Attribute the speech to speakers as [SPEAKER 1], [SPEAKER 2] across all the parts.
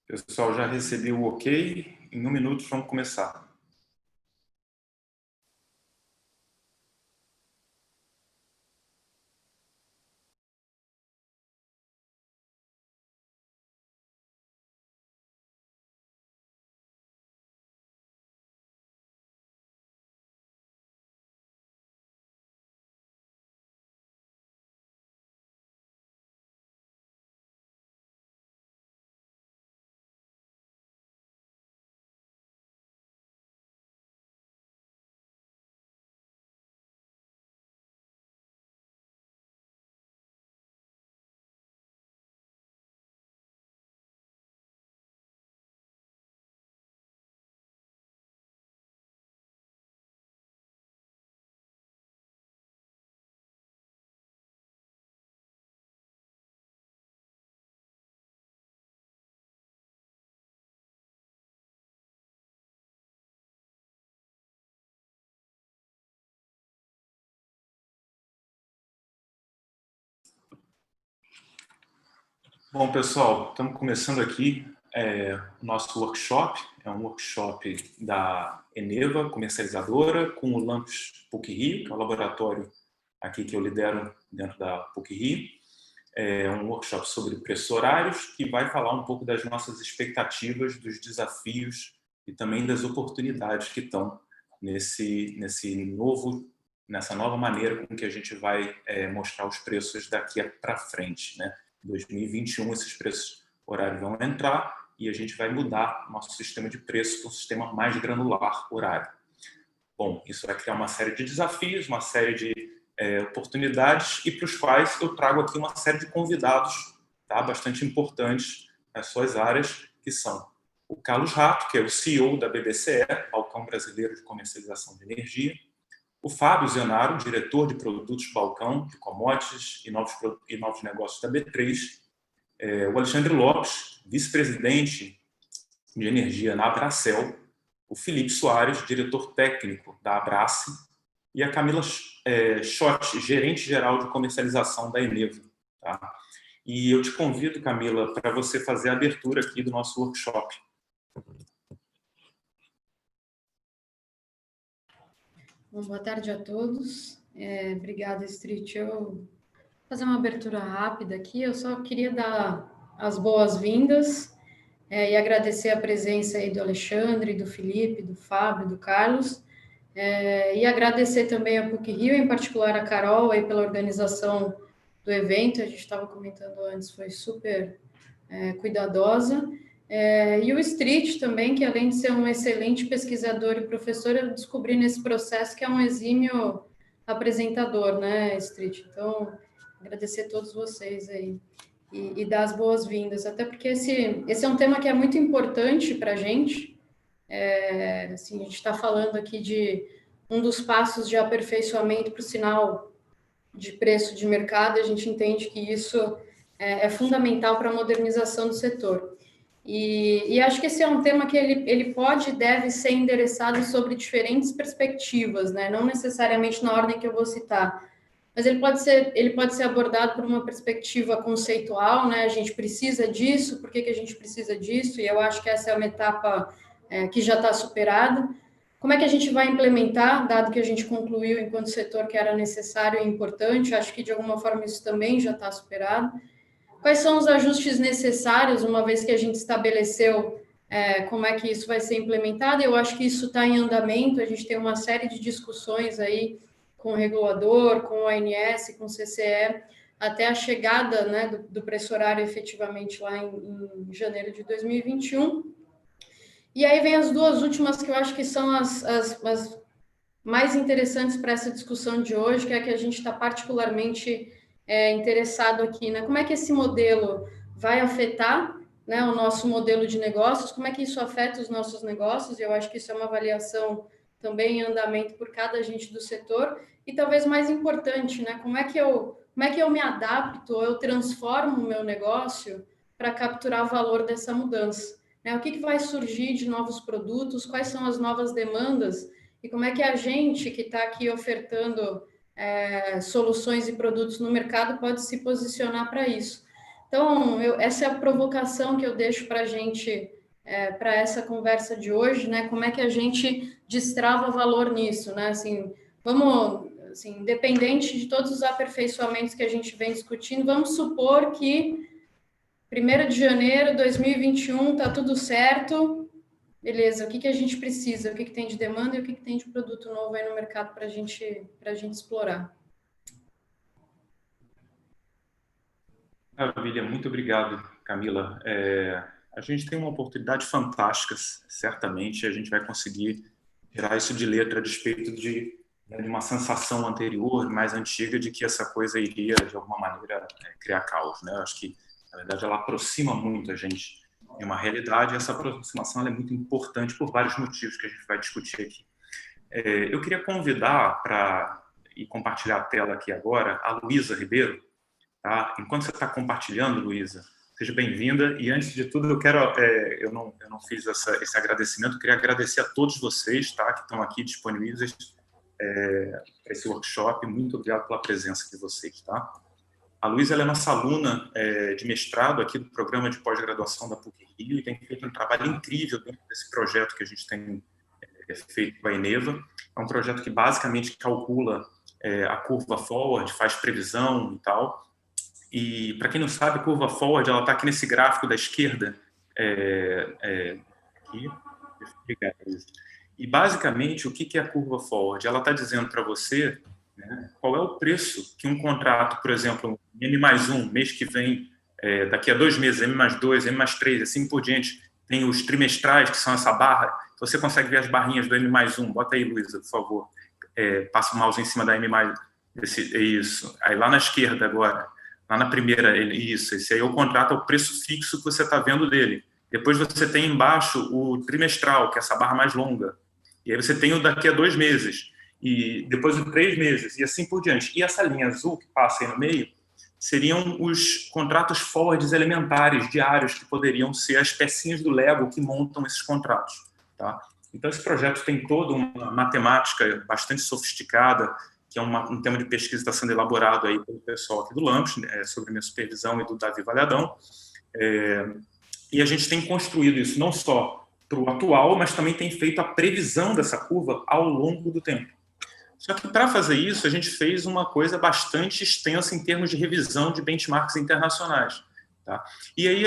[SPEAKER 1] Pessoal, já recebi o ok. Em 1 minuto vamos começar. Bom, pessoal, estamos começando aqui o nosso workshop. É um workshop da Eneva, comercializadora, com o Lampus PUC-Rio, que é o laboratório aqui que eu lidero dentro da PUC-Rio. É um workshop sobre preços horários, que vai falar um pouco das nossas expectativas, dos desafios e também das oportunidades que estão nessa nova maneira com que a gente vai mostrar os preços daqui para frente, né? Em 2021, esses preços horários vão entrar e a gente vai mudar nosso sistema de preço para um sistema mais granular horário. Bom, isso vai criar uma série de desafios, uma série de oportunidades e para os quais eu trago aqui uma série de convidados, tá, bastante importantes nas suas áreas, que são o Carlos Rato, que é o CEO da BBCE, Balcão Brasileiro de Comercialização de Energia, o Fábio Zenaro, diretor de produtos Balcão, de commodities e novos negócios da B3, o Alexandre Lopes, vice-presidente de energia na Abracel, o Felipe Soares, diretor técnico da Abrace, e a Camila Schott, gerente-geral de comercialização da Eneva. Tá? E eu te convido, Camila, para você fazer a abertura aqui do nosso workshop.
[SPEAKER 2] Bom, boa tarde a todos. Obrigada, Street. Eu vou fazer uma abertura rápida aqui. Eu só queria dar as boas-vindas e agradecer a presença aí do Alexandre, do Felipe, do Fábio, do Carlos, e agradecer também a PUC-Rio, em particular a Carol, aí pela organização do evento. A gente estava comentando antes, foi super cuidadosa. E o Street também, que além de ser um excelente pesquisador e professor, eu descobri nesse processo que é um exímio apresentador, né, Street? Então, agradecer a todos vocês aí e dar as boas-vindas, até porque esse é um tema que é muito importante para a gente. Assim, a gente está falando aqui de um dos passos de aperfeiçoamento para o sinal de preço de mercado, e a gente entende que isso é fundamental para a modernização do setor. E acho que esse é um tema que ele pode e deve ser endereçado sobre diferentes perspectivas, né? Não necessariamente na ordem que eu vou citar, mas ele pode ser abordado por uma perspectiva conceitual, né? A gente precisa disso, por que a gente precisa disso? E eu acho que essa é uma etapa que já está superada. Como é que a gente vai implementar, dado que a gente concluiu enquanto setor que era necessário e importante? Acho que de alguma forma isso também já está superado. Quais são os ajustes necessários, uma vez que a gente estabeleceu como é que isso vai ser implementado? Eu acho que isso está em andamento, a gente tem uma série de discussões aí com o regulador, com o ANS, com o CCE, até a chegada, né, do preço horário efetivamente lá em janeiro de 2021. E aí vem as duas últimas que eu acho que são as mais interessantes para essa discussão de hoje, que é que a gente está particularmente interessado aqui, né? Como é que esse modelo vai afetar, né, o nosso modelo de negócios, como é que isso afeta os nossos negócios? Eu acho que isso é uma avaliação também em andamento por cada agente do setor, e talvez mais importante, né? Como é que eu me adapto, eu transformo o meu negócio para capturar o valor dessa mudança? Né? O que vai surgir de novos produtos, quais são as novas demandas, e como é que a gente que está aqui ofertando soluções e produtos no mercado pode se posicionar para isso. Então, essa é a provocação que eu deixo para a gente, para essa conversa de hoje, né? Como é que a gente destrava valor nisso, né? Assim, vamos, assim, independente de todos os aperfeiçoamentos que a gente vem discutindo, vamos supor que 1º de janeiro de 2021 está tudo certo, beleza, o que a gente precisa, o que tem de demanda e o que tem de produto novo aí no mercado para a gente explorar.
[SPEAKER 1] Maravilha, muito obrigado, Camila. A gente tem uma oportunidade fantástica, certamente a gente vai conseguir tirar isso de letra a despeito de uma sensação anterior, mais antiga, de que essa coisa iria, de alguma maneira, criar caos, né? Eu acho que, na verdade, ela aproxima muito a gente de uma realidade, e essa aproximação ela é muito importante por vários motivos que a gente vai discutir aqui. Eu queria convidar e compartilhar a tela aqui agora, a Luísa Ribeiro, tá? Enquanto você está compartilhando, Luísa, seja bem-vinda. E antes de tudo, eu não fiz esse agradecimento, eu queria agradecer a todos vocês, tá, que estão aqui disponíveis para esse workshop. Muito obrigado pela presença de vocês, tá? A Luísa é nossa aluna de mestrado aqui do programa de pós-graduação da PUC-Rio e tem feito um trabalho incrível dentro desse projeto que a gente tem feito com a Eneva. É um projeto que basicamente calcula a curva forward, faz previsão e tal. E, para quem não sabe, a curva forward ela está aqui nesse gráfico da esquerda. Aqui. E, basicamente, o que é a curva forward? Ela está dizendo para você, né, qual é o preço que um contrato, por exemplo, M+1, mês que vem, daqui a 2 meses, M+2, M+3, assim por diante, tem os trimestrais, que são essa barra. Você consegue ver as barrinhas do M+1. Bota aí, Luísa, por favor. Passa o mouse em cima da M+, isso. Aí lá na esquerda agora, lá na primeira, isso, esse aí é o contrato, é o preço fixo que você está vendo dele. Depois você tem embaixo o trimestral, que é essa barra mais longa. E aí você tem o daqui a 2 meses. E depois o 3 meses, e assim por diante. E essa linha azul que passa aí no meio seriam os contratos forwards elementares, diários, que poderiam ser as pecinhas do Lego que montam esses contratos. Tá? Então, esse projeto tem toda uma matemática bastante sofisticada, que é um tema de pesquisa que está sendo elaborado aí pelo pessoal aqui do Lampos, sobre minha supervisão e do Davi Valhadão. E a gente tem construído isso não só para o atual, mas também tem feito a previsão dessa curva ao longo do tempo. Só que, para fazer isso, a gente fez uma coisa bastante extensa em termos de revisão de benchmarks internacionais. Tá? E aí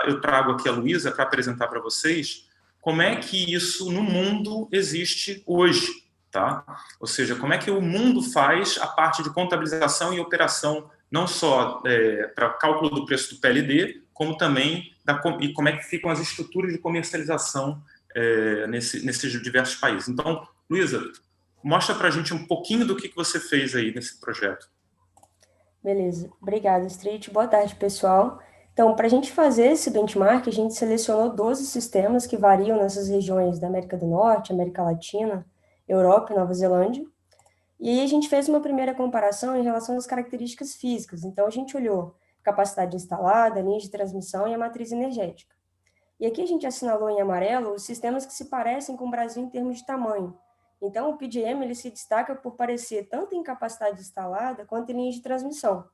[SPEAKER 1] eu trago aqui a Luísa para apresentar para vocês como é que isso no mundo existe hoje. Tá? Ou seja, como é que o mundo faz a parte de contabilização e operação, não só para cálculo do preço do PLD, como também e como é que ficam as estruturas de comercialização nesses diversos países. Então, Luísa, mostra para a gente um pouquinho do que você fez aí nesse projeto.
[SPEAKER 3] Beleza, obrigada, Street. Boa tarde, pessoal. Então, para a gente fazer esse benchmark, a gente selecionou 12 sistemas que variam nessas regiões da América do Norte, América Latina, Europa e Nova Zelândia. E aí a gente fez uma primeira comparação em relação às características físicas. Então, a gente olhou capacidade instalada, linha de transmissão e a matriz energética. E aqui a gente assinalou em amarelo os sistemas que se parecem com o Brasil em termos de tamanho. Então, o PJM ele se destaca por parecer tanto em capacidade instalada quanto em linha de transmissão.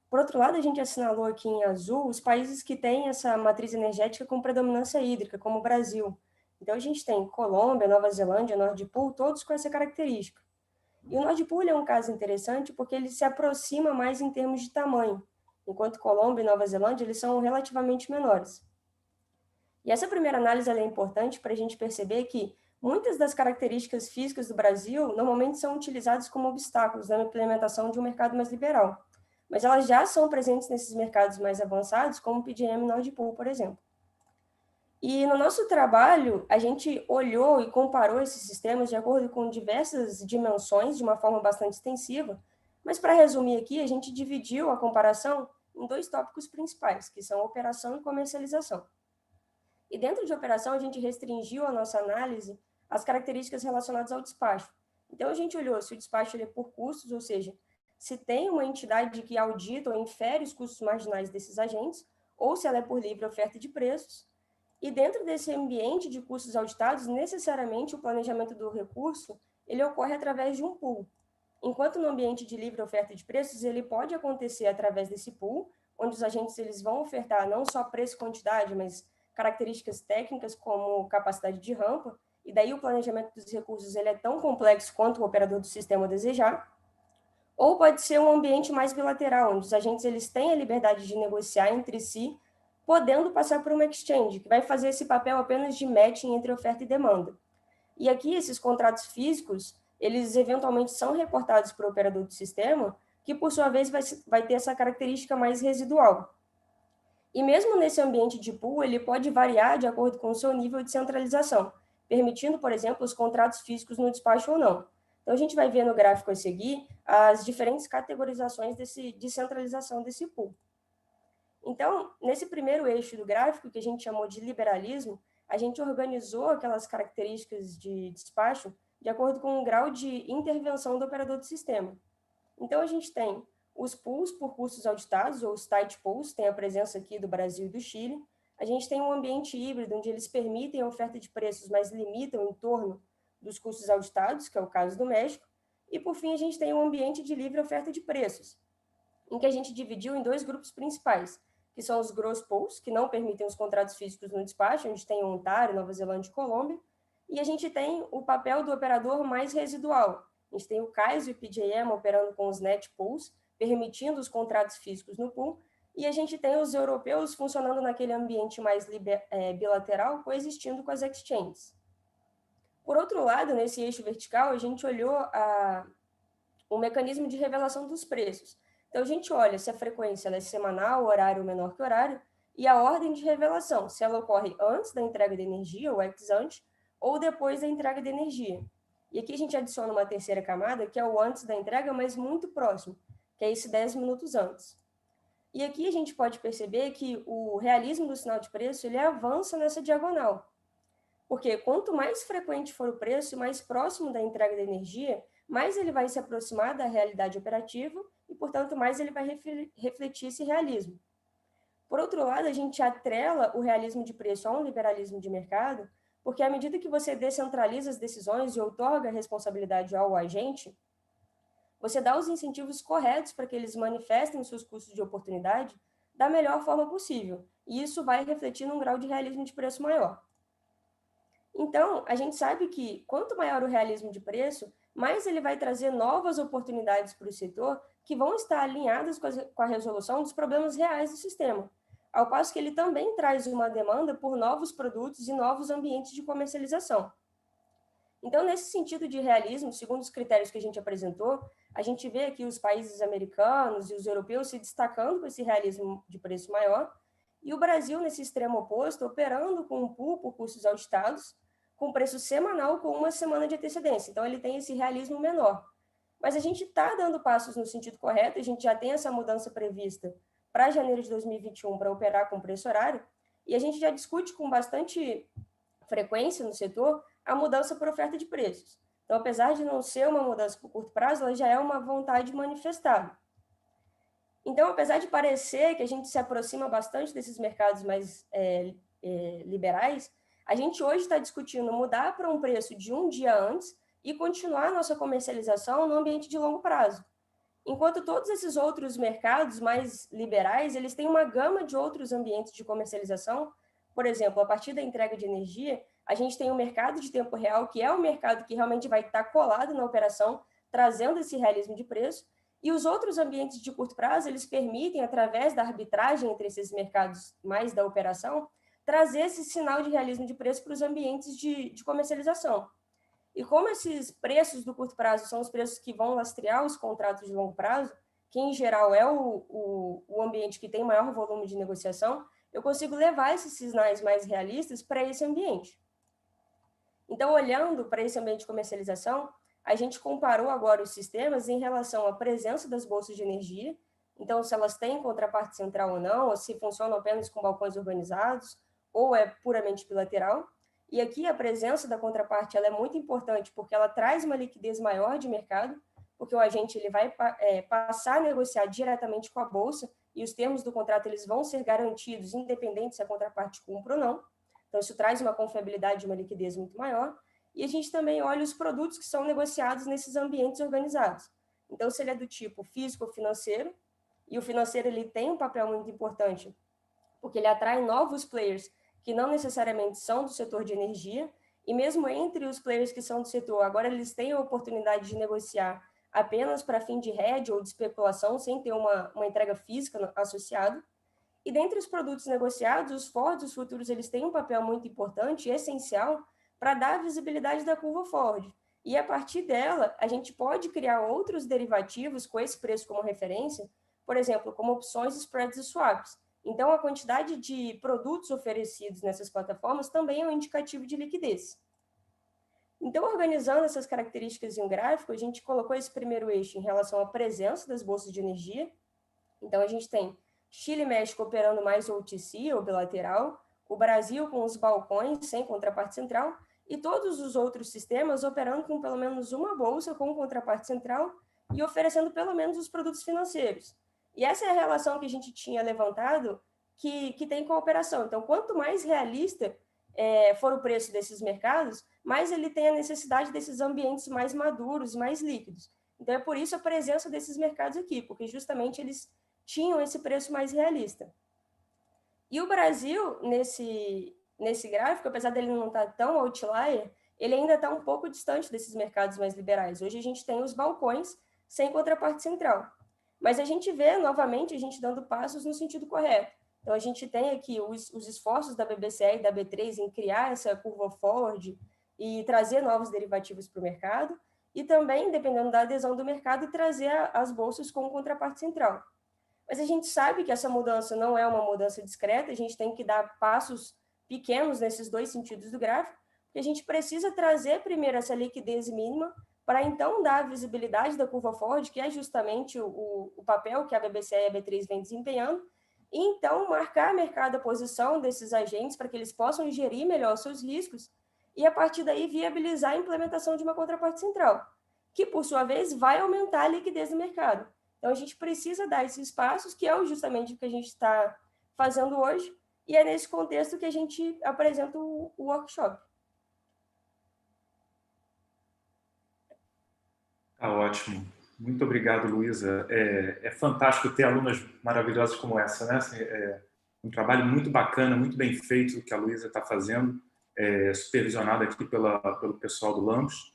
[SPEAKER 3] Por outro lado, a gente assinalou aqui em azul os países que têm essa matriz energética com predominância hídrica, como o Brasil. Então, a gente tem Colômbia, Nova Zelândia, Nord Pool, todos com essa característica. E o Nord Pool é um caso interessante porque ele se aproxima mais em termos de tamanho, enquanto Colômbia e Nova Zelândia eles são relativamente menores. E essa primeira análise é importante para a gente perceber que muitas das características físicas do Brasil normalmente são utilizadas como obstáculos na implementação de um mercado mais liberal, mas elas já são presentes nesses mercados mais avançados, como o PJM Nord Pool, por exemplo. E no nosso trabalho, a gente olhou e comparou esses sistemas de acordo com diversas dimensões, de uma forma bastante extensiva, mas para resumir aqui, a gente dividiu a comparação em 2 tópicos principais, que são operação e comercialização. E dentro de operação, a gente restringiu a nossa análise às características relacionadas ao despacho. Então, a gente olhou se o despacho ele é por custos, ou seja, se tem uma entidade que audita ou infere os custos marginais desses agentes, ou se ela é por livre oferta de preços. E dentro desse ambiente de custos auditados, necessariamente o planejamento do recurso ele ocorre através de um pool. Enquanto no ambiente de livre oferta de preços, ele pode acontecer através desse pool, onde os agentes eles vão ofertar não só preço e quantidade, mas características técnicas como capacidade de rampa, e daí o planejamento dos recursos ele é tão complexo quanto o operador do sistema desejar. Ou pode ser um ambiente mais bilateral, onde os agentes eles têm a liberdade de negociar entre si, podendo passar por uma exchange, que vai fazer esse papel apenas de matching entre oferta e demanda. E aqui, esses contratos físicos, eles eventualmente são reportados para o operador do sistema, que, por sua vez, vai ter essa característica mais residual. E mesmo nesse ambiente de pool, ele pode variar de acordo com o seu nível de centralização, permitindo, por exemplo, os contratos físicos no despacho ou não. Então, a gente vai ver no gráfico a seguir as diferentes categorizações de centralização desse pool. Então, nesse primeiro eixo do gráfico, que a gente chamou de liberalismo, a gente organizou aquelas características de despacho de acordo com o grau de intervenção do operador do sistema. Então, a gente tem os pools por custos auditados, ou os tight pools, tem a presença aqui do Brasil e do Chile. A gente tem um ambiente híbrido, onde eles permitem a oferta de preços, mas limitam em torno dos custos auditados, que é o caso do México. E, por fim, a gente tem um ambiente de livre oferta de preços, em que a gente dividiu em dois grupos principais, que são os gross pools, que não permitem os contratos físicos no despacho, onde tem Ontário, Nova Zelândia e Colômbia, e a gente tem o papel do operador mais residual. A gente tem o CAIS e o PJM operando com os net pools, permitindo os contratos físicos no pool, e a gente tem os europeus funcionando naquele ambiente mais bilateral, coexistindo com as exchanges. Por outro lado, nesse eixo vertical, a gente olhou o mecanismo de revelação dos preços. Então, a gente olha se a frequência é semanal, horário menor que horário, e a ordem de revelação, se ela ocorre antes da entrega de energia, ou ex ante, ou depois da entrega de energia. E aqui a gente adiciona uma terceira camada, que é o antes da entrega, mas muito próximo, que é esse 10 minutos antes. E aqui a gente pode perceber que o realismo do sinal de preço ele avança nessa diagonal. Porque quanto mais frequente for o preço, mais próximo da entrega da energia, mais ele vai se aproximar da realidade operativa e, portanto, mais ele vai refletir esse realismo. Por outro lado, a gente atrela o realismo de preço a um liberalismo de mercado, porque à medida que você descentraliza as decisões e outorga a responsabilidade ao agente, você dá os incentivos corretos para que eles manifestem os seus custos de oportunidade da melhor forma possível, e isso vai refletir num grau de realismo de preço maior. Então, a gente sabe que quanto maior o realismo de preço, mais ele vai trazer novas oportunidades para o setor que vão estar alinhadas com a resolução dos problemas reais do sistema, ao passo que ele também traz uma demanda por novos produtos e novos ambientes de comercialização. Então, nesse sentido de realismo, segundo os critérios que a gente apresentou, a gente vê aqui os países americanos e os europeus se destacando com esse realismo de preço maior, e o Brasil, nesse extremo oposto, operando com um pool por custos auditados, com preço semanal com uma semana de antecedência. Então, ele tem esse realismo menor. Mas a gente está dando passos no sentido correto, a gente já tem essa mudança prevista para janeiro de 2021 para operar com preço horário, e a gente já discute com bastante frequência no setor a mudança por oferta de preços. Então, apesar de não ser uma mudança por curto prazo, ela já é uma vontade manifestada. Então, apesar de parecer que a gente se aproxima bastante desses mercados mais liberais, a gente hoje está discutindo mudar para um preço de um dia antes e continuar a nossa comercialização no ambiente de longo prazo. Enquanto todos esses outros mercados mais liberais, eles têm uma gama de outros ambientes de comercialização. Por exemplo, a partir da entrega de energia, a gente tem o mercado de tempo real, que é o mercado que realmente vai estar colado na operação, trazendo esse realismo de preço, e os outros ambientes de curto prazo, eles permitem, através da arbitragem entre esses mercados mais da operação, trazer esse sinal de realismo de preço para os ambientes de comercialização. E como esses preços do curto prazo são os preços que vão lastrear os contratos de longo prazo, que em geral é o ambiente que tem maior volume de negociação, eu consigo levar esses sinais mais realistas para esse ambiente. Então, olhando para esse ambiente de comercialização, a gente comparou agora os sistemas em relação à presença das bolsas de energia, então se elas têm contraparte central ou não, ou se funcionam apenas com balcões organizados, ou é puramente bilateral. E aqui a presença da contraparte ela é muito importante, porque ela traz uma liquidez maior de mercado, porque o agente ele vai passar a negociar diretamente com a bolsa, e os termos do contrato eles vão ser garantidos, independente se a contraparte cumpre ou não. Então, isso traz uma confiabilidade e uma liquidez muito maior. E a gente também olha os produtos que são negociados nesses ambientes organizados. Então, se ele é do tipo físico ou financeiro, e o financeiro ele tem um papel muito importante, porque ele atrai novos players que não necessariamente são do setor de energia, e mesmo entre os players que são do setor, agora eles têm a oportunidade de negociar apenas para fim de hedge ou de especulação, sem ter uma entrega física associada. E dentre os produtos negociados, os forwards, os futuros, eles têm um papel muito importante e essencial para dar a visibilidade da curva forward. E a partir dela, a gente pode criar outros derivativos com esse preço como referência, por exemplo, como opções, spreads e swaps. Então, a quantidade de produtos oferecidos nessas plataformas também é um indicativo de liquidez. Então, organizando essas características em um gráfico, a gente colocou esse primeiro eixo em relação à presença das bolsas de energia. Então, a gente tem Chile e México operando mais OTC, ou bilateral, o Brasil com os balcões, sem contraparte central, e todos os outros sistemas operando com pelo menos uma bolsa com contraparte central e oferecendo pelo menos os produtos financeiros. E essa é a relação que a gente tinha levantado que tem com a operação. Então, quanto mais realista for o preço desses mercados, mais ele tem a necessidade desses ambientes mais maduros, mais líquidos. Então, é por isso a presença desses mercados aqui, porque justamente eles tinham esse preço mais realista. E o Brasil, nesse gráfico, apesar dele não estar tão outlier, ele ainda está um pouco distante desses mercados mais liberais. Hoje a gente tem os balcões sem contraparte central. Mas a gente vê, novamente, a gente dando passos no sentido correto. Então, a gente tem aqui os esforços da BBCE e da B3 em criar essa curva forward e trazer novos derivativos para o mercado, e também, dependendo da adesão do mercado, trazer as bolsas com contraparte central. Mas a gente sabe que essa mudança não é uma mudança discreta, a gente tem que dar passos pequenos nesses dois sentidos do gráfico, porque a gente precisa trazer primeiro essa liquidez mínima para então dar a visibilidade da curva forward, que é justamente o papel que a BBCE e a B3 vem desempenhando, e então marcar mercado a posição desses agentes para que eles possam gerir melhor os seus riscos e, a partir daí, viabilizar a implementação de uma contraparte central, que, por sua vez, vai aumentar a liquidez do mercado. Então, a gente precisa dar esses passos, que é justamente o que a gente está fazendo hoje, e é nesse contexto que a gente apresenta o workshop.
[SPEAKER 1] Tá ótimo. Muito obrigado, Luísa. É fantástico ter alunas maravilhosas como essa, né? Assim, um trabalho muito bacana, muito bem feito que a Luísa está fazendo, supervisionada aqui pelo pessoal do Lampos.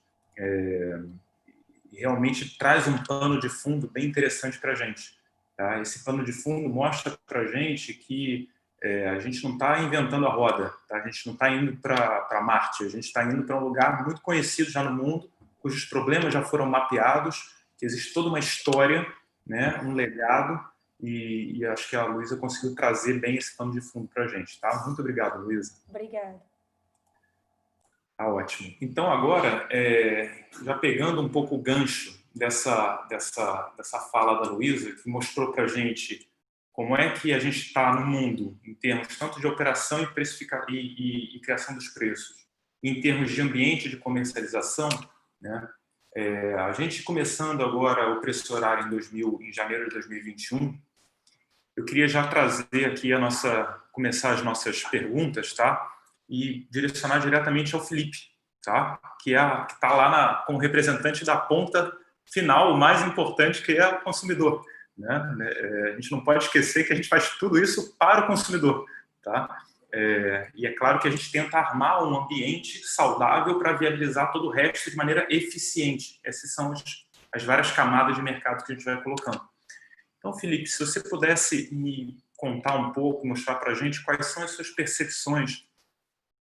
[SPEAKER 1] Realmente traz um pano de fundo bem interessante para a gente. Tá? Esse pano de fundo mostra para a gente que a gente não está inventando a roda, tá? A gente não está indo para Marte, a gente está indo para um lugar muito conhecido já no mundo, cujos problemas já foram mapeados, que existe toda uma história, né, um legado, e acho que a Luísa conseguiu trazer bem esse pano de fundo para a gente. Tá? Muito obrigado, Luísa.
[SPEAKER 3] Obrigada.
[SPEAKER 1] Tá ótimo. Então, agora, já pegando um pouco o gancho dessa fala da Luísa, que mostrou para a gente como é que a gente está no mundo, em termos tanto de operação e criação dos preços, em termos de ambiente de comercialização, né? A gente começando agora o preço horário em janeiro de 2021, eu queria já trazer aqui começar as nossas perguntas, tá? E direcionar diretamente ao Felipe, tá? Que está lá como representante da ponta final, o mais importante, que é o consumidor, né? A gente não pode esquecer que a gente faz tudo isso para o consumidor, tá? E é claro que a gente tenta armar um ambiente saudável para viabilizar todo o resto de maneira eficiente. Essas são as várias camadas de mercado que a gente vai colocando. Então, Felipe, se você pudesse me contar um pouco, mostrar para a gente quais são as suas percepções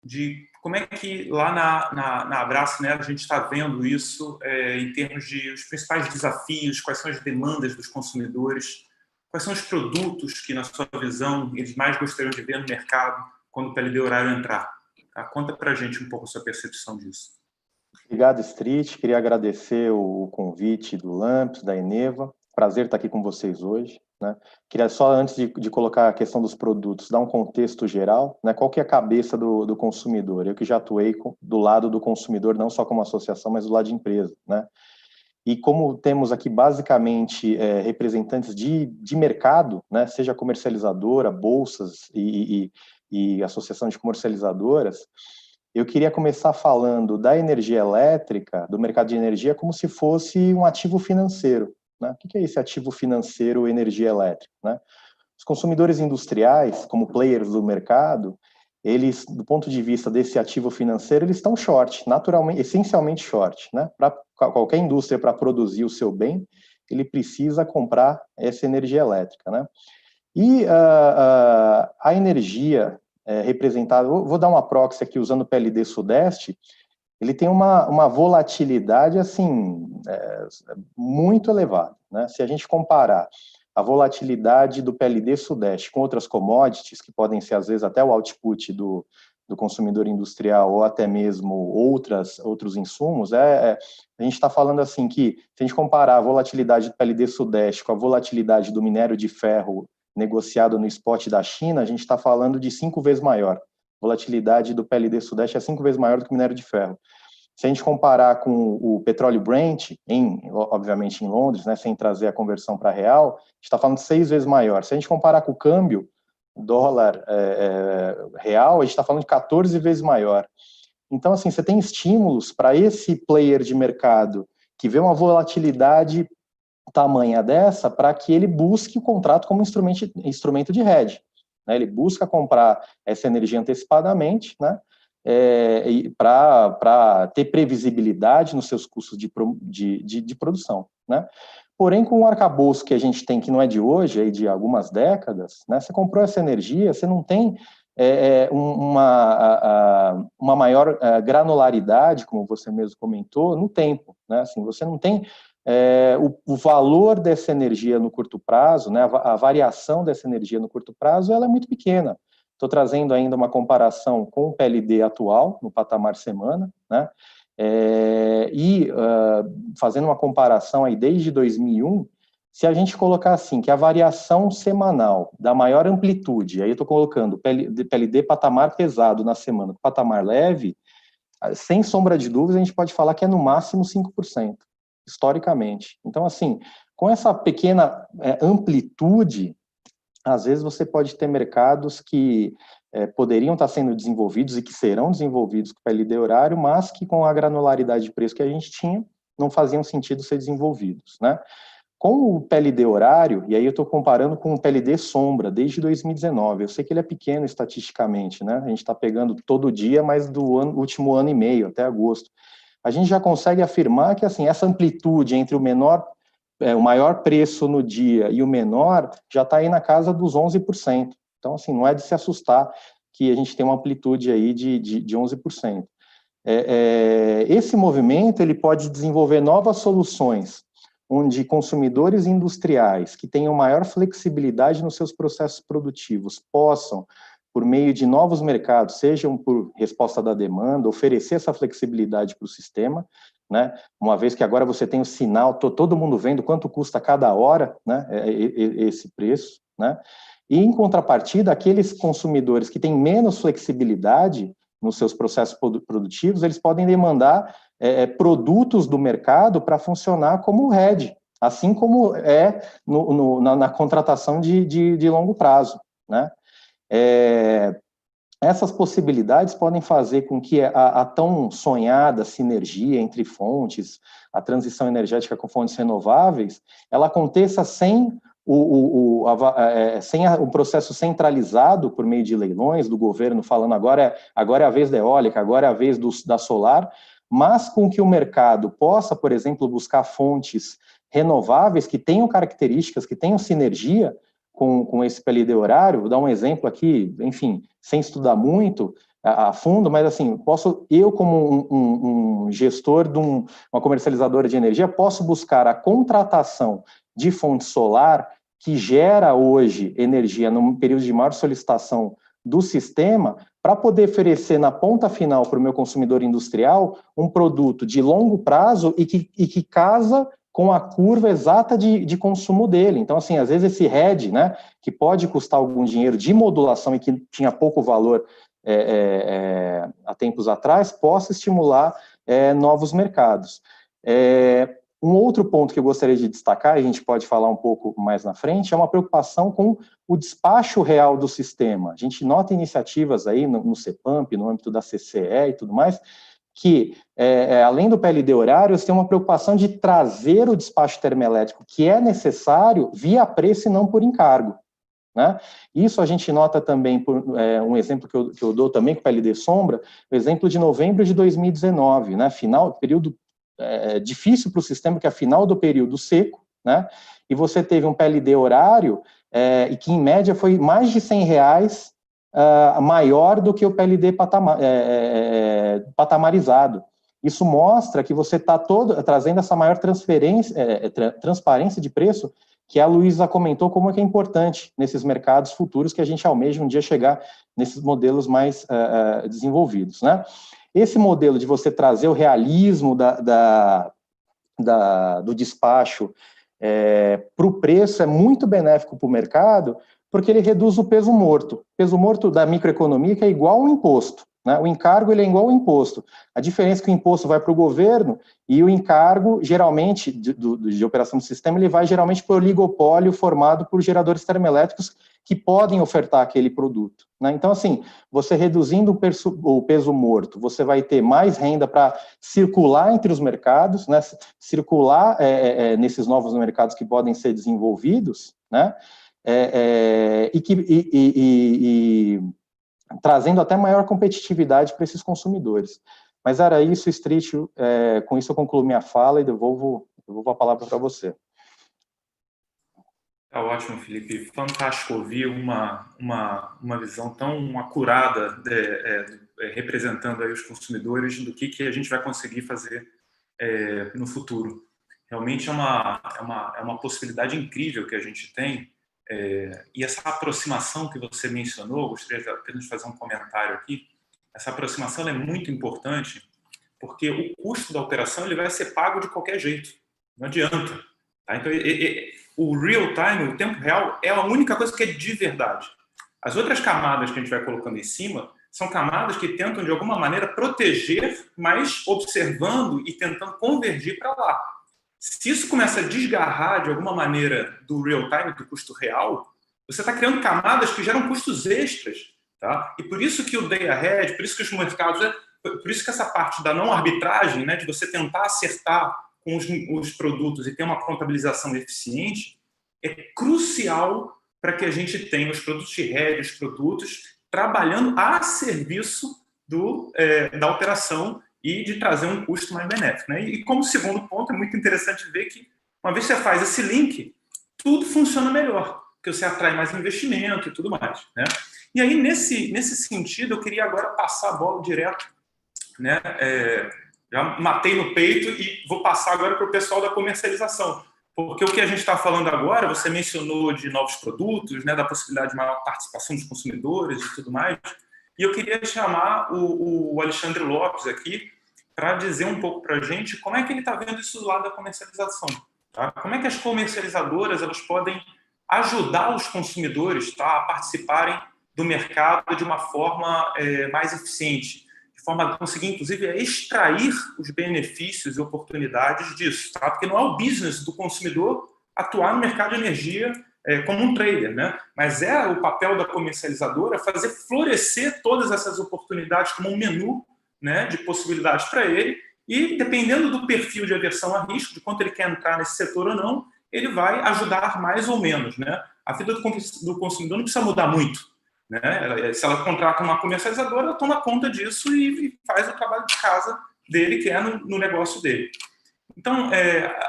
[SPEAKER 1] de como é que lá na Abraço, né, a gente está vendo isso em termos de os principais desafios, quais são as demandas dos consumidores, quais são os produtos que, na sua visão, eles mais gostariam de ver no mercado quando o PLD horário entrar. Tá? Conta para a gente um pouco a sua percepção disso.
[SPEAKER 4] Obrigado, Street. Queria agradecer o convite do Lamps, da Eneva. Prazer estar aqui com vocês hoje. Né? Queria só, antes de colocar a questão dos produtos, dar um contexto geral, né? Qual que é a cabeça do consumidor? Eu que já atuei do lado do consumidor, não só como associação, mas do lado de empresa. Né? E como temos aqui basicamente representantes de mercado, né? Seja comercializadora, bolsas e associação de comercializadoras, eu queria começar falando da energia elétrica, do mercado de energia, como se fosse um ativo financeiro. né? O que é esse ativo financeiro energia elétrica, né? Os consumidores industriais, como players do mercado, eles, do ponto de vista desse ativo financeiro, eles estão short, naturalmente, essencialmente short, né? Para qualquer indústria, para produzir o seu bem, ele precisa comprar essa energia elétrica, né? E a energia representada, vou dar uma proxy aqui usando o PLD Sudeste, ele tem uma volatilidade, assim, muito elevada, né? Se a gente comparar a volatilidade do PLD Sudeste com outras commodities, que podem ser, às vezes, até o output do consumidor industrial ou até mesmo outros insumos, a gente está falando assim que, se a gente comparar a volatilidade do PLD Sudeste com a volatilidade do minério de ferro negociado no spot da China, a gente está falando de 5 vezes maior. A volatilidade do PLD Sudeste é 5 vezes maior do que o minério de ferro. Se a gente comparar com o petróleo Brent, obviamente em Londres, né, sem trazer a conversão para real, a gente está falando de 6 vezes maior. Se a gente comparar com o câmbio, dólar real, a gente está falando de 14 vezes maior. Então, assim, você tem estímulos para esse player de mercado que vê uma volatilidade tamanha dessa para que ele busque o contrato como instrumento de hedge, né? Ele busca comprar essa energia antecipadamente, né? Para ter previsibilidade nos seus custos de produção, né? Porém, com o arcabouço que a gente tem, que não é de hoje, é de algumas décadas, né? Você comprou essa energia, você não tem uma maior granularidade, como você mesmo comentou, no tempo, né? Assim, você não tem o valor dessa energia no curto prazo, né? A variação dessa energia no curto prazo, ela é muito pequena. Estou trazendo ainda uma comparação com o PLD atual, no patamar semana, né? Fazendo uma comparação aí desde 2001, se a gente colocar assim, que a variação semanal da maior amplitude, aí eu estou colocando PLD patamar pesado na semana, patamar leve, sem sombra de dúvida, a gente pode falar que é no máximo 5%, historicamente. Então, assim, com essa pequena amplitude, às vezes você pode ter mercados que poderiam estar sendo desenvolvidos e que serão desenvolvidos com o PLD horário, mas que com a granularidade de preço que a gente tinha, não faziam sentido ser desenvolvidos, né? Com o PLD horário, e aí eu estou comparando com o PLD sombra, desde 2019, eu sei que ele é pequeno estatisticamente, né? A gente está pegando todo dia, mas do último ano e meio, até agosto. A gente já consegue afirmar que, assim, essa amplitude entre o maior preço no dia e o menor já está aí na casa dos 11%. Então, assim, não é de se assustar que a gente tem uma amplitude aí de 11%. Esse movimento, ele pode desenvolver novas soluções, onde consumidores industriais que tenham maior flexibilidade nos seus processos produtivos possam, por meio de novos mercados, sejam por resposta da demanda, oferecer essa flexibilidade para o sistema, né? Uma vez que agora você tem o sinal, todo mundo vendo quanto custa cada hora, né? Esse preço, né? E, em contrapartida, aqueles consumidores que têm menos flexibilidade nos seus processos produtivos, eles podem demandar produtos do mercado para funcionar como hedge, assim como na contratação de longo prazo, né? Essas possibilidades podem fazer com que a tão sonhada sinergia entre fontes, a transição energética com fontes renováveis, ela aconteça sem o processo centralizado por meio de leilões do governo falando agora é a vez da eólica, agora é a vez da solar, mas com que o mercado possa, por exemplo, buscar fontes renováveis que tenham características, que tenham sinergia com esse PLD horário. Vou dar um exemplo aqui, enfim, sem estudar muito a fundo, mas assim, eu como um gestor de uma comercializadora de energia, posso buscar a contratação de fonte solar que gera hoje energia num período de maior solicitação do sistema, para poder oferecer na ponta final para o meu consumidor industrial um produto de longo prazo e que casa com a curva exata de consumo dele. Então, assim, às vezes esse hedge, né, que pode custar algum dinheiro de modulação e que tinha pouco valor há tempos atrás, possa estimular novos mercados. Um outro ponto que eu gostaria de destacar, e a gente pode falar um pouco mais na frente, é uma preocupação com o despacho real do sistema. A gente nota iniciativas aí no CEPAMP, no âmbito da CCE e tudo mais, que, além do PLD horário, você tem uma preocupação de trazer o despacho termoelétrico que é necessário via preço e não por encargo, né? Isso a gente nota também, por um exemplo que eu dou também com o PLD Sombra, o exemplo de novembro de 2019, né? Período difícil para o sistema, que é a final do período seco, né? E você teve um PLD horário, e que em média foi mais de R$100 maior do que o PLD patamarizado. Isso mostra que você está trazendo essa maior transparência de preço, que a Luísa comentou como é que é importante nesses mercados futuros que a gente almeja um dia chegar nesses modelos mais desenvolvidos, né? Esse modelo de você trazer o realismo do despacho para o preço é muito benéfico para o mercado, porque ele reduz o peso morto. O peso morto da microeconomia que é igual ao imposto, né? O encargo ele é igual ao imposto. A diferença é que o imposto vai para o governo e o encargo, geralmente, de operação do sistema, ele vai geralmente para o oligopólio formado por geradores termoelétricos que podem ofertar aquele produto, né? Então, assim, você reduzindo o peso morto, você vai ter mais renda para circular entre os mercados, né? Circular nesses novos mercados que podem ser desenvolvidos, né? Trazendo até maior competitividade para esses consumidores. Mas era isso, Street, com isso eu concluo minha fala e devolvo a palavra para você.
[SPEAKER 1] Tá ótimo, Felipe. Fantástico ouvir uma visão tão acurada representando aí os consumidores do que a gente vai conseguir fazer no futuro. Realmente é uma possibilidade incrível que a gente tem. E essa aproximação que você mencionou, gostaria apenas de fazer um comentário aqui. Essa aproximação é muito importante porque o custo da operação ele vai ser pago de qualquer jeito, não adianta. Tá? Então, o real time, o tempo real, é a única coisa que é de verdade. As outras camadas que a gente vai colocando em cima são camadas que tentam, de alguma maneira, proteger, mas observando e tentando convergir para lá. Se isso começa a desgarrar, de alguma maneira, do real time, do custo real, você está criando camadas que geram custos extras. Tá? E por isso que o day ahead, por isso que os mercados... Por isso que essa parte da não arbitragem, né, de você tentar acertar com os produtos e ter uma contabilização eficiente, é crucial para que a gente tenha os produtos de hedge, os produtos trabalhando a serviço da operação e de trazer um custo mais benéfico, né? E como segundo ponto, é muito interessante ver que, uma vez que você faz esse link, tudo funciona melhor, porque você atrai mais investimento e tudo mais, né? E aí, nesse sentido, eu queria agora passar a bola direto, né? Já matei no peito e vou passar agora para o pessoal da comercialização, porque o que a gente está falando agora, você mencionou de novos produtos, né, da possibilidade de maior participação dos consumidores e tudo mais, e eu queria chamar o Alexandre Lopes aqui para dizer um pouco para a gente como é que ele está vendo isso lá da comercialização. Tá? Como é que as comercializadoras elas podem ajudar os consumidores, tá, a participarem do mercado de uma forma mais eficiente, de forma a conseguir, inclusive, extrair os benefícios e oportunidades disso, tá? Porque não é o business do consumidor atuar no mercado de energia como um trader, né? Mas é o papel da comercializadora fazer florescer todas essas oportunidades como um menu, né, de possibilidades para ele, e dependendo do perfil de aversão a risco, de quanto ele quer entrar nesse setor ou não, ele vai ajudar mais ou menos, né? A vida do consumidor não precisa mudar muito, né? Se ela contrata uma comercializadora, ela toma conta disso e faz o trabalho de casa dele, que é no negócio dele. Então,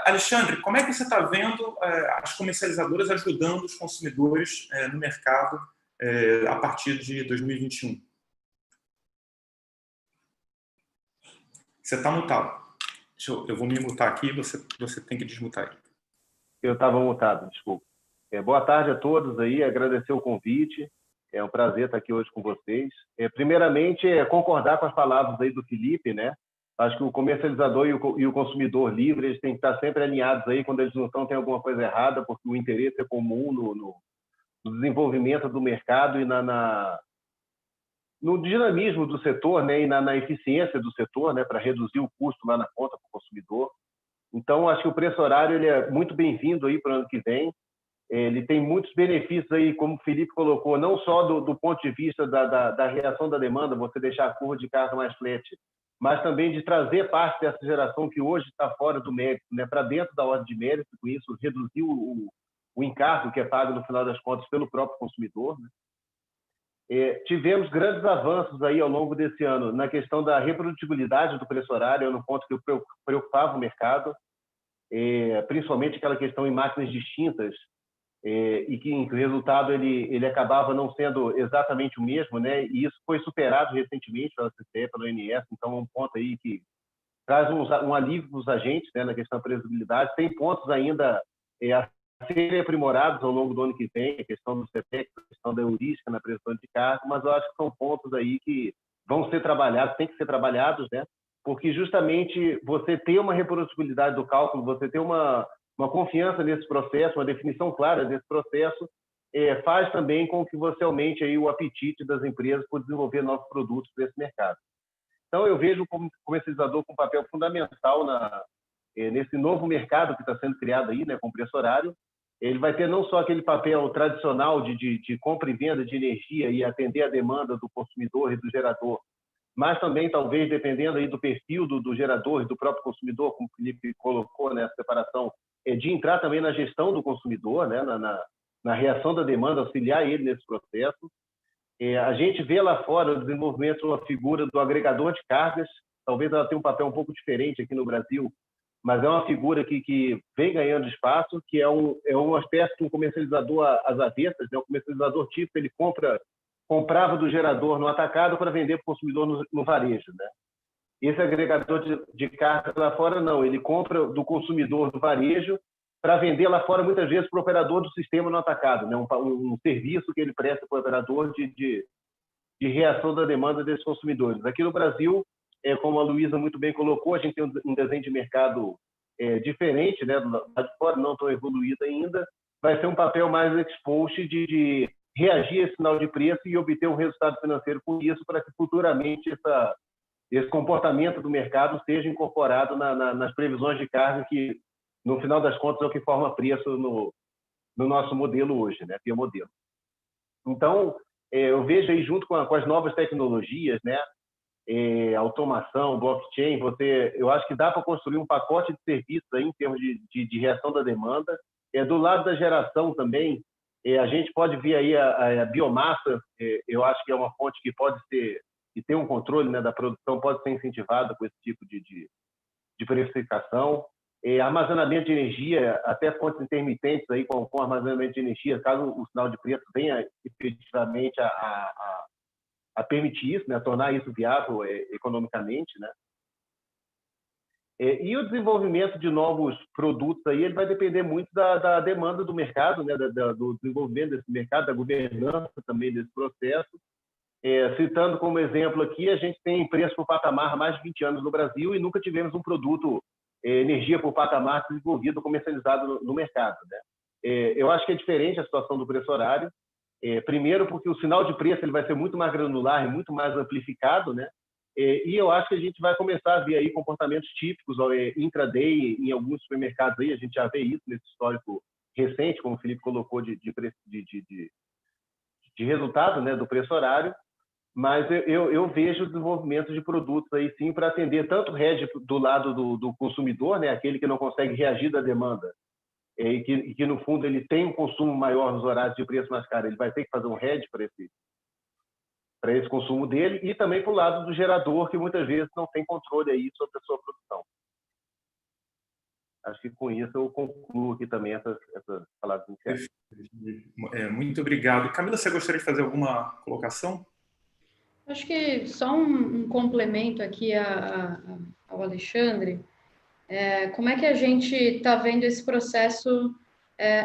[SPEAKER 1] Alexandre, como é que você está vendo as comercializadoras ajudando os consumidores no mercado a partir de 2021? Você está mutado. Eu vou me mutar aqui, você tem que desmutar aí.
[SPEAKER 5] Eu estava mutado, desculpa. Boa tarde a todos aí, agradecer o convite. É um prazer estar aqui hoje com vocês. Primeiramente, concordar com as palavras aí do Felipe, né? Acho que o comercializador e o consumidor livre, eles têm que estar sempre alinhados aí quando eles não estão, tem alguma coisa errada, porque o interesse é comum no desenvolvimento do mercado e no dinamismo do setor, né? E na eficiência do setor, né? Para reduzir o custo lá na conta para o consumidor. Então, acho que o preço horário ele é muito bem-vindo aí para o ano que vem. Ele tem muitos benefícios aí, como o Felipe colocou, não só do ponto de vista da reação da demanda, você deixar a curva de carga mais flat, mas também de trazer parte dessa geração que hoje está fora do mérito, né, para dentro da ordem de mérito, com isso reduzir o encargo que é pago no final das contas pelo próprio consumidor, né? Tivemos grandes avanços aí ao longo desse ano na questão da reprodutibilidade do preço horário, no ponto que preocupava o mercado, principalmente aquela questão em máquinas distintas, e que o resultado ele acabava não sendo exatamente o mesmo, né? E isso foi superado recentemente pela CCE, pela ONS, então é um ponto aí que traz um alívio para os agentes, né, na questão da previsibilidade. Tem pontos ainda a serem aprimorados ao longo do ano que vem, a questão do CPEC, a questão da heurística na previsão de cargo, mas eu acho que são pontos aí que vão ser trabalhados, tem que ser trabalhados, né? Porque justamente você ter uma reprodutibilidade do cálculo, você ter uma confiança nesse processo, uma definição clara desse processo, faz também com que você aumente aí o apetite das empresas por desenvolver novos produtos para esse mercado. Então, eu vejo o comercializador com um papel fundamental nesse novo mercado que está sendo criado aí, né, com preço horário. Ele vai ter não só aquele papel tradicional de compra e venda de energia e atender a demanda do consumidor e do gerador, mas também, talvez, dependendo aí do perfil do gerador e do próprio consumidor, como o Felipe colocou nessa separação, de entrar também na gestão do consumidor, né, na reação da demanda, auxiliar ele nesse processo. A gente vê lá fora o desenvolvimento de uma figura do agregador de cargas, talvez ela tenha um papel um pouco diferente aqui no Brasil, mas é uma figura que vem ganhando espaço, que é uma espécie de um comercializador às avessas, né? Um comercializador típico, ele comprava do gerador no atacado para vender para o consumidor no varejo, né? Esse agregador de cargas lá fora, não, ele compra do consumidor no varejo para vender lá fora, muitas vezes, para o operador do sistema no atacado, né? Um serviço que ele presta para o operador de reação da demanda desses consumidores. Aqui no Brasil, como a Luísa muito bem colocou, a gente tem um desenho de mercado diferente, né? Do lado de fora, não tão evoluído ainda, vai ser um papel mais exposto de reagir a esse sinal de preço e obter um resultado financeiro com isso, para que futuramente esse comportamento do mercado seja incorporado nas previsões de carga, que, no final das contas, é o que forma preço no nosso modelo hoje, né? Pio modelo. Então, eu vejo aí, junto com as novas tecnologias, né? Automação, blockchain, eu acho que dá para construir um pacote de serviços aí, em termos de reação da demanda. Do lado da geração também, a gente pode ver aí a biomassa, eu acho que é uma fonte que pode ser, e tem um controle, né, da produção, pode ser incentivada com esse tipo de precificação. Armazenamento de energia, até fontes intermitentes aí com armazenamento de energia, caso o sinal de preço venha efetivamente a permitir isso, né, a tornar isso viável economicamente, né? E o desenvolvimento de novos produtos aí, ele vai depender muito da demanda do mercado, né, do desenvolvimento desse mercado, da governança também desse processo. Citando como exemplo aqui, a gente tem preço por patamar há mais de 20 anos no Brasil e nunca tivemos um produto energia por patamar desenvolvido, comercializado no mercado, né? Eu acho que é diferente a situação do preço horário. Primeiro, porque o sinal de preço ele vai ser muito mais granular e muito mais amplificado, né? E eu acho que a gente vai começar a ver aí comportamentos típicos intraday em alguns supermercados aí, a gente já vê isso nesse histórico recente, como o Felipe colocou, de resultado, né, do preço horário. Mas eu vejo o desenvolvimento de produtos aí sim para atender tanto o hedge do lado do consumidor, né, aquele que não consegue reagir da demanda, e que no fundo ele tem um consumo maior nos horários de preço mais caro, ele vai ter que fazer um hedge para esse consumo dele, e também para o lado do gerador, que muitas vezes não tem controle aí sobre a sua produção. Acho que com isso eu concluo aqui também essas palavras iniciais.
[SPEAKER 1] Muito obrigado. Camila, você gostaria de fazer alguma colocação?
[SPEAKER 2] Acho que só um complemento aqui ao Alexandre. Como é que a gente está vendo esse processo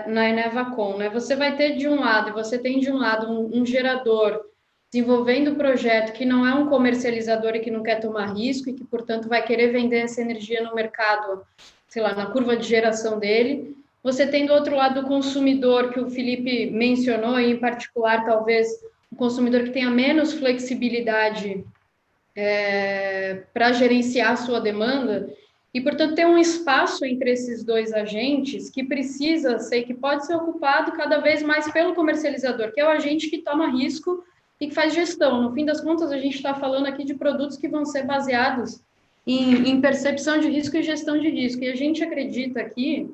[SPEAKER 2] na Enevacom, né? Você tem de um lado um gerador desenvolvendo um projeto que não é um comercializador e que não quer tomar risco e que, portanto, vai querer vender essa energia no mercado, sei lá, na curva de geração dele. Você tem do outro lado o consumidor, que o Felipe mencionou, e em particular, talvez, um consumidor que tenha menos flexibilidade para gerenciar a sua demanda, e, portanto, tem um espaço entre esses dois agentes que que pode ser ocupado cada vez mais pelo comercializador, que é o agente que toma risco e que faz gestão. No fim das contas, a gente está falando aqui de produtos que vão ser baseados em percepção de risco e gestão de risco. E a gente acredita aqui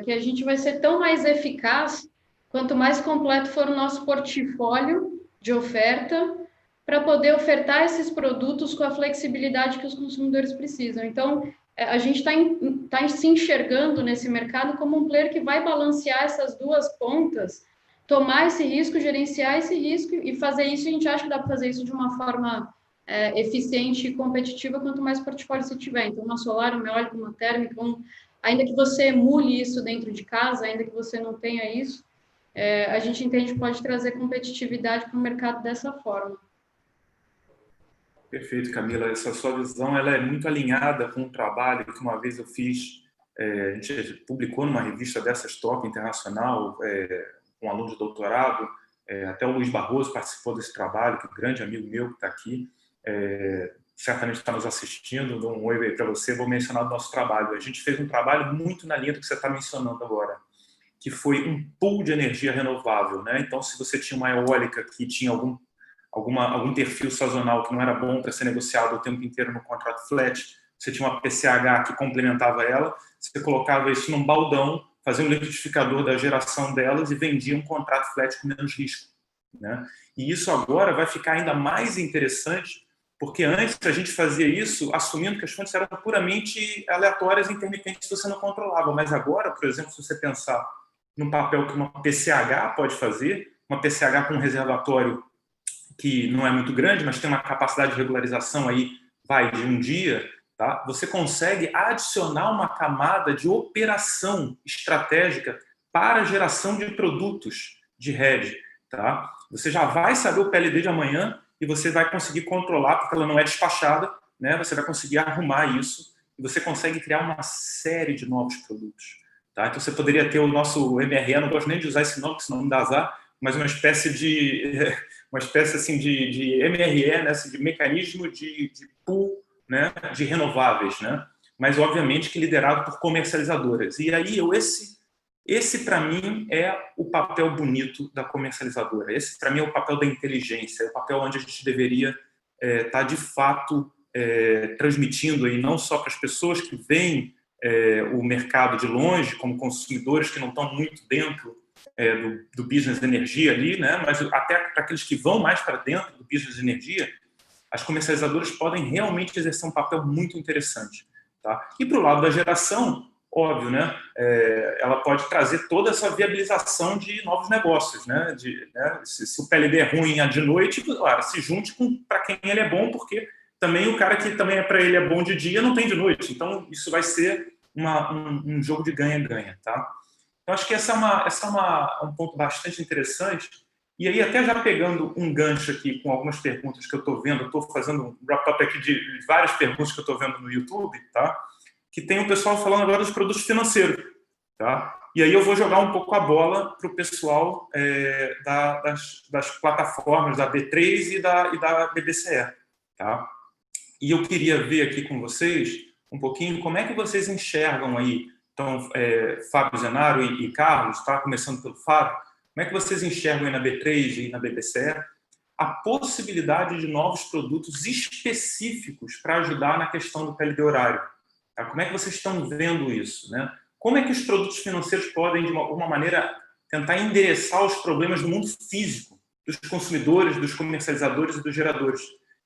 [SPEAKER 2] que a gente vai ser tão mais eficaz quanto mais completo for o nosso portfólio de oferta para poder ofertar esses produtos com a flexibilidade que os consumidores precisam. Então, a gente está se enxergando nesse mercado como um player que vai balancear essas duas pontas, tomar esse risco, gerenciar esse risco e fazer isso. A gente acha que dá para fazer isso de uma forma eficiente e competitiva, quanto mais portfólio você tiver. Então, uma solar, uma eólica, uma térmica, ainda que você emule isso dentro de casa, ainda que você não tenha isso, a gente entende que pode trazer competitividade para o mercado dessa forma.
[SPEAKER 1] Perfeito, Camila. Essa sua visão ela é muito alinhada com um trabalho que uma vez eu fiz, a gente publicou numa revista dessas top internacional, com um aluno de doutorado, até o Luiz Barroso participou desse trabalho, que é um grande amigo meu que está aqui, certamente está nos assistindo, dou um oi para você, vou mencionar o nosso trabalho. A gente fez um trabalho muito na linha do que você está mencionando agora, que foi um pool de energia renovável, né? Então, se você tinha uma eólica que tinha algum perfil sazonal que não era bom para ser negociado o tempo inteiro no contrato flat, você tinha uma PCH que complementava ela, você colocava isso num baldão, fazia um liquidificador da geração delas e vendia um contrato flat com menos risco, né? E isso agora vai ficar ainda mais interessante, porque antes a gente fazia isso assumindo que as fontes eram puramente aleatórias e intermitentes que você não controlava, mas agora, por exemplo, se você pensar no papel que uma PCH pode fazer, uma PCH com um reservatório que não é muito grande, mas tem uma capacidade de regularização aí, de um dia, tá? Você consegue adicionar uma camada de operação estratégica para a geração de produtos de rede, tá? Você já vai saber o PLD de amanhã e você vai conseguir controlar, porque ela não é despachada, né? Você vai conseguir arrumar isso e você consegue criar uma série de novos produtos, tá? Então você poderia ter o nosso MRE, não gosto nem de usar esse nome, porque senão me dá azar, mas uma espécie assim de MRE, né, assim, de mecanismo de pool, né, de renováveis, né, mas obviamente que liderado por comercializadoras. E aí esse para mim é o papel bonito da comercializadora. Esse para mim é o papel da inteligência, é o papel onde a gente deveria estar de fato transmitindo aí não só para as pessoas que veem o mercado de longe, como consumidores que não estão muito dentro do business de energia ali, né? Mas até para aqueles que vão mais para dentro do business de energia, as comercializadoras podem realmente exercer um papel muito interessante, tá? E para o lado da geração, óbvio, né? Ela pode trazer toda essa viabilização de novos negócios, né? Se o PLD é ruim de noite, claro, se junte para quem ele é bom, porque também o cara que também para ele é bom de dia não tem de noite. Então isso vai ser um jogo de ganha-ganha, tá? Eu acho que essa é um ponto bastante interessante. E aí, até já pegando um gancho aqui com algumas perguntas que eu estou vendo, eu estou fazendo um wrap-up aqui de várias perguntas que eu estou vendo no YouTube, tá? Que tem o pessoal falando agora dos produtos financeiros, tá? E aí eu vou jogar um pouco a bola para o pessoal das plataformas da B3 e da BBCE, tá? E eu queria ver aqui com vocês um pouquinho como é que vocês enxergam aí. Então, Fábio Zenaro e Carlos, tá? Começando pelo Fábio, como é que vocês enxergam aí na B3 e na BBCE a possibilidade de novos produtos específicos para ajudar na questão do PLD horário? Tá? Como é que vocês estão vendo isso, né? Como é que os produtos financeiros podem, de alguma maneira, tentar endereçar os problemas do mundo físico, dos consumidores, dos comercializadores e dos geradores?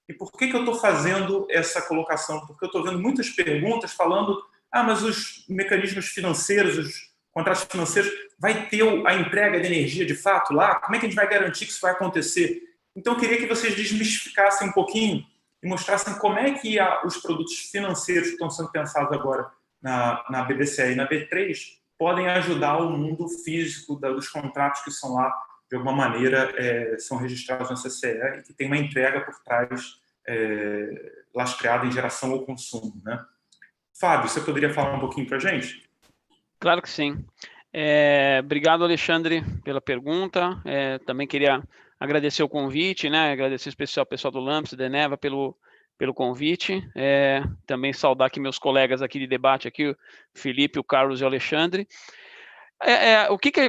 [SPEAKER 1] E por que eu estou fazendo essa colocação? Porque eu estou vendo muitas perguntas falando mas os mecanismos financeiros, os contratos financeiros, vai ter a entrega de energia de fato lá? Como é que a gente vai garantir que isso vai acontecer? Então, eu queria que vocês desmistificassem um pouquinho e mostrassem como é que os produtos financeiros que estão sendo pensados agora na BBCE e na B3 podem ajudar o mundo físico dos contratos que são lá, de alguma maneira, são registrados na CCE e que tem uma entrega por trás lastreada em geração ou consumo, né? Fábio, você poderia falar um pouquinho para a gente?
[SPEAKER 6] Claro que sim. Obrigado, Alexandre, pela pergunta. Também queria agradecer o convite, né? Agradecer em especial ao pessoal do Lamps, da Eneva, pelo convite. Também saudar aqui meus colegas aqui de debate, aqui, o Felipe, o Carlos e o Alexandre.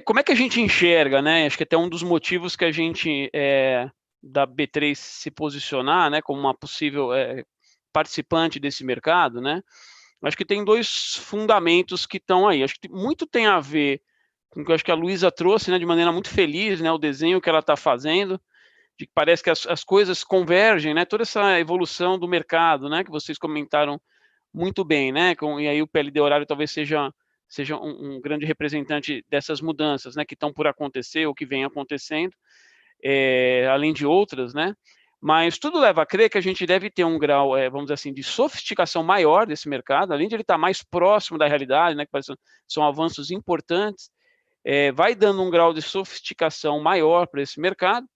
[SPEAKER 6] Como é que a gente enxerga, né? Acho que até um dos motivos que a gente, da B3 se posicionar, né, como uma possível participante desse mercado, né? Acho que tem 2 fundamentos que estão aí. Acho que muito tem a ver com o que eu acho que a Luísa trouxe, né, de maneira muito feliz, né, o desenho que ela está fazendo, de que parece que as coisas convergem, né, toda essa evolução do mercado, né, que vocês comentaram muito bem, né, e aí o PLD horário talvez seja um grande representante dessas mudanças, né, que estão por acontecer ou que vem acontecendo, além de outras, né, mas tudo leva a crer que a gente deve ter um grau, vamos dizer assim, de sofisticação maior desse mercado, além de ele estar mais próximo da realidade, né, que são avanços importantes, vai dando um grau de sofisticação maior para esse mercado,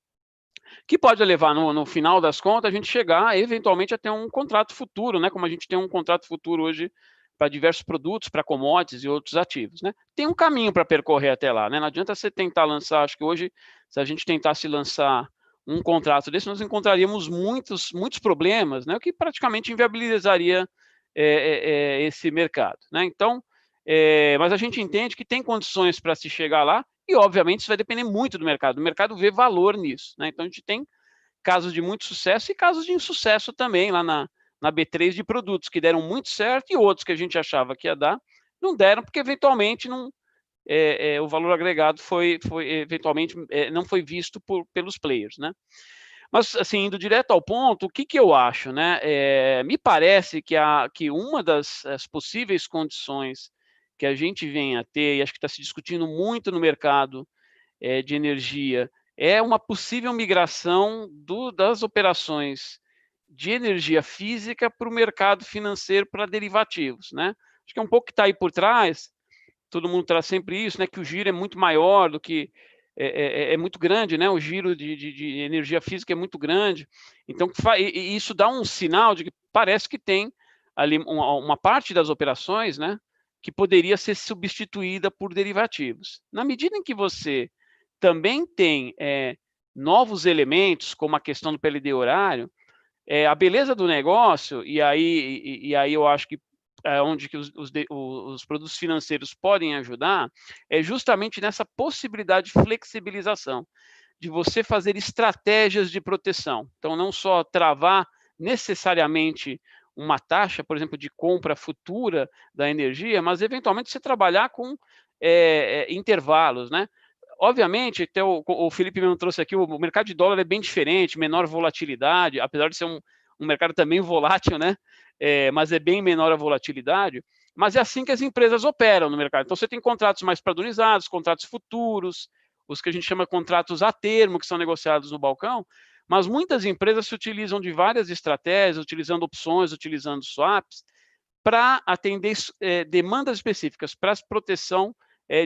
[SPEAKER 6] que pode levar, no final das contas, a gente chegar, eventualmente, a ter um contrato futuro, né, como a gente tem um contrato futuro hoje para diversos produtos, para commodities e outros ativos, né. Tem um caminho para percorrer até lá, né, não adianta você tentar lançar, acho que hoje, se a gente tentasse lançar um contrato desse, nós encontraríamos muitos problemas, né, o que praticamente inviabilizaria esse mercado, né. Então, mas a gente entende que tem condições para se chegar lá e, obviamente, isso vai depender muito do mercado. O mercado vê valor nisso, né. Então, a gente tem casos de muito sucesso e casos de insucesso também lá na B3 de produtos que deram muito certo e outros que a gente achava que ia dar, não deram porque eventualmente não, o valor agregado foi eventualmente não foi visto pelos players, né? Mas assim, indo direto ao ponto, o que eu acho, né? Me parece que uma das possíveis condições que a gente vem a ter, e acho que está se discutindo muito no mercado de energia, é uma possível migração das operações de energia física para o mercado financeiro para derivativos, né? Acho que é um pouco que está aí por trás, todo mundo traz sempre isso, né? Que o giro é muito maior do que é muito grande, né? O giro de energia física é muito grande, então e isso dá um sinal de que parece que tem ali uma parte das operações, né? Que poderia ser substituída por derivativos. Na medida em que você também tem novos elementos, como a questão do PLD horário, a beleza do negócio, e aí eu acho que onde que os produtos financeiros podem ajudar, é justamente nessa possibilidade de flexibilização, de você fazer estratégias de proteção. Então, não só travar necessariamente uma taxa, por exemplo, de compra futura da energia, mas eventualmente você trabalhar com intervalos, né? Obviamente, até o Felipe mesmo trouxe aqui, o mercado de dólar é bem diferente, menor volatilidade, apesar de ser um mercado também volátil, né? Mas é bem menor a volatilidade, mas é assim que as empresas operam no mercado. Então, você tem contratos mais padronizados, contratos futuros, os que a gente chama de contratos a termo, que são negociados no balcão, mas muitas empresas se utilizam de várias estratégias, utilizando opções, utilizando swaps, para atender demandas específicas, para proteção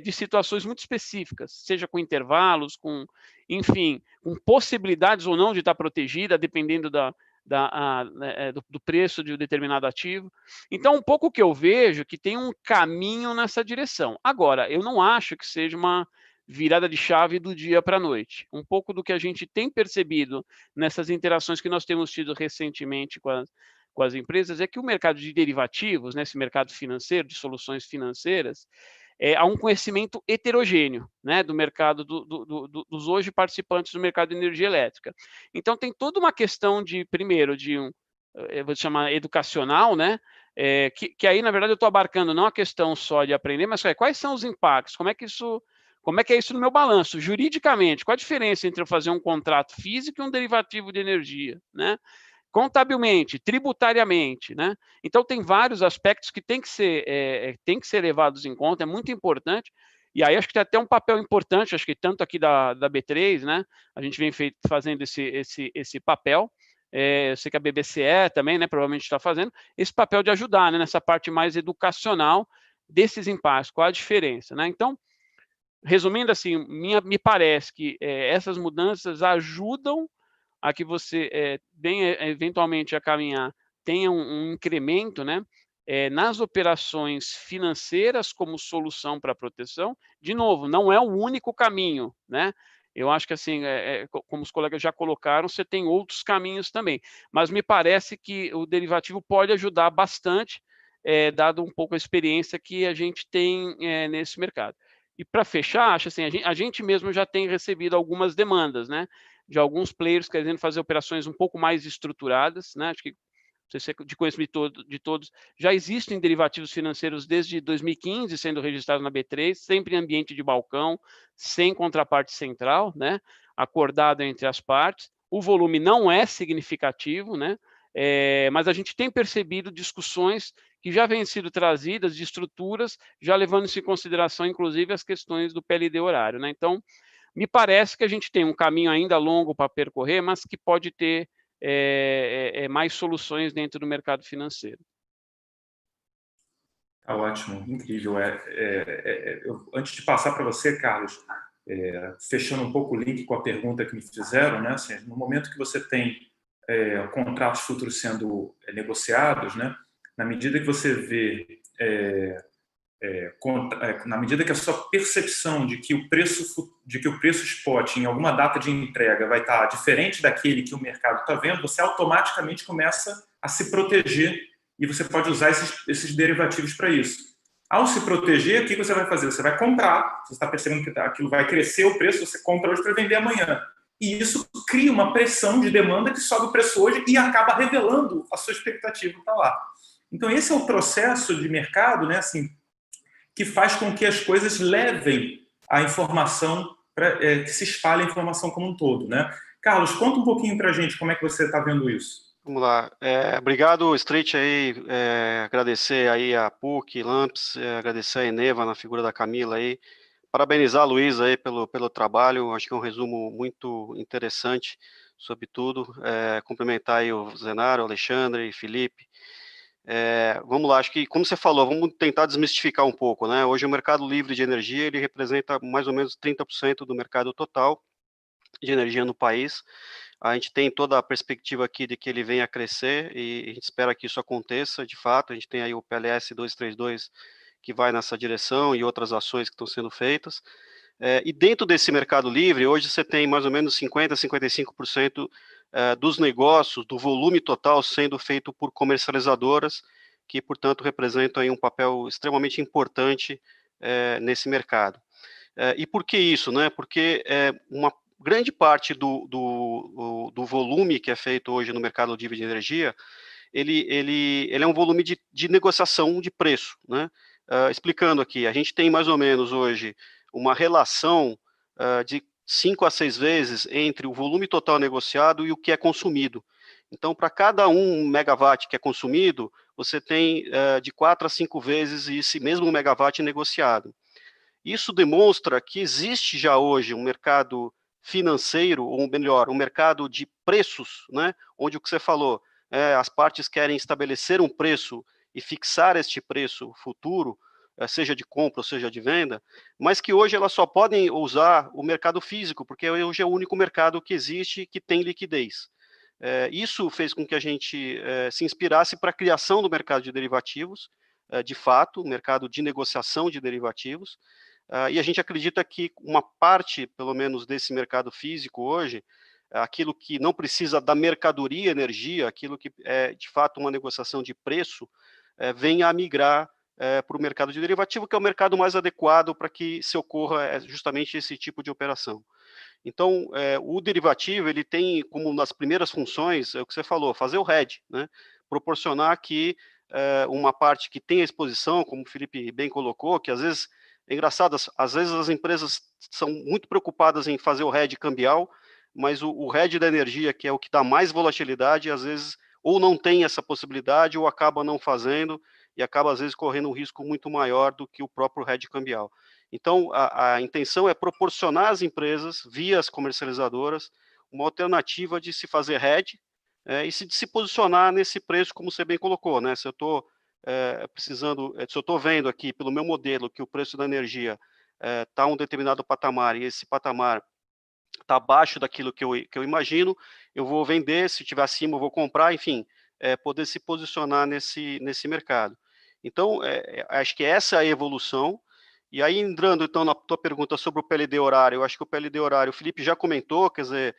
[SPEAKER 6] de situações muito específicas, seja com intervalos, enfim, com possibilidades ou não de estar protegida, dependendo do preço de um determinado ativo. Então, um pouco que eu vejo que tem um caminho nessa direção. Agora, eu não acho que seja uma virada de chave do dia para a noite. Um pouco do que a gente tem percebido nessas interações que nós temos tido recentemente com as empresas é que o mercado de derivativos, né, esse mercado financeiro, de soluções financeiras, há um conhecimento heterogêneo, né, do mercado, dos hoje participantes do mercado de energia elétrica. Então, tem toda uma questão primeiro, eu vou chamar educacional, né, que aí, na verdade, eu estou abarcando não a questão só de aprender, mas quais são os impactos, como é que é isso no meu balanço, juridicamente, qual a diferença entre eu fazer um contrato físico e um derivativo de energia, né? Contabilmente, tributariamente, né? Então, tem vários aspectos que têm que ser levados em conta, é muito importante, e aí acho que tem até um papel importante, acho que tanto aqui da B3, né? A gente vem fazendo esse papel, eu sei que a BBCE também, né, provavelmente está fazendo, esse papel de ajudar, né, nessa parte mais educacional desses impactos, qual a diferença, né? Então, resumindo assim, me parece que essas mudanças ajudam a que você venha eventualmente a caminhar, tenha um incremento, né, nas operações financeiras como solução para proteção. De novo, não é o único caminho, né? Eu acho que assim, como os colegas já colocaram, você tem outros caminhos também. Mas me parece que o derivativo pode ajudar bastante, dado um pouco a experiência que a gente tem nesse mercado. E para fechar, acho assim, a gente mesmo já tem recebido algumas demandas, né? De alguns players querendo fazer operações um pouco mais estruturadas, né? Acho que sei se é de conhecimento de todos, já existem derivativos financeiros desde 2015 sendo registrados na B3, sempre em ambiente de balcão, sem contraparte central, né, acordado entre as partes. O volume não é significativo, né, mas a gente tem percebido discussões que já vêm sido trazidas de estruturas, já levando-se em consideração, inclusive, as questões do PLD horário, né? Então, me parece que a gente tem um caminho ainda longo para percorrer, mas que pode ter mais soluções dentro do mercado financeiro.
[SPEAKER 1] Tá ótimo, incrível. Antes de passar para você, Carlos, fechando um pouco o link com a pergunta que me fizeram, né? Assim, no momento que você tem contratos futuros sendo negociados, né? Na medida que você vê, na medida que a sua percepção de que o preço spot em alguma data de entrega vai estar diferente daquele que o mercado está vendo, você automaticamente começa a se proteger e você pode usar esses derivativos para isso. Ao se proteger, o que você vai fazer? Você vai comprar, você está percebendo que aquilo vai crescer o preço, você compra hoje para vender amanhã. E isso cria uma pressão de demanda que sobe o preço hoje e acaba revelando a sua expectativa para lá. Então, esse é o processo de mercado, né, assim, que faz com que as coisas levem a informação, que se espalhe a informação como um todo, né? Carlos, conta um pouquinho para a gente como é que você está vendo isso.
[SPEAKER 7] Vamos lá. Obrigado, Street, aí, agradecer aí a PUC, Lamps, agradecer a Eneva na figura da Camila aí, parabenizar a Luísa aí pelo trabalho, acho que é um resumo muito interessante sobre tudo, cumprimentar aí o Zenaro, o Alexandre e Felipe. Vamos lá, acho que, como você falou, vamos tentar desmistificar um pouco, né? Hoje o mercado livre de energia, ele representa mais ou menos 30% do mercado total de energia no país. A gente tem toda a perspectiva aqui de que ele venha a crescer e a gente espera que isso aconteça, de fato. A gente tem aí o PLS 232 que vai nessa direção e outras ações que estão sendo feitas. E dentro desse mercado livre, hoje você tem mais ou menos 50%, 55% dos negócios, do volume total sendo feito por comercializadoras, que, portanto, representam aí um papel extremamente importante nesse mercado. E por que isso, né? Porque uma grande parte do volume que é feito hoje no mercado livre de energia, ele é um volume de negociação de preço, né? Explicando aqui, a gente tem mais ou menos hoje uma relação de 5 a 6 vezes entre o volume total negociado e o que é consumido. Então, para cada 1 megawatt que é consumido, você tem de 4 a 5 vezes esse mesmo megawatt negociado. Isso demonstra que existe já hoje um mercado financeiro, ou melhor, um mercado de preços, né, onde o que você falou, as partes querem estabelecer um preço e fixar este preço futuro, seja de compra ou seja de venda, mas que hoje elas só podem usar o mercado físico, porque hoje é o único mercado que existe que tem liquidez. Isso fez com que a gente se inspirasse para a criação do mercado de derivativos, de fato, o mercado de negociação de derivativos, e a gente acredita que uma parte, pelo menos, desse mercado físico hoje, aquilo que não precisa da mercadoria energia, aquilo que é, de fato, uma negociação de preço, venha a migrar para o mercado de derivativo, que é o mercado mais adequado para que se ocorra justamente esse tipo de operação. Então, o derivativo, ele tem como nas primeiras funções, é o que você falou, fazer o hedge, né? Proporcionar que uma parte que tem a exposição, como o Felipe bem colocou, que às vezes, é engraçado, às vezes as empresas são muito preocupadas em fazer o hedge cambial, mas o hedge da energia, que é o que dá mais volatilidade, às vezes ou não tem essa possibilidade ou acaba não fazendo e acaba, às vezes, correndo um risco muito maior do que o próprio hedge cambial. Então, a intenção é proporcionar às empresas, via as comercializadoras, uma alternativa de se fazer hedge e de se posicionar nesse preço, como você bem colocou, né? Se eu estou precisando, se eu estou vendo aqui pelo meu modelo que o preço da energia está um determinado patamar e esse patamar está abaixo daquilo que eu imagino, eu vou vender, se estiver acima eu vou comprar, enfim, poder se posicionar nesse mercado. Então, acho que essa é a evolução. E aí, entrando então na tua pergunta sobre o PLD horário, eu acho que o PLD horário, o Felipe já comentou, quer dizer,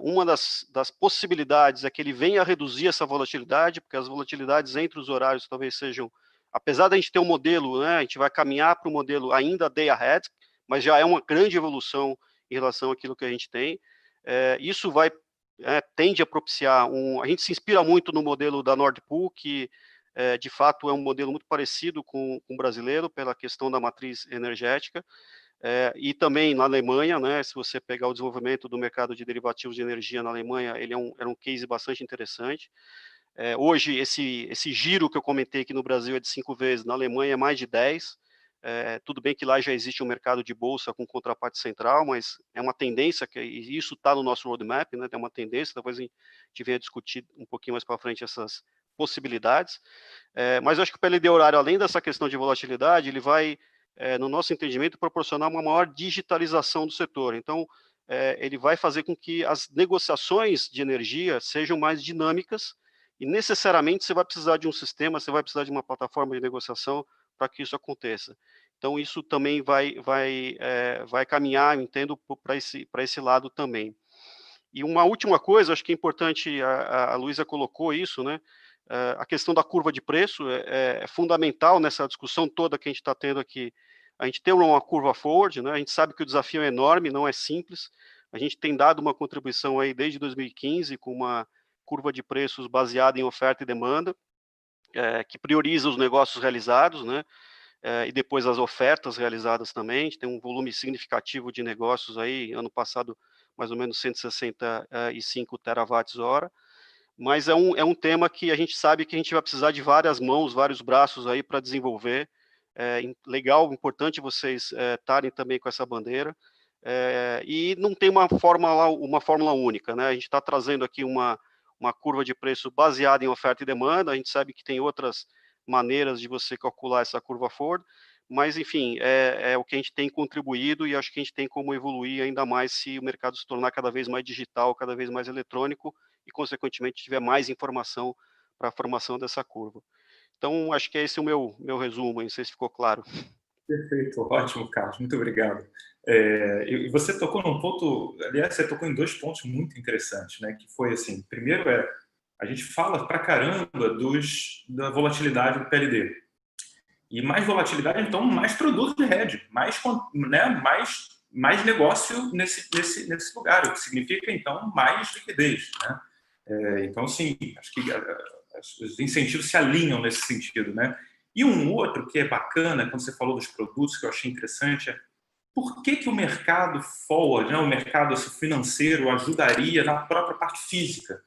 [SPEAKER 7] uma das possibilidades é que ele venha a reduzir essa volatilidade, porque as volatilidades entre os horários talvez sejam, apesar da gente ter um modelo, né, a gente vai caminhar para o modelo ainda day ahead, mas já é uma grande evolução em relação àquilo que a gente tem. Isso vai tende a propiciar a gente se inspira muito no modelo da Nord Pool, que de fato é um modelo muito parecido com o brasileiro, pela questão da matriz energética, e também na Alemanha, né, se você pegar o desenvolvimento do mercado de derivativos de energia na Alemanha, ele era um case bastante interessante. Hoje, esse giro que eu comentei aqui no Brasil é de 5 vezes, na Alemanha é mais de 10. Tudo bem que lá já existe um mercado de bolsa com contraparte central, mas é uma tendência, e isso está no nosso roadmap, né, é uma tendência, talvez a gente venha discutir um pouquinho mais para frente essas possibilidades. Mas eu acho que o PLD horário, além dessa questão de volatilidade, ele vai, no nosso entendimento, proporcionar uma maior digitalização do setor. Então, ele vai fazer com que as negociações de energia sejam mais dinâmicas, e necessariamente você vai precisar de um sistema, você vai precisar de uma plataforma de negociação para que isso aconteça. Então, isso também vai caminhar, eu entendo, para esse lado também. E uma última coisa, acho que é importante, a Luísa colocou isso, né? A questão da curva de preço é fundamental nessa discussão toda que a gente está tendo aqui. A gente tem uma curva forward, né? A gente sabe que o desafio é enorme, não é simples. A gente tem dado uma contribuição aí desde 2015 com uma curva de preços baseada em oferta e demanda, que prioriza os negócios realizados, né? E depois as ofertas realizadas também. A gente tem um volume significativo de negócios aí, ano passado mais ou menos 165 terawatts-hora, mas é um tema que a gente sabe que a gente vai precisar de várias mãos, vários braços aí para desenvolver. Legal, importante vocês estarem também com essa bandeira, e não tem uma fórmula única, né? A gente está trazendo aqui uma curva de preço baseada em oferta e demanda. A gente sabe que tem outras maneiras de você calcular essa curva forward, mas, enfim, é o que a gente tem contribuído, e acho que a gente tem como evoluir ainda mais se o mercado se tornar cada vez mais digital, cada vez mais eletrônico, e, consequentemente, tiver mais informação para a formação dessa curva. Então, acho que esse é o meu resumo, não sei se ficou claro.
[SPEAKER 1] Perfeito, ótimo, Carlos, muito obrigado. E você tocou num ponto, aliás, você tocou em 2 pontos muito interessantes, né? Que foi assim, primeiro a gente fala pra caramba da volatilidade do PLD. E mais volatilidade, então, mais produtos de hedge, mais negócio nesse lugar, o que significa, então, mais liquidez, né? Então, sim, acho que os incentivos se alinham nesse sentido, né? E um outro que é bacana, quando você falou dos produtos, que eu achei interessante, por que o mercado forward, né, o mercado financeiro, ajudaria na própria parte física?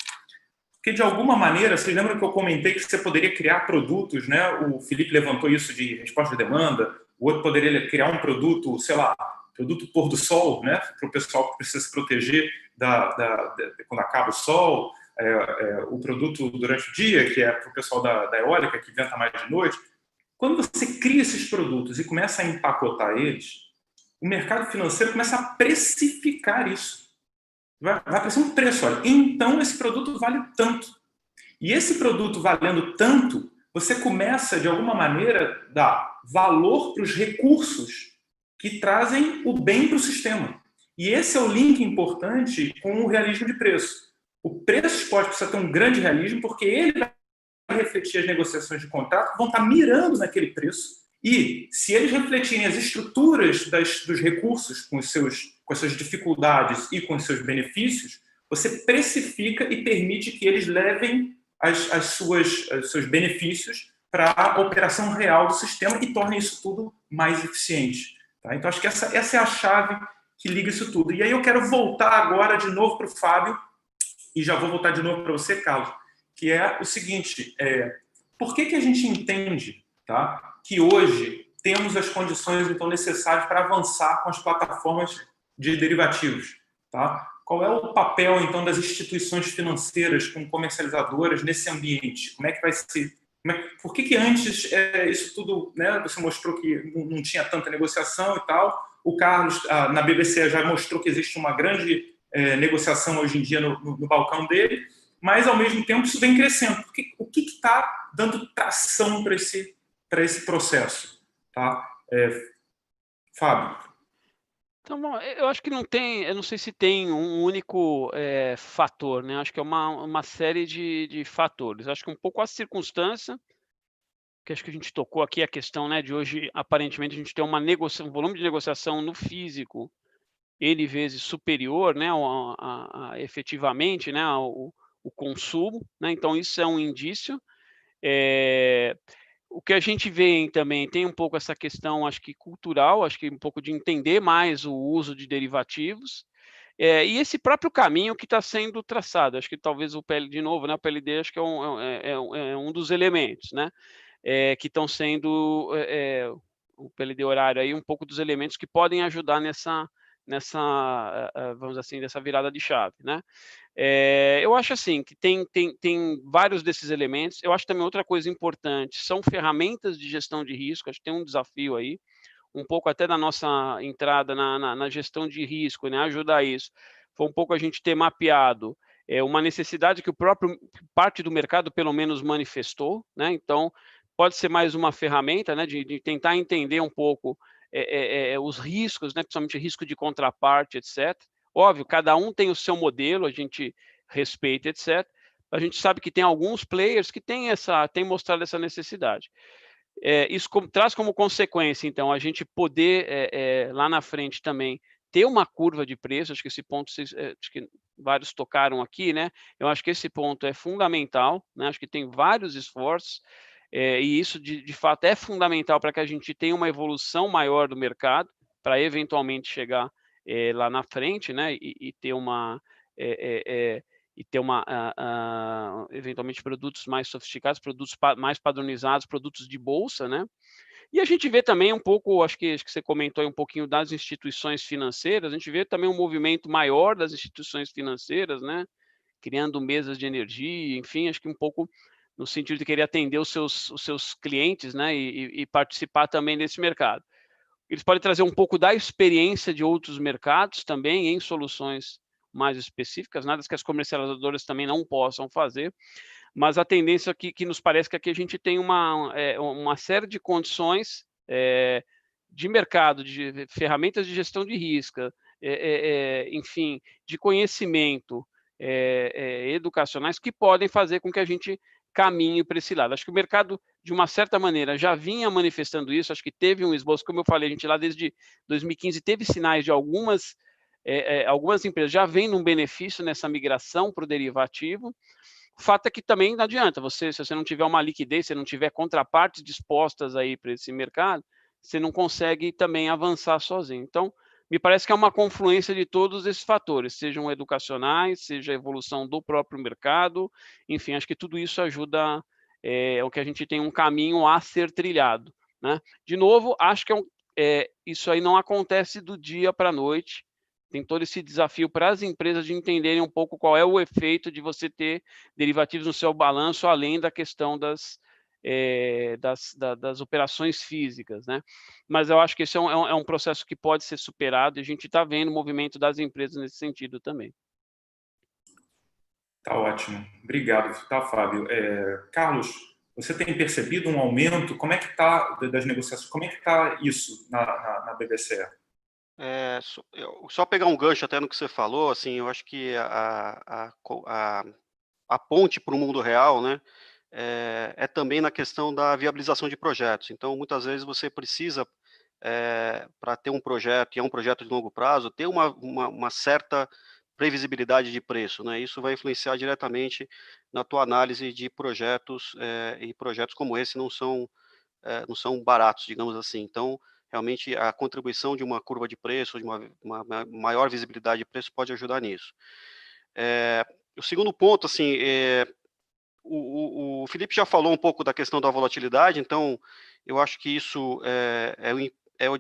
[SPEAKER 1] Porque, de alguma maneira, vocês lembram que eu comentei que você poderia criar produtos, né? O Felipe levantou isso de resposta de demanda, o outro poderia criar um produto, sei lá, produto pôr do sol, né? Para o pessoal que precisa se proteger quando acaba o sol, o produto durante o dia, que é para o pessoal da eólica, que venta mais de noite. Quando você cria esses produtos e começa a empacotar eles, o mercado financeiro começa a precificar isso. Vai aparecer um preço, olha, então esse produto vale tanto. E esse produto valendo tanto, você começa, de alguma maneira, a dar valor para os recursos que trazem o bem para o sistema. E esse é o link importante com o realismo de preço. O preço spot precisa ter um grande realismo, porque ele vai refletir as negociações de contrato, vão estar mirando naquele preço, e se eles refletirem as estruturas dos recursos com as suas dificuldades e com os seus benefícios, você precifica e permite que eles levem os seus benefícios para a operação real do sistema e tornem isso tudo mais eficiente. Tá? Então, acho que essa é a chave que liga isso tudo. E aí eu quero voltar agora de novo para o Fábio, e já vou voltar de novo para você, Carlos, que é o seguinte, por que a gente entende, tá, que hoje temos as condições então necessárias para avançar com as plataformas de derivativos? Tá? Qual é o papel, então, das instituições financeiras como comercializadoras nesse ambiente? Como é que vai ser? Por que antes isso tudo, né, você mostrou que não tinha tanta negociação e tal, o Carlos, na BBC, já mostrou que existe uma grande negociação hoje em dia no balcão dele, mas, ao mesmo tempo, isso vem crescendo. O que está dando tração para esse processo? Tá? Fábio?
[SPEAKER 6] Então, bom, eu acho que não tem, eu não sei se tem um único fator, né? Acho que é uma série de fatores. Acho que um pouco a circunstância, que acho que a gente tocou aqui, a questão, né, de hoje, aparentemente, a gente tem um volume de negociação no físico N vezes superior, né, efetivamente, né, o consumo, né, então isso é um indício. O que a gente vê também tem um pouco essa questão, acho que cultural, acho que um pouco de entender mais o uso de derivativos, e esse próprio caminho que está sendo traçado. Acho que talvez o PL, de novo, né, o PLD acho que é um dos elementos, né, que estão sendo, o PLD horário aí, um pouco dos elementos que podem ajudar nessa, vamos assim, dessa virada de chave, né. Eu acho assim, que tem vários desses elementos. Eu acho também outra coisa importante, são ferramentas de gestão de risco, acho que tem um desafio aí, um pouco até da nossa entrada na gestão de risco, né, ajudar isso. Foi um pouco a gente ter mapeado uma necessidade que o próprio parte do mercado pelo menos manifestou, né, então pode ser mais uma ferramenta, né, de tentar entender um pouco os riscos, né, principalmente risco de contraparte, etc. Óbvio, cada um tem o seu modelo, a gente respeita, etc. A gente sabe que tem alguns players que têm mostrado essa necessidade. Isso traz como consequência, então, a gente poder, lá na frente também, ter uma curva de preço. Acho que esse ponto, acho que vários tocaram aqui, né? Eu acho que esse ponto é fundamental, né? Acho que tem vários esforços, e isso, de fato, é fundamental para que a gente tenha uma evolução maior do mercado, para eventualmente chegar lá na frente, né? E ter uma... eventualmente produtos mais sofisticados, produtos mais padronizados, produtos de bolsa, né? E a gente vê também um pouco, acho que você comentou aí um pouquinho das instituições financeiras, a gente vê também um movimento maior das instituições financeiras, né? Criando mesas de energia, enfim, acho que um pouco no sentido de querer atender os seus clientes, né? E participar também desse mercado. Eles podem trazer um pouco da experiência de outros mercados também em soluções mais específicas, nada que as comercializadoras também não possam fazer, mas a tendência que nos parece que aqui a gente tem uma série de condições de mercado, de ferramentas de gestão de risco, enfim, de conhecimento educacionais que podem fazer com que a gente caminhe para esse lado. Acho que o mercado, de uma certa maneira, já vinha manifestando isso, acho que teve um esboço, como eu falei, a gente lá desde 2015 teve sinais de algumas empresas já vêm num benefício nessa migração para o derivativo. O fato é que também não adianta, se você não tiver uma liquidez, se não tiver contrapartes dispostas aí para esse mercado, você não consegue também avançar sozinho. Então, me parece que é uma confluência de todos esses fatores, sejam educacionais, seja a evolução do próprio mercado, enfim, acho que tudo isso ajuda o que a gente tem um caminho a ser trilhado, né? De novo, acho que isso aí não acontece do dia para a noite, tem todo esse desafio para as empresas de entenderem um pouco qual é o efeito de você ter derivativos no seu balanço, além da questão das operações físicas, né? Mas eu acho que esse é um processo que pode ser superado, e a gente está vendo o movimento das empresas nesse sentido também.
[SPEAKER 1] Tá ótimo. Obrigado, tá, Fábio. Carlos, você tem percebido um aumento? Como é que está das negociações? Como é que está isso na BBCE?
[SPEAKER 7] Só pegar um gancho até no que você falou, assim, eu acho que a ponte para o mundo real, né, é também na questão da viabilização de projetos. Então, muitas vezes você precisa, para ter um projeto, e é um projeto de longo prazo, ter uma certa previsibilidade de preço, né? Isso vai influenciar diretamente na tua análise de projetos, e projetos como esse não são baratos, digamos assim. Então, realmente, a contribuição de uma curva de preço, de uma maior visibilidade de preço pode ajudar nisso. O segundo ponto, assim, o Felipe já falou um pouco da questão da volatilidade, então eu acho que isso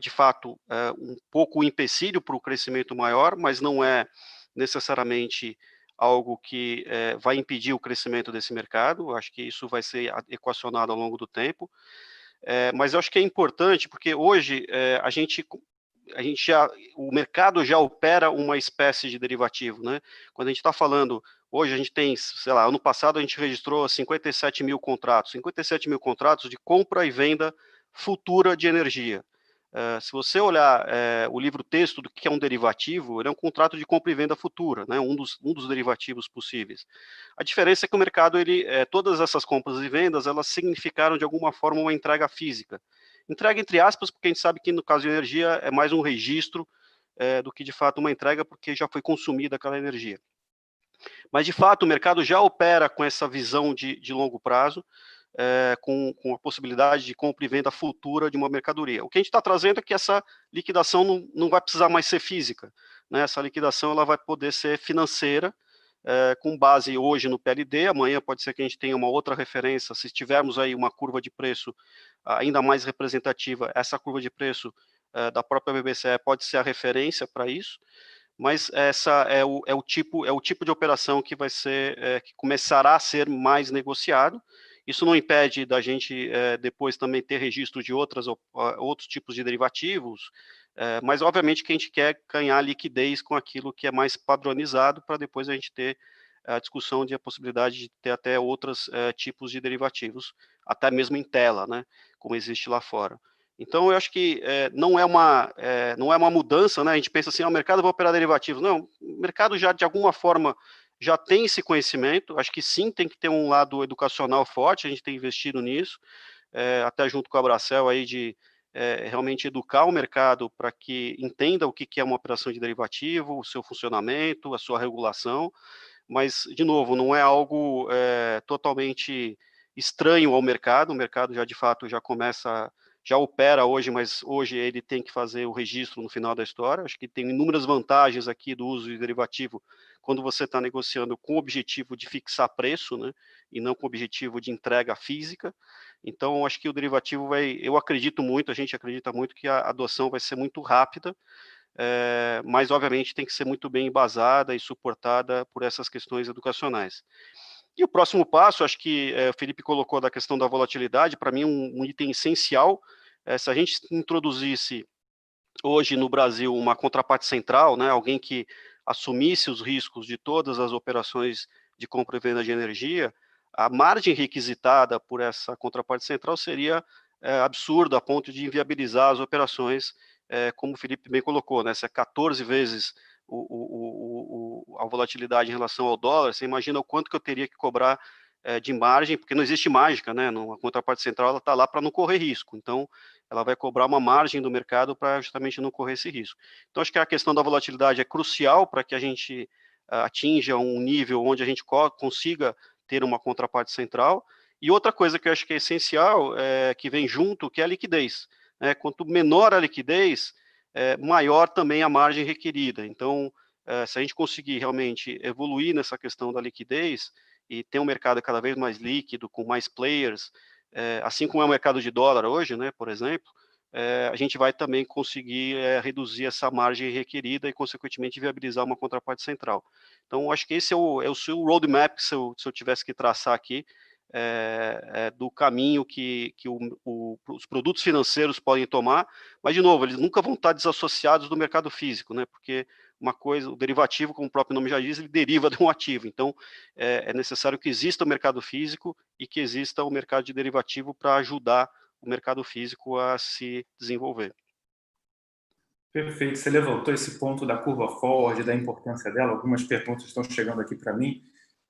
[SPEAKER 7] de fato um pouco o empecilho para o crescimento maior, mas não é necessariamente algo que vai impedir o crescimento desse mercado. Eu acho que isso vai ser equacionado ao longo do tempo. Mas eu acho que é importante, porque hoje o mercado já opera uma espécie de derivativo, né? Quando a gente está falando, hoje a gente tem, sei lá, ano passado a gente registrou 57 mil contratos de compra e venda futura de energia. Se você olhar o livro-texto do que é um derivativo, ele é um contrato de compra e venda futura, né? Um dos derivativos possíveis. A diferença é que o mercado, todas essas compras e vendas, elas significaram de alguma forma uma entrega física. Entrega entre aspas, porque a gente sabe que no caso de energia é mais um registro do que, de fato, uma entrega, porque já foi consumida aquela energia. Mas, de fato, o mercado já opera com essa visão de longo prazo, com a possibilidade de compra e venda futura de uma mercadoria. O que a gente está trazendo é que essa liquidação não vai precisar mais ser física, né? Essa liquidação ela vai poder ser financeira, com base hoje no PLD, amanhã pode ser que a gente tenha uma outra referência, se tivermos aí uma curva de preço ainda mais representativa, essa curva de preço da própria BBCE pode ser a referência para isso, mas essa é o tipo de operação que vai ser, que começará a ser mais negociado. Isso não impede da gente depois também ter registro de outros tipos de derivativos, mas obviamente que a gente quer ganhar liquidez com aquilo que é mais padronizado, para depois a gente ter a discussão de a possibilidade de ter até outros tipos de derivativos, até mesmo em tela, né, como existe lá fora. Então, eu acho que não é uma mudança, né? A gente pensa assim, o mercado vai operar derivativos. Não, o mercado já, de alguma forma, já tem esse conhecimento. Acho que sim, tem que ter um lado educacional forte, a gente tem investido nisso, até junto com a Bracel, aí, de realmente educar o mercado para que entenda o que é uma operação de derivativo, o seu funcionamento, a sua regulação, mas, de novo, não é algo totalmente estranho ao mercado. O mercado já, de fato, já opera hoje, mas hoje ele tem que fazer o registro no final da história. Acho que tem inúmeras vantagens aqui do uso de derivativo quando você está negociando com o objetivo de fixar preço, né, e não com o objetivo de entrega física. Então, acho que o derivativo eu acredito muito, a gente acredita muito que a adoção vai ser muito rápida, mas, obviamente, tem que ser muito bem embasada e suportada por essas questões educacionais. E o próximo passo, acho que o Felipe colocou da questão da volatilidade, para mim um item essencial, se a gente introduzisse hoje no Brasil uma contraparte central, né, alguém que assumisse os riscos de todas as operações de compra e venda de energia, a margem requisitada por essa contraparte central seria absurda, a ponto de inviabilizar as operações, como o Felipe bem colocou, né, se é 14 vezes a volatilidade em relação ao dólar, você imagina o quanto que eu teria que cobrar de margem, porque não existe mágica, né? A contraparte central ela está lá para não correr risco, então ela vai cobrar uma margem do mercado para justamente não correr esse risco. Então, acho que a questão da volatilidade é crucial para que a gente atinja um nível onde a gente consiga ter uma contraparte central. E outra coisa que eu acho que é essencial, que vem junto, que é a liquidez. Quanto menor a liquidez, maior também a margem requerida. Então, se a gente conseguir realmente evoluir nessa questão da liquidez e ter um mercado cada vez mais líquido, com mais players, assim como é o mercado de dólar hoje, né, por exemplo, a gente vai também conseguir reduzir essa margem requerida e, consequentemente, viabilizar uma contraparte central. Então, acho que esse é o seu roadmap, se eu tivesse que traçar aqui, do caminho que os produtos financeiros podem tomar, mas, de novo, eles nunca vão estar desassociados do mercado físico, né? Porque uma coisa, o derivativo, como o próprio nome já diz, ele deriva de um ativo. Então, é necessário que exista o mercado físico e que exista o mercado de derivativo para ajudar o mercado físico a se desenvolver.
[SPEAKER 1] Perfeito. Você levantou esse ponto da curva forward, da importância dela. Algumas perguntas estão chegando aqui para mim.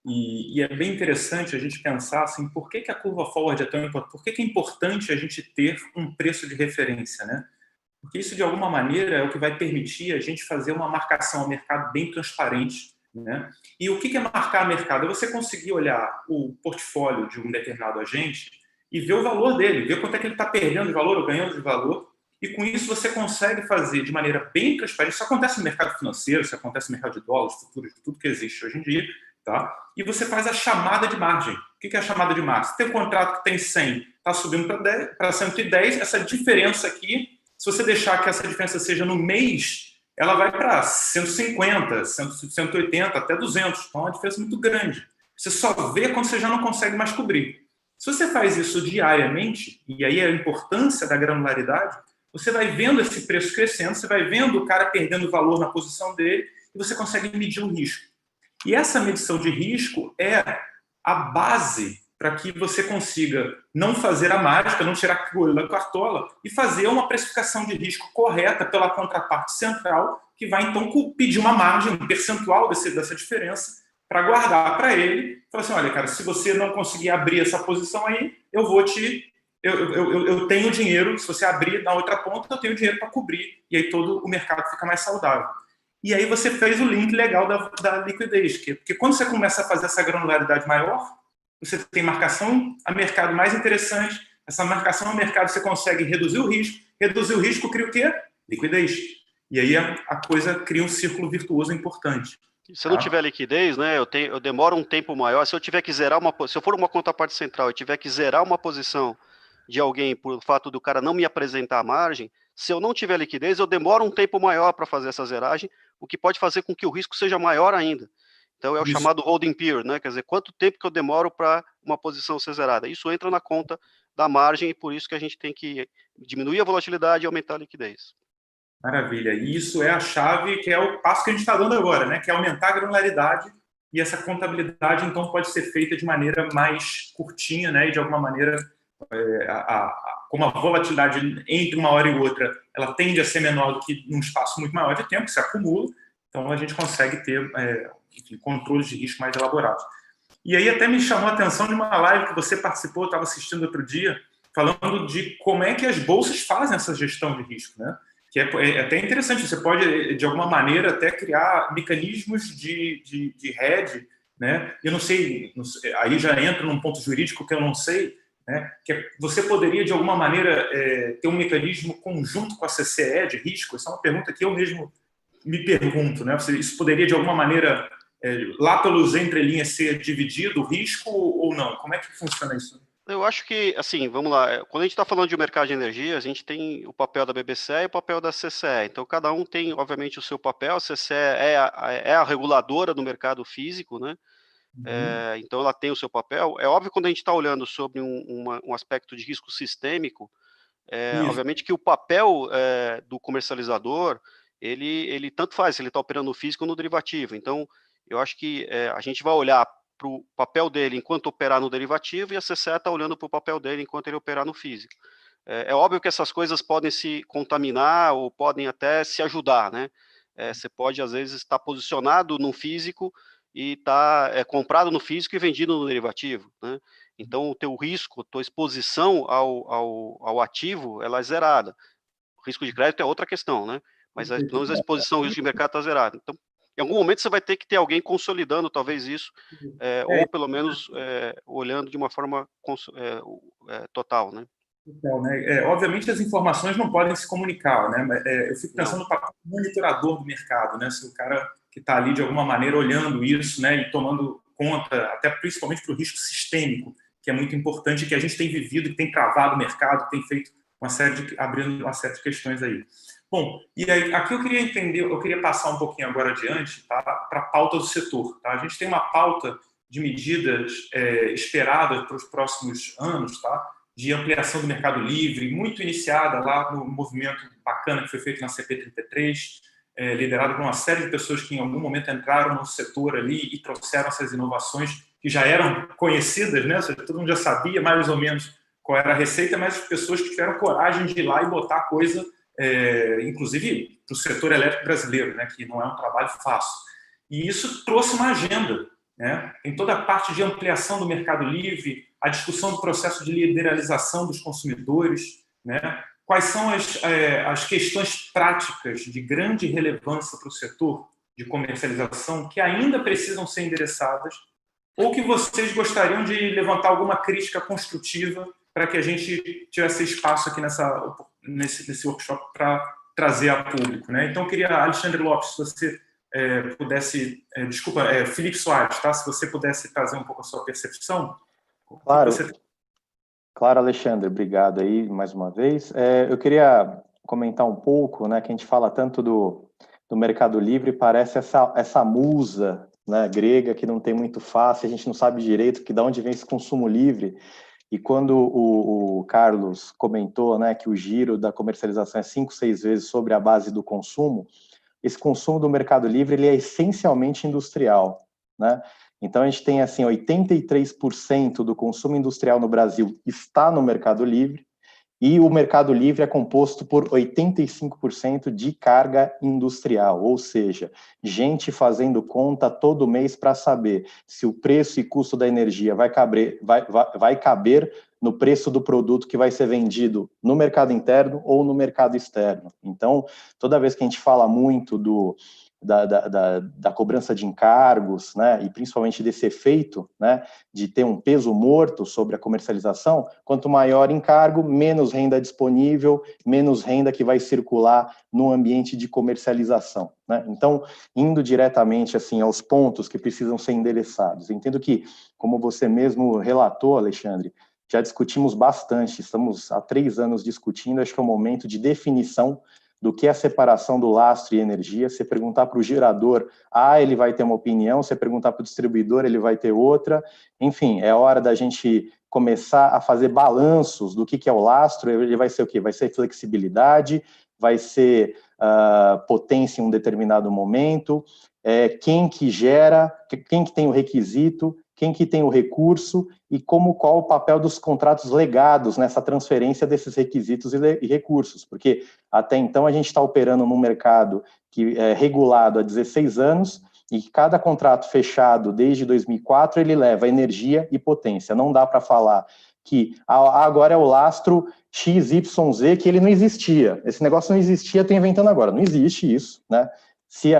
[SPEAKER 1] E é bem interessante a gente pensar assim, por que a curva forward é tão importante? Por que é importante a gente ter um preço de referência, né? Porque isso, de alguma maneira, é o que vai permitir a gente fazer uma marcação ao mercado bem transparente, né? E o que é marcar mercado? É você conseguir olhar o portfólio de um determinado agente e ver o valor dele, ver quanto é que ele está perdendo de valor ou ganhando de valor. E com isso você consegue fazer de maneira bem transparente. Isso acontece no mercado financeiro, isso acontece no mercado de dólares, futuros, tudo que existe hoje em dia. Tá? E você faz a chamada de margem. O que é a chamada de margem? Se tem um contrato que tem 100, está subindo para 110, essa diferença aqui, se você deixar que essa diferença seja no mês, ela vai para 150, 180, até 200. Então é uma diferença muito grande. Você só vê quando você já não consegue mais cobrir. Se você faz isso diariamente, e aí a importância da granularidade, você vai vendo esse preço crescendo, você vai vendo o cara perdendo valor na posição dele, e você consegue medir o risco. E essa medição de risco é a base para que você consiga não fazer a mágica, não tirar coelho da cartola e fazer uma precificação de risco correta pela contraparte central, que vai, então, pedir uma margem, um percentual dessa diferença para guardar para ele. Falar assim, olha, cara, se você não conseguir abrir essa posição aí, eu vou te eu tenho dinheiro, se você abrir na outra ponta, eu tenho dinheiro para cobrir, e aí todo o mercado fica mais saudável. E aí você fez o link legal da liquidez, porque quando você começa a fazer essa granularidade maior, você tem marcação a mercado mais interessante, essa marcação a mercado você consegue reduzir o risco cria o quê? Liquidez. E aí a coisa cria um círculo virtuoso importante.
[SPEAKER 7] Se eu não tiver liquidez, né, eu demoro um tempo maior. Se eu tiver que zerar se eu for uma contraparte central e tiver que zerar uma posição de alguém por fato do cara não me apresentar a margem, se eu não tiver liquidez, eu demoro um tempo maior para fazer essa zeragem, o que pode fazer com que o risco seja maior ainda. Então, é o chamado holding period, né? Quer dizer, quanto tempo que eu demoro para uma posição ser zerada. Isso entra na conta da margem e por isso que a gente tem que diminuir a volatilidade e aumentar a liquidez.
[SPEAKER 1] Maravilha. E isso é a chave, que é o passo que a gente está dando agora, né? Que é aumentar a granularidade, e essa contabilidade, então, pode ser feita de maneira mais curtinha, né? E de alguma maneira, como a volatilidade entre uma hora e outra, ela tende a ser menor do que num espaço muito maior de tempo, que se acumula, então a gente consegue ter enfim, controles de risco mais elaborados. E aí até me chamou a atenção de uma live que você participou, eu estava assistindo outro dia, falando de como é que as bolsas fazem essa gestão de risco, né? Que é até interessante, você pode, de alguma maneira, até criar mecanismos de hedge, né? Eu não sei, aí já entra num ponto jurídico que eu não sei, né? Que você poderia, de alguma maneira, ter um mecanismo conjunto com a CCE de risco? Essa é uma pergunta que eu mesmo me pergunto, né? Isso poderia, de alguma maneira, lá pelos entrelinhas, ser dividido o risco ou não? Como é que funciona isso?
[SPEAKER 7] Eu acho que, assim, vamos lá, quando a gente está falando de mercado de energia, a gente tem o papel da BBCE e o papel da CCE. Então, cada um tem, obviamente, o seu papel. A CCE é a reguladora do mercado físico, né? Então, ela tem o seu papel. É óbvio, quando a gente está olhando sobre um aspecto de risco sistêmico, obviamente que o papel do comercializador, ele tanto faz, se ele está operando no físico ou no derivativo. Então, eu acho que a gente vai olhar para o papel dele enquanto operar no derivativo, e a CCE está olhando para o papel dele enquanto ele operar no físico. É óbvio que essas coisas podem se contaminar ou podem até se ajudar, né? Você pode, às vezes, estar posicionado no físico e estar comprado no físico e vendido no derivativo, né? Então, o teu risco, a tua exposição ao ativo, ela é zerada. O risco de crédito é outra questão, né? Mas pelo menos a exposição ao risco de mercado está zerada. Então, em algum momento você vai ter que ter alguém consolidando, talvez, isso, ou pelo menos olhando de uma forma total, né?
[SPEAKER 1] Então, né? Obviamente as informações não podem se comunicar, né? Eu fico pensando no papel do monitorador do mercado, né? Se o cara que está ali de alguma maneira olhando isso, né, e tomando conta, até principalmente para o risco sistêmico, que é muito importante, que a gente tem vivido, que tem travado o mercado, tem feito abrindo uma série de questões aí. Bom, e aí, aqui eu queria entender, eu queria passar um pouquinho agora adiante, tá, para a pauta do setor. Tá? A gente tem uma pauta de medidas esperadas para os próximos anos, tá? De ampliação do mercado livre, muito iniciada lá no movimento bacana que foi feito na CP33, liderado por uma série de pessoas que em algum momento entraram no setor ali e trouxeram essas inovações que já eram conhecidas, né? Ou seja, todo mundo já sabia mais ou menos qual era a receita, mas as pessoas que tiveram coragem de ir lá e botar a coisa, inclusive para o setor elétrico brasileiro, né? Que não é um trabalho fácil. E isso trouxe uma agenda, né? Em toda a parte de ampliação do mercado livre, a discussão do processo de liberalização dos consumidores, né? Quais são as questões práticas de grande relevância para o setor de comercialização que ainda precisam ser endereçadas, ou que vocês gostariam de levantar alguma crítica construtiva para que a gente tivesse espaço aqui nesse workshop para trazer a público, né? Então, eu queria, Alexandre Lopes, se você pudesse... Felipe Soares, tá? Se você pudesse trazer um pouco a sua percepção.
[SPEAKER 4] Claro. Claro, Alexandre, obrigado aí mais uma vez. Eu queria comentar um pouco, né, que a gente fala tanto do Mercado Livre, parece essa musa, né, grega que não tem muito fácil, a gente não sabe direito de onde vem esse consumo livre. E quando o Carlos comentou, né, que o giro da comercialização é 5, 6 vezes sobre a base do consumo, esse consumo do Mercado Livre ele é essencialmente industrial, né? Então, a gente tem, assim, 83% do consumo industrial no Brasil está no Mercado Livre E o Mercado Livre é composto por 85% de carga industrial, ou seja, gente fazendo conta todo mês para saber se o preço e custo da energia vai caber no preço do produto que vai ser vendido no mercado interno ou no mercado externo. Então, toda vez que a gente fala muito da cobrança de encargos, né, e principalmente desse efeito, né, de ter um peso morto sobre a comercialização, quanto maior encargo, menos renda disponível, menos renda que vai circular no ambiente de comercialização, né? Então, indo diretamente assim aos pontos que precisam ser endereçados, entendo que, como você mesmo relatou, Alexandre, já discutimos bastante, estamos há 3 anos discutindo, acho que é o momento de definição do que é a separação do lastro e energia. Se perguntar para o gerador, ele vai ter uma opinião, se perguntar para o distribuidor, ele vai ter outra. Enfim, é hora da gente começar a fazer balanços do que é o lastro. Ele vai ser o quê? Vai ser flexibilidade, vai ser potência em um determinado momento, quem que gera, quem que tem o requisito, quem que tem o recurso e qual o papel dos contratos legados nessa transferência desses requisitos e recursos, porque até então a gente está operando num mercado que é regulado há 16 anos e cada contrato fechado desde 2004 ele leva energia e potência. Não dá para falar que agora é o lastro XYZ, que ele não existia. Esse negócio não existia, estou inventando agora. Não existe isso, né? Se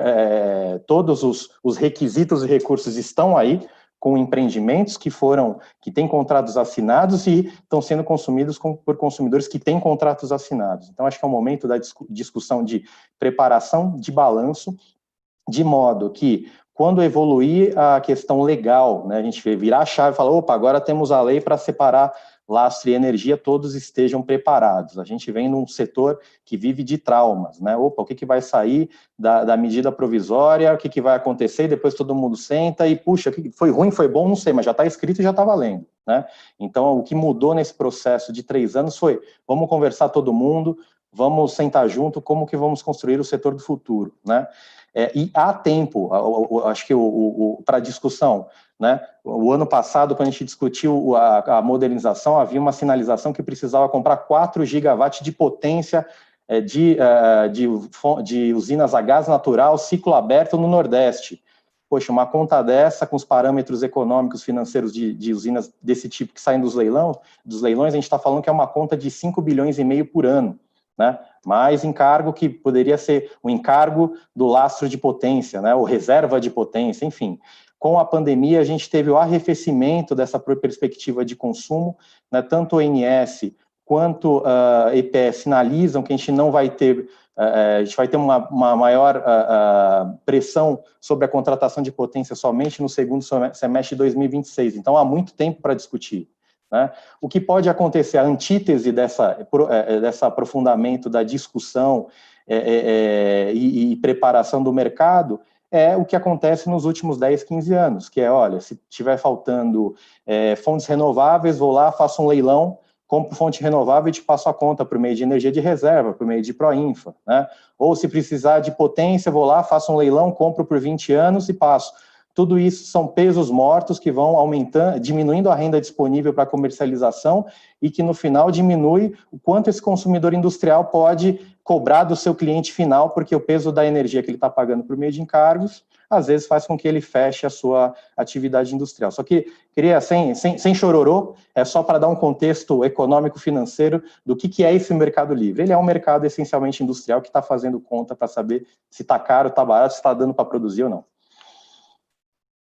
[SPEAKER 4] todos os requisitos e recursos estão aí, com empreendimentos que têm contratos assinados e estão sendo consumidos por consumidores que têm contratos assinados. Então, acho que é o momento da discussão de preparação de balanço, de modo que, quando evoluir a questão legal, né, a gente virar a chave e falar, opa, agora temos a lei para separar lastro e energia, todos estejam preparados. A gente vem num setor que vive de traumas, né? Opa, o que vai sair da medida provisória, o que vai acontecer, e depois todo mundo senta e, puxa, foi ruim, foi bom, não sei, mas já está escrito e já está valendo, né? Então, o que mudou nesse processo de 3 anos foi, vamos conversar todo mundo, vamos sentar junto, como que vamos construir o setor do futuro, né? E há tempo, acho que para discussão, né? O ano passado, quando a gente discutiu a modernização, havia uma sinalização que precisava comprar 4 gigawatts de potência de usinas a gás natural, ciclo aberto no Nordeste. Poxa, uma conta dessa, com os parâmetros econômicos financeiros de usinas desse tipo que saem dos leilões, a gente está falando que é uma conta de 5,5 bilhões por ano, né? Mais encargo que poderia ser o encargo do lastro de potência, né? Ou reserva de potência, enfim. Com a pandemia, a gente teve o arrefecimento dessa perspectiva de consumo, né? Tanto o ONS quanto a EPE sinalizam que a gente não vai ter, a gente vai ter uma maior pressão sobre a contratação de potência somente no segundo semestre de 2026. Então, há muito tempo para discutir, né? O que pode acontecer, a antítese dessa aprofundamento da discussão e preparação do mercado, é o que acontece nos últimos 10, 15 anos, que é, olha, se estiver faltando fontes renováveis, vou lá, faço um leilão, compro fonte renovável e te passo a conta por meio de energia de reserva, por meio de Proinfa, né? Ou se precisar de potência, vou lá, faço um leilão, compro por 20 anos e passo. Tudo isso são pesos mortos que vão aumentando, diminuindo a renda disponível para comercialização e que no final diminui o quanto esse consumidor industrial pode cobrar do seu cliente final, porque o peso da energia que ele está pagando por meio de encargos, às vezes faz com que ele feche a sua atividade industrial. Só que queria, sem chororô, é só para dar um contexto econômico-financeiro do que é esse mercado livre. Ele é um mercado essencialmente industrial que está fazendo conta para saber se está caro, está barato, se está dando para produzir ou não.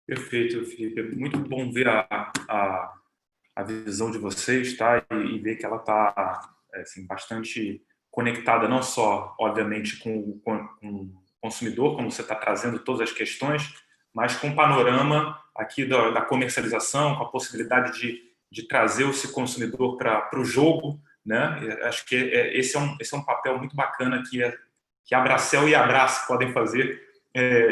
[SPEAKER 1] Perfeito, Felipe. Muito bom ver a visão de vocês, tá? E ver que ela está assim, bastante conectada, não só, obviamente, com o consumidor, como você está trazendo todas as questões, mas com o panorama aqui da comercialização, com a possibilidade de trazer esse consumidor para o jogo, né? Acho que esse é um papel muito bacana que a Abracel e a Abrace podem fazer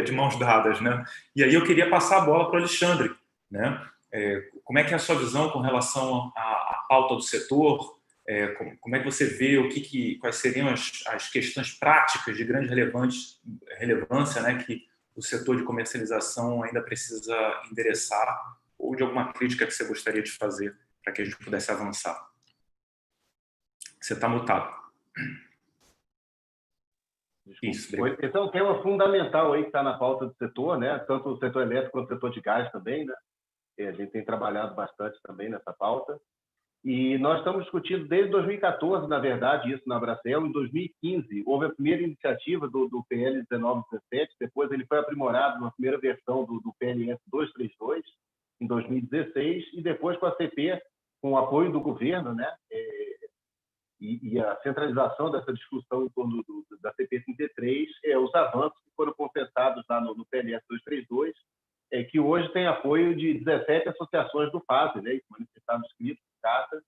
[SPEAKER 1] de mãos dadas, né? E aí eu queria passar a bola para o Alexandre, né? Como é que é a sua visão com relação à pauta do setor? Como é que você vê quais seriam as questões práticas de grande relevância, né, que o setor de comercialização ainda precisa endereçar, ou de alguma crítica que você gostaria de fazer para que a gente pudesse avançar? Você está mutado. Isso, obrigado.
[SPEAKER 5] Esse é um tema fundamental aí que está na pauta do setor, né? Tanto o setor elétrico quanto o setor de gás também, né? A gente tem trabalhado bastante também nessa pauta. E nós estamos discutindo desde 2014, na verdade, isso na Abracel. Em 2015, houve a primeira iniciativa do PL 1917, depois ele foi aprimorado na primeira versão do PLS 232, em 2016, e depois com a CP, com o apoio do governo, né? E a centralização dessa discussão em torno da CP 33, os avanços que foram compensados lá no PLS 232, que hoje tem apoio de 17 associações do FASE, né, que manifestaram escrito, carta,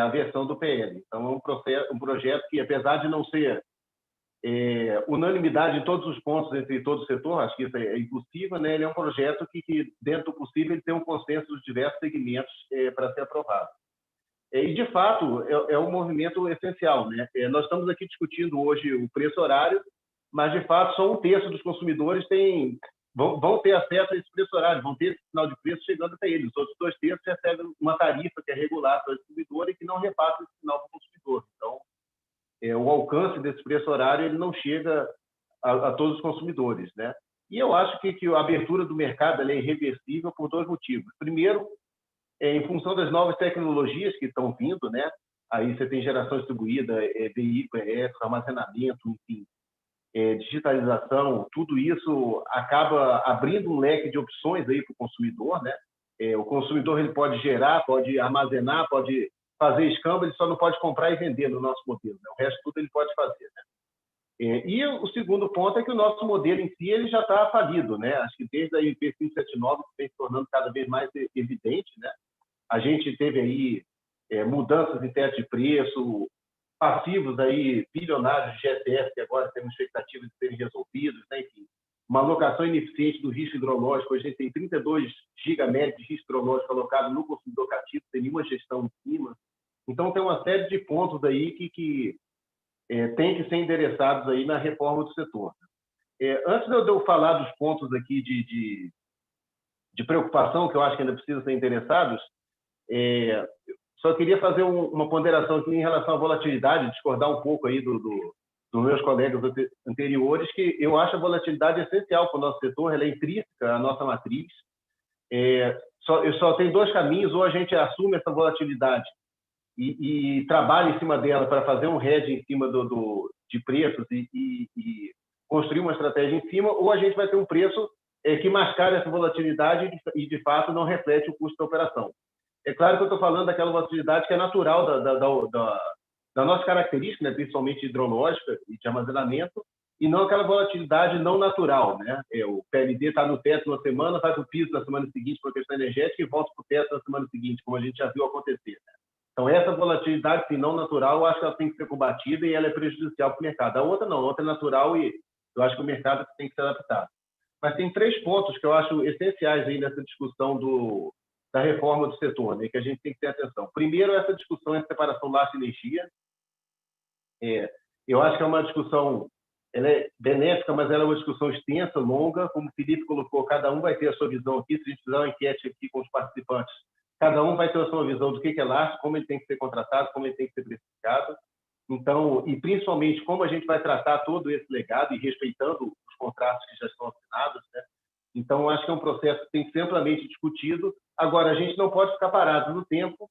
[SPEAKER 5] a versão do PL. Então, é um projeto que, apesar de não ser unanimidade em todos os pontos entre todo o setor, acho que isso é impossível, né, ele é um projeto que dentro do possível, ele tem um consenso dos diversos segmentos para ser aprovado. E, de fato, é um movimento essencial, né? Nós estamos aqui discutindo hoje o preço horário, mas, de fato, só 1/3 dos consumidores vão ter acesso a esse preço horário, vão ter esse sinal de preço chegando até eles. Os outros 2/3 recebem uma tarifa que é regular para o distribuidor e que não repassa esse sinal para o consumidor. Então, o alcance desse preço horário ele não chega a todos os consumidores, né? E eu acho que a abertura do mercado é irreversível por 2 motivos. Primeiro, em função das novas tecnologias que estão vindo, né? Aí você tem geração distribuída, veículo, armazenamento, enfim, digitalização, tudo isso acaba abrindo um leque de opções aí para o consumidor, né? O consumidor ele pode gerar, pode armazenar, pode fazer escambo, ele só não pode comprar e vender no nosso modelo, né? O resto tudo ele pode fazer, né? E o segundo ponto é que o nosso modelo em si ele já está falido, né? Acho que desde a IP 579 que vem se tornando cada vez mais evidente, né? A gente teve aí mudanças em teto de preço, passivos aí bilionários de GSF que agora temos expectativa de serem resolvidos, né? Enfim, uma alocação ineficiente do risco hidrológico. A gente tem 32 gigaméritos de risco hidrológico alocado no consumidor cativo, sem nenhuma gestão em cima. Então, tem uma série de pontos aí que tem que ser endereçados aí na reforma do setor. Antes de eu falar dos pontos aqui de preocupação, que eu acho que ainda precisam ser endereçados, só queria fazer uma ponderação aqui em relação à volatilidade, discordar um pouco aí dos meus colegas anteriores, que eu acho a volatilidade essencial para o nosso setor, ela é intrínseca à nossa matriz. Só tem 2 caminhos: ou a gente assume essa volatilidade e trabalha em cima dela para fazer um hedge em cima de preços e construir uma estratégia em cima, ou a gente vai ter um preço que mascara essa volatilidade e, de fato, não reflete o custo da operação. É claro que eu estou falando daquela volatilidade que é natural da nossa característica, né, principalmente hidrológica e de armazenamento, e não aquela volatilidade não natural, né? O PLD está no teto na semana, vai para o piso na semana seguinte por questão energética e volta para o teto na semana seguinte, como a gente já viu acontecer, né? Então, essa volatilidade, se não natural, eu acho que ela tem que ser combatida e ela é prejudicial para o mercado. A outra não, a outra é natural e eu acho que o mercado tem que se adaptar. Mas tem 3 pontos que eu acho essenciais aí nessa discussão da reforma do setor, né, que a gente tem que ter atenção. Primeiro, essa discussão entre separação lastro e energia. Eu acho que é uma discussão, ela é benéfica, mas ela é uma discussão extensa, longa. Como o Felipe colocou, cada um vai ter a sua visão aqui. Se a gente fizer uma enquete aqui com os participantes, cada um vai ter a sua visão do que é lastro, como ele tem que ser contratado, como ele tem que ser precificado. Então, e principalmente como a gente vai tratar todo esse legado e respeitando os contratos que já estão assinados, né? Então, acho que é um processo que tem que ser amplamente discutido. Agora, a gente não pode ficar parado no tempo.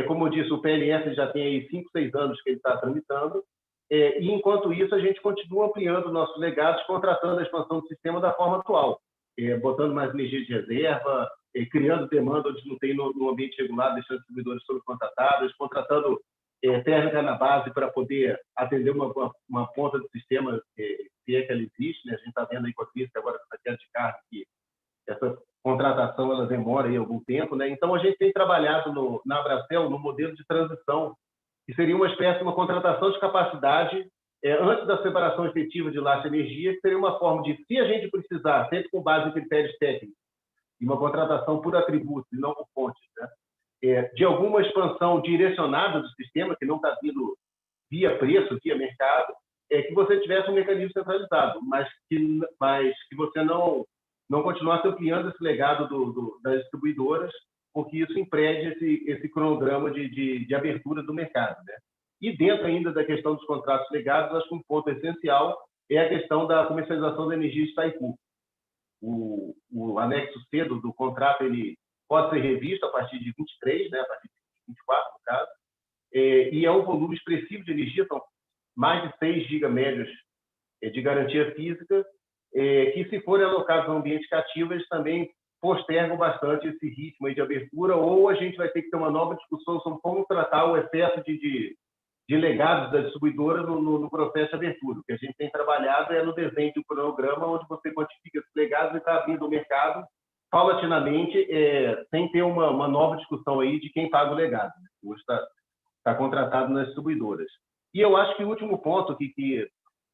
[SPEAKER 5] Como eu disse, o PLS já tem aí 5, 6 anos que ele está tramitando. E, enquanto isso, a gente continua ampliando nossos legados, contratando a expansão do sistema da forma atual, botando mais energia de reserva, criando demanda onde não tem no ambiente regulado, deixando distribuidores sobrecontratados, contratando térmica na base para poder atender uma ponta do sistema, se é que ela existe, né? A gente está vendo aí com a crise agora com a queda de carga que essa contratação ela demora aí algum tempo, né? Então a gente tem trabalhado na Abracel no modelo de transição, que seria uma espécie de uma contratação de capacidade antes da separação efetiva de lastro e energia, que seria uma forma de, se a gente precisar, sempre com base em critérios técnicos, e uma contratação por atributos e não por fontes, né? De alguma expansão direcionada do sistema, que não está vindo via preço, via mercado, que você tivesse um mecanismo centralizado, mas que você não continuasse ampliando esse legado das distribuidoras, porque isso impede esse cronograma de abertura do mercado, né? E dentro ainda da questão dos contratos legados, acho que um ponto essencial é a questão da comercialização da energia de Itaipu. O anexo C do contrato ele pode ser revisto a partir de 23, né, a partir de 24, no caso, e é um volume expressivo de energia, são mais de 6 gigamédios de garantia física, que, se forem alocados no ambiente cativo, eles também postergam bastante esse ritmo aí de abertura, ou a gente vai ter que ter uma nova discussão sobre como tratar o excesso de legados da distribuidora no processo de abertura. O que a gente tem trabalhado é no desenho de um cronograma onde você quantifica esses legados e está abrindo o mercado paulatinamente, sem ter uma nova discussão aí de quem paga o legado. Hoje está contratado nas distribuidoras. E eu acho que o último ponto que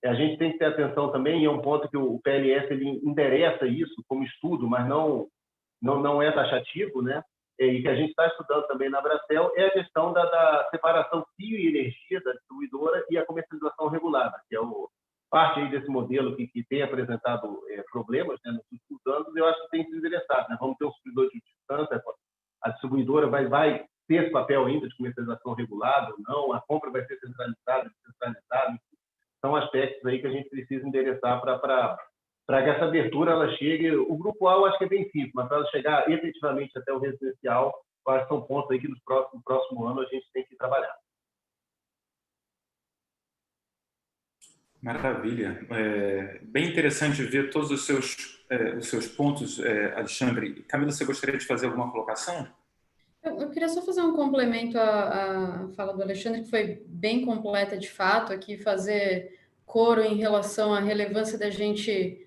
[SPEAKER 5] a gente tem que ter atenção também, e é um ponto que o PLS ele endereça isso como estudo, mas não é taxativo, né? E que a gente está estudando também na Abracel, é a questão da separação fio e energia da distribuidora e a comercialização regulada, que é parte aí desse modelo que tem apresentado problemas, né, nos últimos anos. Eu acho que tem que se endereçar, né? Vamos ter um supridor de distância, a distribuidora vai ter esse papel ainda de comercialização regulada ou não, a compra vai ser centralizada, descentralizada. São aspectos aí que a gente precisa endereçar para que essa abertura ela chegue. O grupo A eu acho que é bem simples, mas para ela chegar efetivamente até o residencial, eu acho que são pontos aí que no próximo ano a gente tem que trabalhar.
[SPEAKER 1] Maravilha. Bem interessante ver todos os seus pontos, Alexandre. Camila, você gostaria de fazer alguma colocação?
[SPEAKER 2] Eu queria só fazer um complemento à fala do Alexandre, que foi bem completa de fato, aqui fazer coro em relação à relevância da gente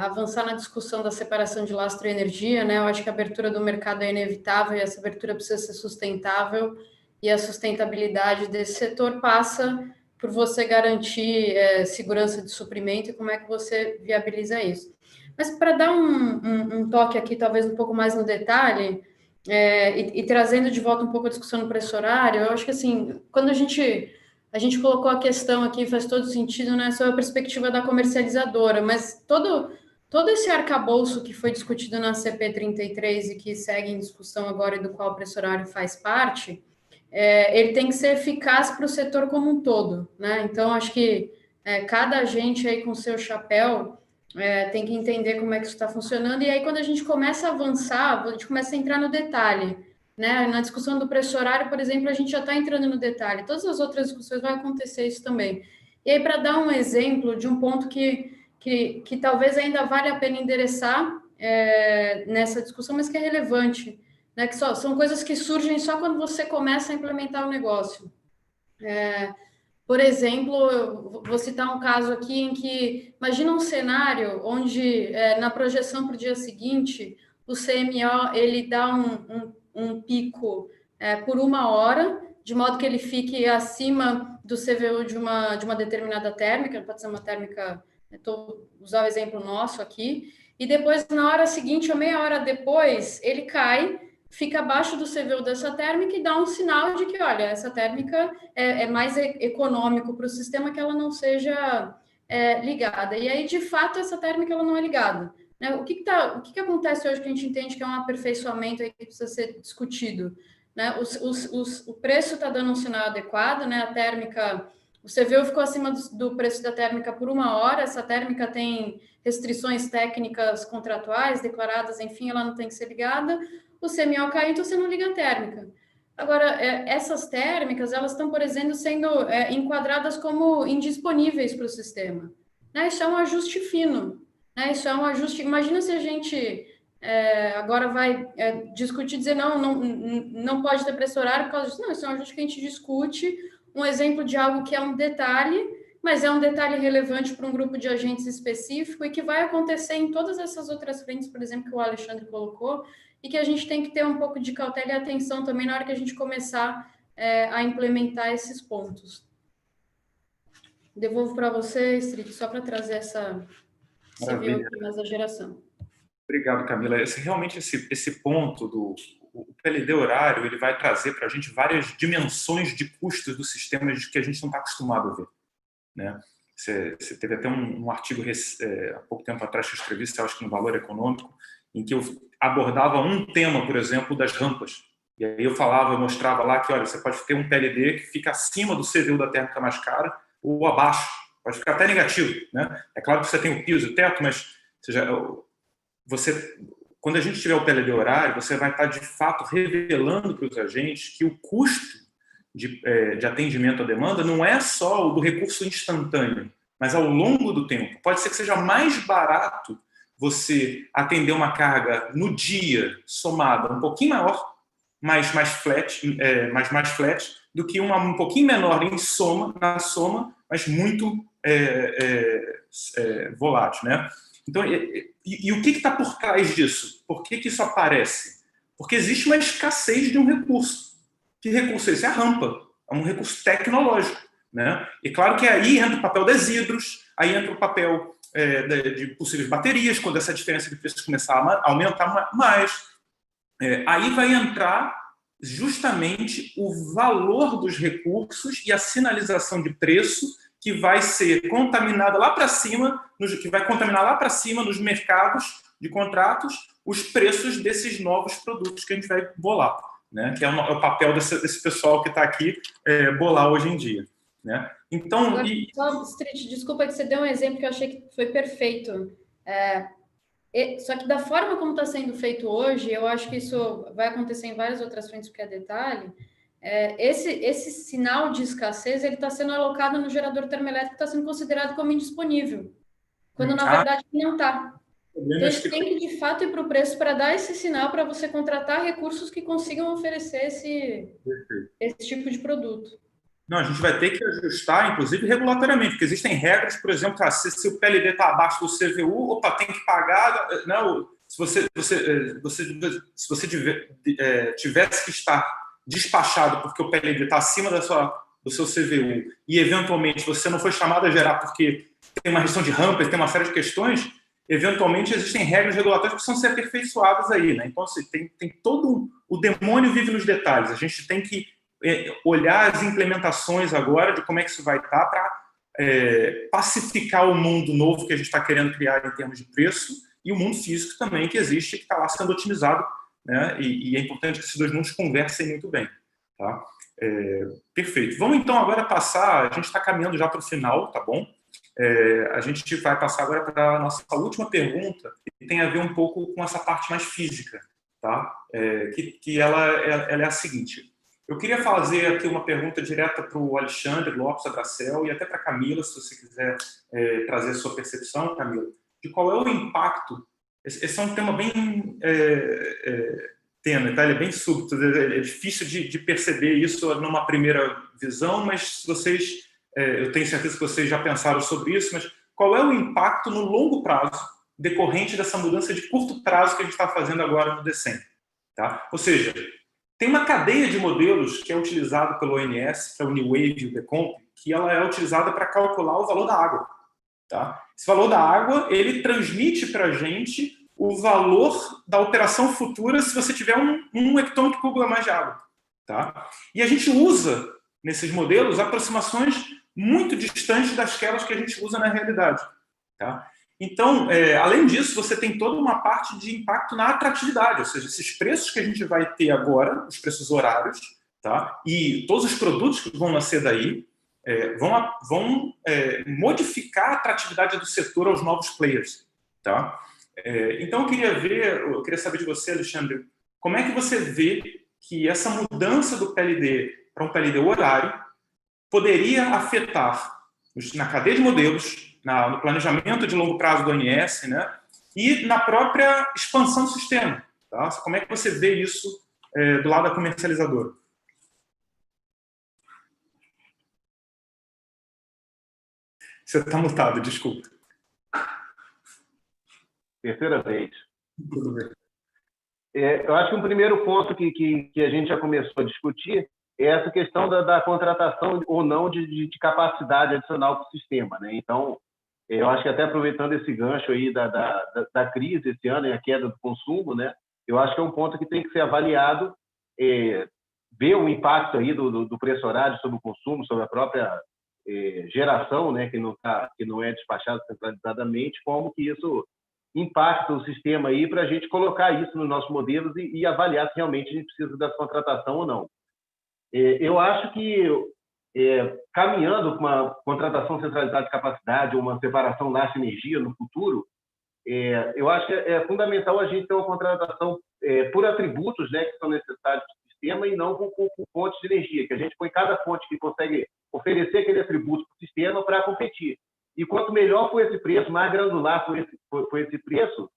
[SPEAKER 2] avançar na discussão da separação de lastro e energia, né? Eu acho que a abertura do mercado é inevitável e essa abertura precisa ser sustentável, e a sustentabilidade desse setor passa por você garantir segurança de suprimento e como é que você viabiliza isso. Mas para dar um toque aqui, talvez um pouco mais no detalhe, e trazendo de volta um pouco a discussão no preço horário, eu acho que assim, quando a gente colocou a questão aqui, faz todo sentido, né, sobre a perspectiva da comercializadora, mas todo esse arcabouço que foi discutido na CP33 e que segue em discussão agora e do qual o preço horário faz parte, ele tem que ser eficaz para o setor como um todo, né? Então, acho que cada agente aí com seu chapéu tem que entender como é que isso está funcionando, e aí quando a gente começa a avançar, a gente começa a entrar no detalhe, né? Na discussão do preço horário, por exemplo, a gente já está entrando no detalhe, todas as outras discussões vai acontecer isso também. E aí, para dar um exemplo de um ponto que talvez ainda vale a pena endereçar nessa discussão, mas que é relevante, né? Que são coisas que surgem só quando você começa a implementar o negócio. Por exemplo, eu vou citar um caso aqui em que, imagina um cenário onde, na projeção para o dia seguinte, o CMO ele dá um pico por 1 hora, de modo que ele fique acima do CVU de uma determinada térmica, pode ser uma térmica, vou usar o exemplo nosso aqui, e depois, na hora seguinte, ou meia hora depois, ele cai, fica abaixo do CVU dessa térmica e dá um sinal de que, olha, essa térmica é mais econômico para o sistema que ela não seja ligada. E aí, de fato, essa térmica ela não é ligada. Né? O que acontece hoje que a gente entende que é um aperfeiçoamento aí que precisa ser discutido? Né? O preço está dando um sinal adequado, né? A térmica, o CVU ficou acima do preço da térmica por 1 hora, essa térmica tem restrições técnicas contratuais declaradas, enfim, ela não tem que ser ligada, o CMO cai, então você não liga a térmica. Agora, essas térmicas, elas estão, por exemplo, sendo enquadradas como indisponíveis para o sistema. Né? Isso é um ajuste fino. Né? Isso é um ajuste... Imagina se a gente agora vai discutir, dizer não pode ter preço horário por causa disso. Não, isso é um ajuste que a gente discute, um exemplo de algo que é um detalhe, mas é um detalhe relevante para um grupo de agentes específico e que vai acontecer em todas essas outras frentes, por exemplo, que o Alexandre colocou, e que a gente tem que ter um pouco de cautela e atenção também na hora que a gente começar a implementar esses pontos. Devolvo para você, Street, só para trazer essa viu aqui mais da geração.
[SPEAKER 1] Obrigado, Camila. Realmente esse ponto do PLD horário, ele vai trazer para a gente várias dimensões de custos do sistema que a gente não está acostumado a ver. Né? Você teve até um artigo há pouco tempo atrás que eu escrevi, acho que no Valor Econômico, em que eu abordava um tema, por exemplo, das rampas. E aí eu mostrava lá que, olha, você pode ter um PLD que fica acima do CVU da térmica mais cara ou abaixo, pode ficar até negativo, né? É claro que você tem o piso e o teto, mas quando a gente tiver o PLD horário, você vai estar, de fato, revelando para os agentes que o custo de atendimento à demanda não é só o do recurso instantâneo, mas ao longo do tempo. Pode ser que seja mais barato você atender uma carga no dia somada um pouquinho maior, mais flat, do que uma um pouquinho menor na soma, mas muito volátil, né? Então, e o que está por trás disso? Por que isso aparece? Porque existe uma escassez de um recurso. Que recurso é esse? É a rampa. É um recurso tecnológico, né? E claro que aí entra o papel das hidros, aí entra o papel de possíveis baterias, quando essa diferença de preços começar a aumentar mais. Aí vai entrar justamente o valor dos recursos e a sinalização de preço que vai ser contaminada lá para cima, que vai contaminar lá para cima nos mercados de contratos os preços desses novos produtos que a gente vai bolar, né? Que é o papel desse pessoal que está aqui bolar hoje em dia, né? Então,
[SPEAKER 2] só, Street, desculpa que você deu um exemplo que eu achei que foi perfeito. Só que da forma como está sendo feito hoje, eu acho que isso vai acontecer em várias outras frentes, porque é detalhe. Esse sinal de escassez ele está sendo alocado no gerador termoelétrico, que está sendo considerado como indisponível, quando na verdade não está. Então, a gente tem que, de fato, ir para o preço para dar esse sinal para você contratar recursos que consigam oferecer esse tipo de produto.
[SPEAKER 1] Não, a gente vai ter que ajustar, inclusive, regulatoriamente, porque existem regras, por exemplo, se o PLD está abaixo do CVU, tem que pagar, não, se você tivesse que estar despachado porque o PLD está acima do seu CVU e, eventualmente, você não foi chamado a gerar porque tem uma restrição de rampa, tem uma série de questões, eventualmente existem regras regulatórias que precisam ser aperfeiçoadas aí, né? Então, assim, tem todo... O demônio vive nos detalhes. A gente tem que olhar as implementações agora de como é que isso vai estar para pacificar o mundo novo que a gente está querendo criar em termos de preço e o mundo físico também que existe, que está lá sendo otimizado, né? E é importante que esses dois mundos conversem muito bem, tá? Perfeito. Vamos então agora passar, a gente está caminhando já para o final, tá bom? A gente vai passar agora para a nossa última pergunta, que tem a ver um pouco com essa parte mais física, tá? Que ela é a seguinte. Eu queria fazer aqui uma pergunta direta para o Alexandre Lopes Abracel e até para a Camila, se você quiser trazer a sua percepção, Camila, de qual é o impacto. Esse é um tema bem tênue, tá? Ele é bem súbito, é difícil de perceber isso numa primeira visão, mas vocês, eu tenho certeza que vocês já pensaram sobre isso, mas qual é o impacto no longo prazo decorrente dessa mudança de curto prazo que a gente está fazendo agora no DECEM, tá? Ou seja, tem uma cadeia de modelos que é utilizada pelo ONS, que é o New Wave e o Decomp, que ela é utilizada para calcular o valor da água. Tá? Esse valor da água, ele transmite para a gente o valor da operação futura se você tiver um hectômetro cúbico a mais de água. Tá? E a gente usa, nesses modelos, aproximações muito distantes daquelas que a gente usa na realidade. Tá? Então, além disso, você tem toda uma parte de impacto na atratividade, ou seja, esses preços que a gente vai ter agora, os preços horários, tá? E todos os produtos que vão nascer daí, vão modificar a atratividade do setor aos novos players. Tá? Então, eu queria saber de você, Alexandre, como é que você vê que essa mudança do PLD para um PLD horário poderia afetar na cadeia de modelos, no planejamento de longo prazo do ONS, né? E na própria expansão do sistema. Tá? Como é que você vê isso do lado da comercializadora? Você está mutado, desculpa.
[SPEAKER 5] Terceira vez.
[SPEAKER 1] Tudo bem.
[SPEAKER 5] Eu acho que um primeiro ponto que a gente já começou a discutir é essa questão da contratação ou não de capacidade adicional para o sistema, né? Então, eu acho que até aproveitando esse gancho aí da crise esse ano e a queda do consumo, né? Eu acho que é um ponto que tem que ser avaliado, ver o impacto aí do preço horário sobre o consumo, sobre a própria geração, né? Que não é despachado centralizadamente, como que isso impacta o sistema aí para a gente colocar isso nos nossos modelos e avaliar se realmente a gente precisa dessa contratação ou não. Eu acho que, caminhando com uma contratação centralizada de capacidade ou uma separação lastro-energia no futuro, eu acho que é fundamental a gente ter uma contratação por atributos, né, que são necessários para o sistema e não com fontes de energia, que a gente põe cada fonte que consegue oferecer aquele atributo para o sistema para competir. E quanto melhor for esse preço, mais granular for esse preço,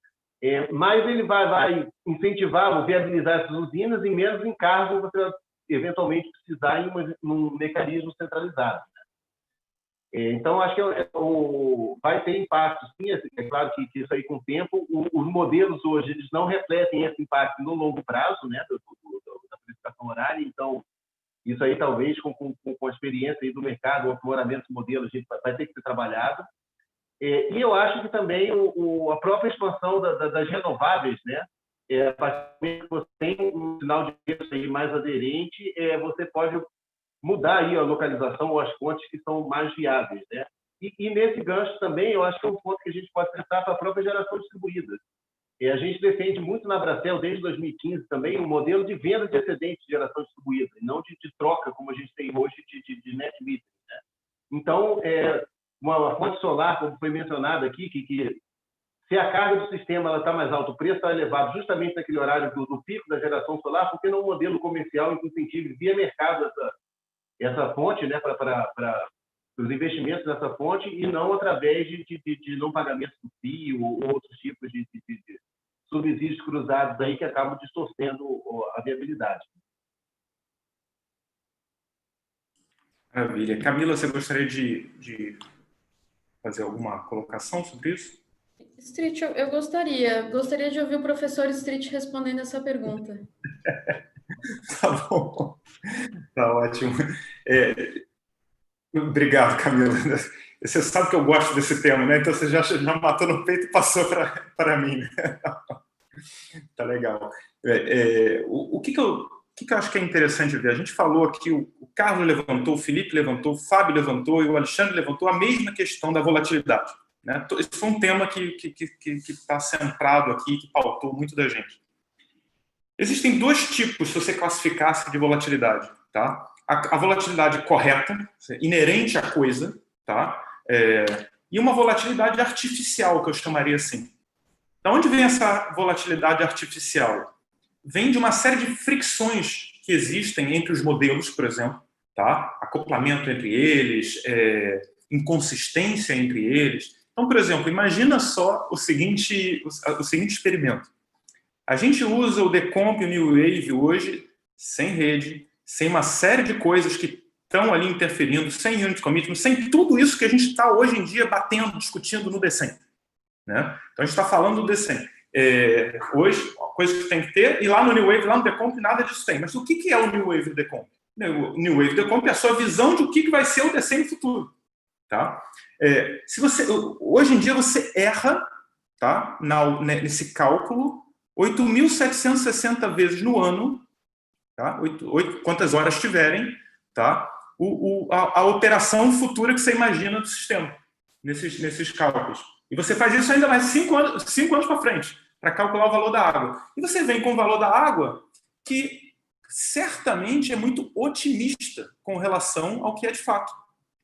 [SPEAKER 5] mais ele vai incentivar ou viabilizar essas usinas e menos encargo você eventualmente precisar em um mecanismo centralizado. Então, acho que vai ter impacto, sim. É claro que isso aí, com o tempo, os modelos hoje eles não refletem esse impacto no longo prazo, né, da precificação horária. Então, isso aí, talvez, com a experiência aí do mercado, o aprimoramento dos modelos, a gente vai ter que ser trabalhado. E eu acho que também a própria expansão das renováveis, né, a partir do momento que você tem um sinal de preço aí mais aderente, você pode mudar aí a localização ou as fontes que são mais viáveis, né? E nesse gancho também, eu acho que é um ponto que a gente pode pensar para a própria geração distribuída. A gente defende muito na Bracel, desde 2015 também, um modelo de venda de excedente de geração distribuída, e não de troca, como a gente tem hoje de net metering, né? Então, uma fonte solar, como foi mencionado aqui, que se a carga do sistema está mais alta, o preço está elevado justamente naquele horário do pico da geração solar, porque não é um modelo comercial que incentive via mercado essa fonte, né, para os investimentos nessa fonte, e não através de não pagamento do fio ou outros tipos de subsídios cruzados aí que acabam distorcendo a viabilidade.
[SPEAKER 1] Maravilha. Camila, você gostaria de fazer alguma colocação sobre isso?
[SPEAKER 2] Street, eu gostaria de ouvir o professor Street respondendo essa pergunta.
[SPEAKER 1] Tá bom. Tá ótimo. Obrigado, Camila. Você sabe que eu gosto desse tema, né? Então você já matou no peito e passou para mim, né? Tá legal. O que eu acho que é interessante ver? A gente falou aqui, o Carlos levantou, o Felipe levantou, o Fábio levantou e o Alexandre levantou a mesma questão da volatilidade, né? Esse foi um tema que está centrado aqui, que pautou muito da gente. Existem dois tipos, se você classificasse, de volatilidade, tá? A volatilidade correta, inerente à coisa, tá? E uma volatilidade artificial, que eu chamaria assim. Da onde vem essa volatilidade artificial? Vem de uma série de fricções que existem entre os modelos, por exemplo, tá? Acoplamento entre eles, inconsistência entre eles. Então, por exemplo, imagina só o seguinte experimento. A gente usa o Decomp e o New Wave hoje sem rede, sem uma série de coisas que estão ali interferindo, sem unit commitment, sem tudo isso que a gente está hoje em dia batendo, discutindo no DCEM, né? Então a gente está falando do DCEM. Hoje, a coisa que tem que ter, e lá no New Wave, lá no Decomp, nada disso tem. Mas o que é o New Wave e Decomp? O New Wave e Decomp é a sua visão de o que vai ser o DCEM no futuro, tá? Hoje em dia você erra, tá? Nesse cálculo 8.760 vezes no ano, tá? Quantas horas tiverem, tá? A operação futura que você imagina do sistema, nesses cálculos. E você faz isso ainda mais 5 anos para frente, para calcular o valor da água. E você vem com o valor da água que certamente é muito otimista com relação ao que é de fato,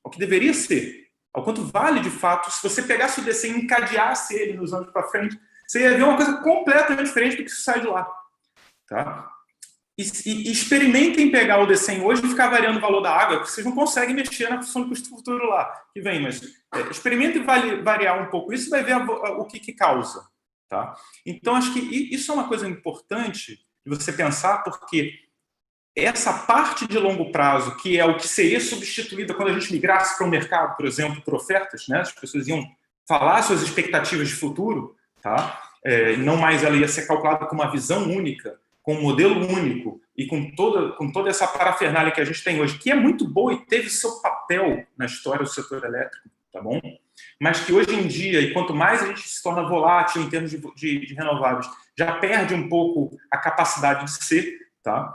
[SPEAKER 1] ao que deveria ser, ao quanto vale de fato. Se você pegasse o DC e encadeasse ele nos anos para frente, você ia ver uma coisa completamente diferente do que sai de lá, tá? E experimentem pegar o DCEM hoje e ficar variando o valor da água, porque vocês não conseguem mexer na função de custo futuro lá, que vem, mas experimentem variar um pouco isso e vai ver o que causa, tá? Então, acho que isso é uma coisa importante de você pensar, porque essa parte de longo prazo, que é o que seria substituída quando a gente migrasse para o mercado, por exemplo, por ofertas, né? As pessoas iam falar suas expectativas de futuro, tá? Não mais ela ia ser calculada com uma visão única, com um modelo único e com toda essa parafernália que a gente tem hoje, que é muito boa e teve seu papel na história do setor elétrico, tá bom? Mas que hoje em dia, e quanto mais a gente se torna volátil em termos de renováveis, já perde um pouco a capacidade de ser, tá?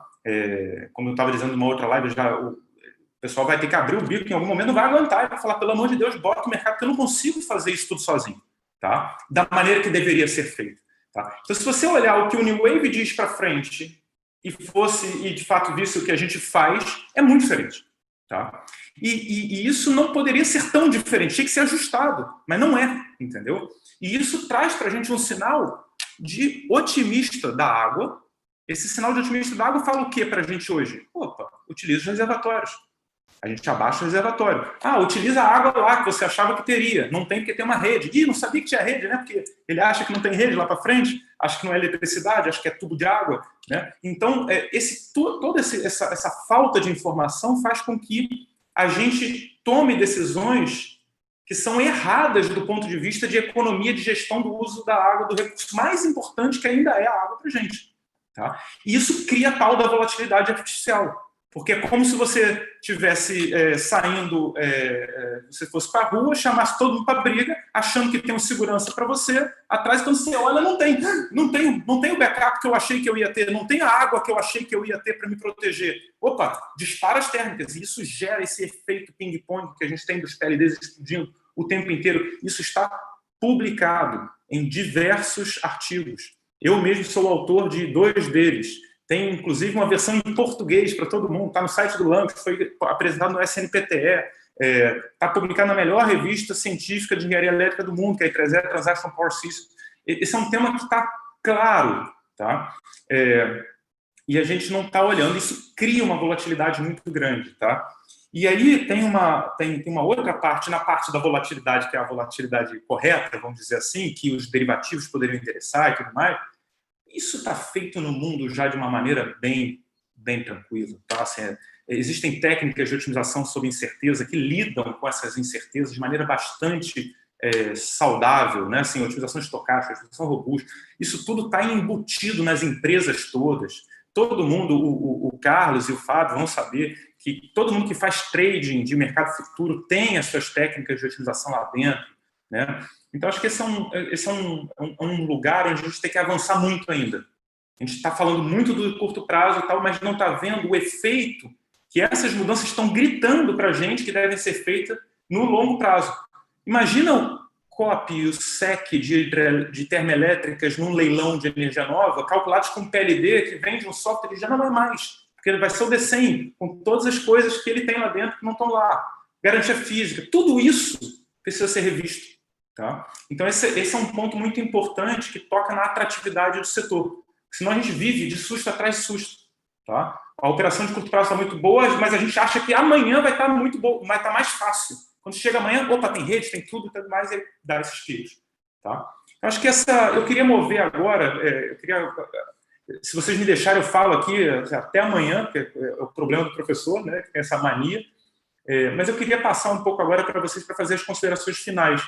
[SPEAKER 1] Como eu estava dizendo numa outra live, o pessoal vai ter que abrir o bico, em algum momento não vai aguentar e vai falar, pelo amor de Deus, bota o mercado, porque eu não consigo fazer isso tudo sozinho. tá? Da maneira que deveria ser feita. Tá? Então, se você olhar o que o New Wave diz para frente e de fato visse o que a gente faz, é muito diferente. Tá? E isso não poderia ser tão diferente, tinha que ser ajustado, mas não é, entendeu? E isso traz para a gente um sinal de otimista da água. Esse sinal de otimista da água fala o que para a gente hoje? Opa, utiliza os reservatórios. A gente abaixa o reservatório. Utiliza a água lá que você achava que teria. Não tem porque tem uma rede. Ih, não sabia que tinha rede, né? Porque ele acha que não tem rede lá para frente, acha que não é eletricidade, acha que é tubo de água, né? Então, toda essa falta de informação faz com que a gente tome decisões que são erradas do ponto de vista de economia de gestão do uso da água, do recurso mais importante que ainda é a água para a gente. Tá? E isso cria a tal da volatilidade artificial. Porque é como se você estivesse saindo, você fosse para a rua, chamasse todo mundo para briga, achando que tem um segurança para você, atrás, quando você olha, não tem o backup que eu achei que eu ia ter, não tem a água que eu achei que eu ia ter para me proteger. Opa, dispara as térmicas, e isso gera esse efeito ping-pong que a gente tem dos PLDs explodindo o tempo inteiro. Isso está publicado em diversos artigos. Eu mesmo sou autor de 2 deles. Tem, inclusive, uma versão em português para todo mundo. Está no site do LAMPS, foi apresentado no SNPTE. Está publicado na melhor revista científica de engenharia elétrica do mundo, que é a I3E, Transaction Power System. Esse é um tema que está claro. Tá? E a gente não está olhando. Isso cria uma volatilidade muito grande. Tá? E aí tem uma outra parte, na parte da volatilidade, que é a volatilidade correta, vamos dizer assim, que os derivativos poderiam interessar e tudo mais. Isso está feito no mundo já de uma maneira bem tranquila. Tá? Assim, existem técnicas de otimização sob incerteza que lidam com essas incertezas de maneira bastante saudável, né? Assim, otimização estocástica, otimização robusta. Isso tudo está embutido nas empresas todas. Todo mundo, o Carlos e o Fábio vão saber que todo mundo que faz trading de mercado futuro tem as suas técnicas de otimização lá dentro, né? Então, acho que esse é um lugar onde a gente tem que avançar muito ainda. A gente está falando muito do curto prazo e tal, mas não está vendo o efeito que essas mudanças estão gritando para a gente que devem ser feitas no longo prazo. Imagina o COP e o SEC de termoelétricas num leilão de energia nova, calculados com PLD, que vende um software que já não é mais, porque ele vai ser o D100, com todas as coisas que ele tem lá dentro que não estão lá. Garantia física, tudo isso precisa ser revisto. Tá? Então, esse é um ponto muito importante que toca na atratividade do setor. Senão a gente vive de susto atrás de susto. Tá? A operação de curto prazo está muito boa, mas a gente acha que amanhã vai estar muito boa, vai estar mais fácil. Quando chega amanhã, opa, tem rede, tem tudo, tudo mais, e dá esses picos. Tá? Eu acho que eu queria mover agora, se vocês me deixarem, eu falo aqui até amanhã, que é o problema do professor, né, que tem essa mania, mas eu queria passar um pouco agora para vocês para fazer as considerações finais.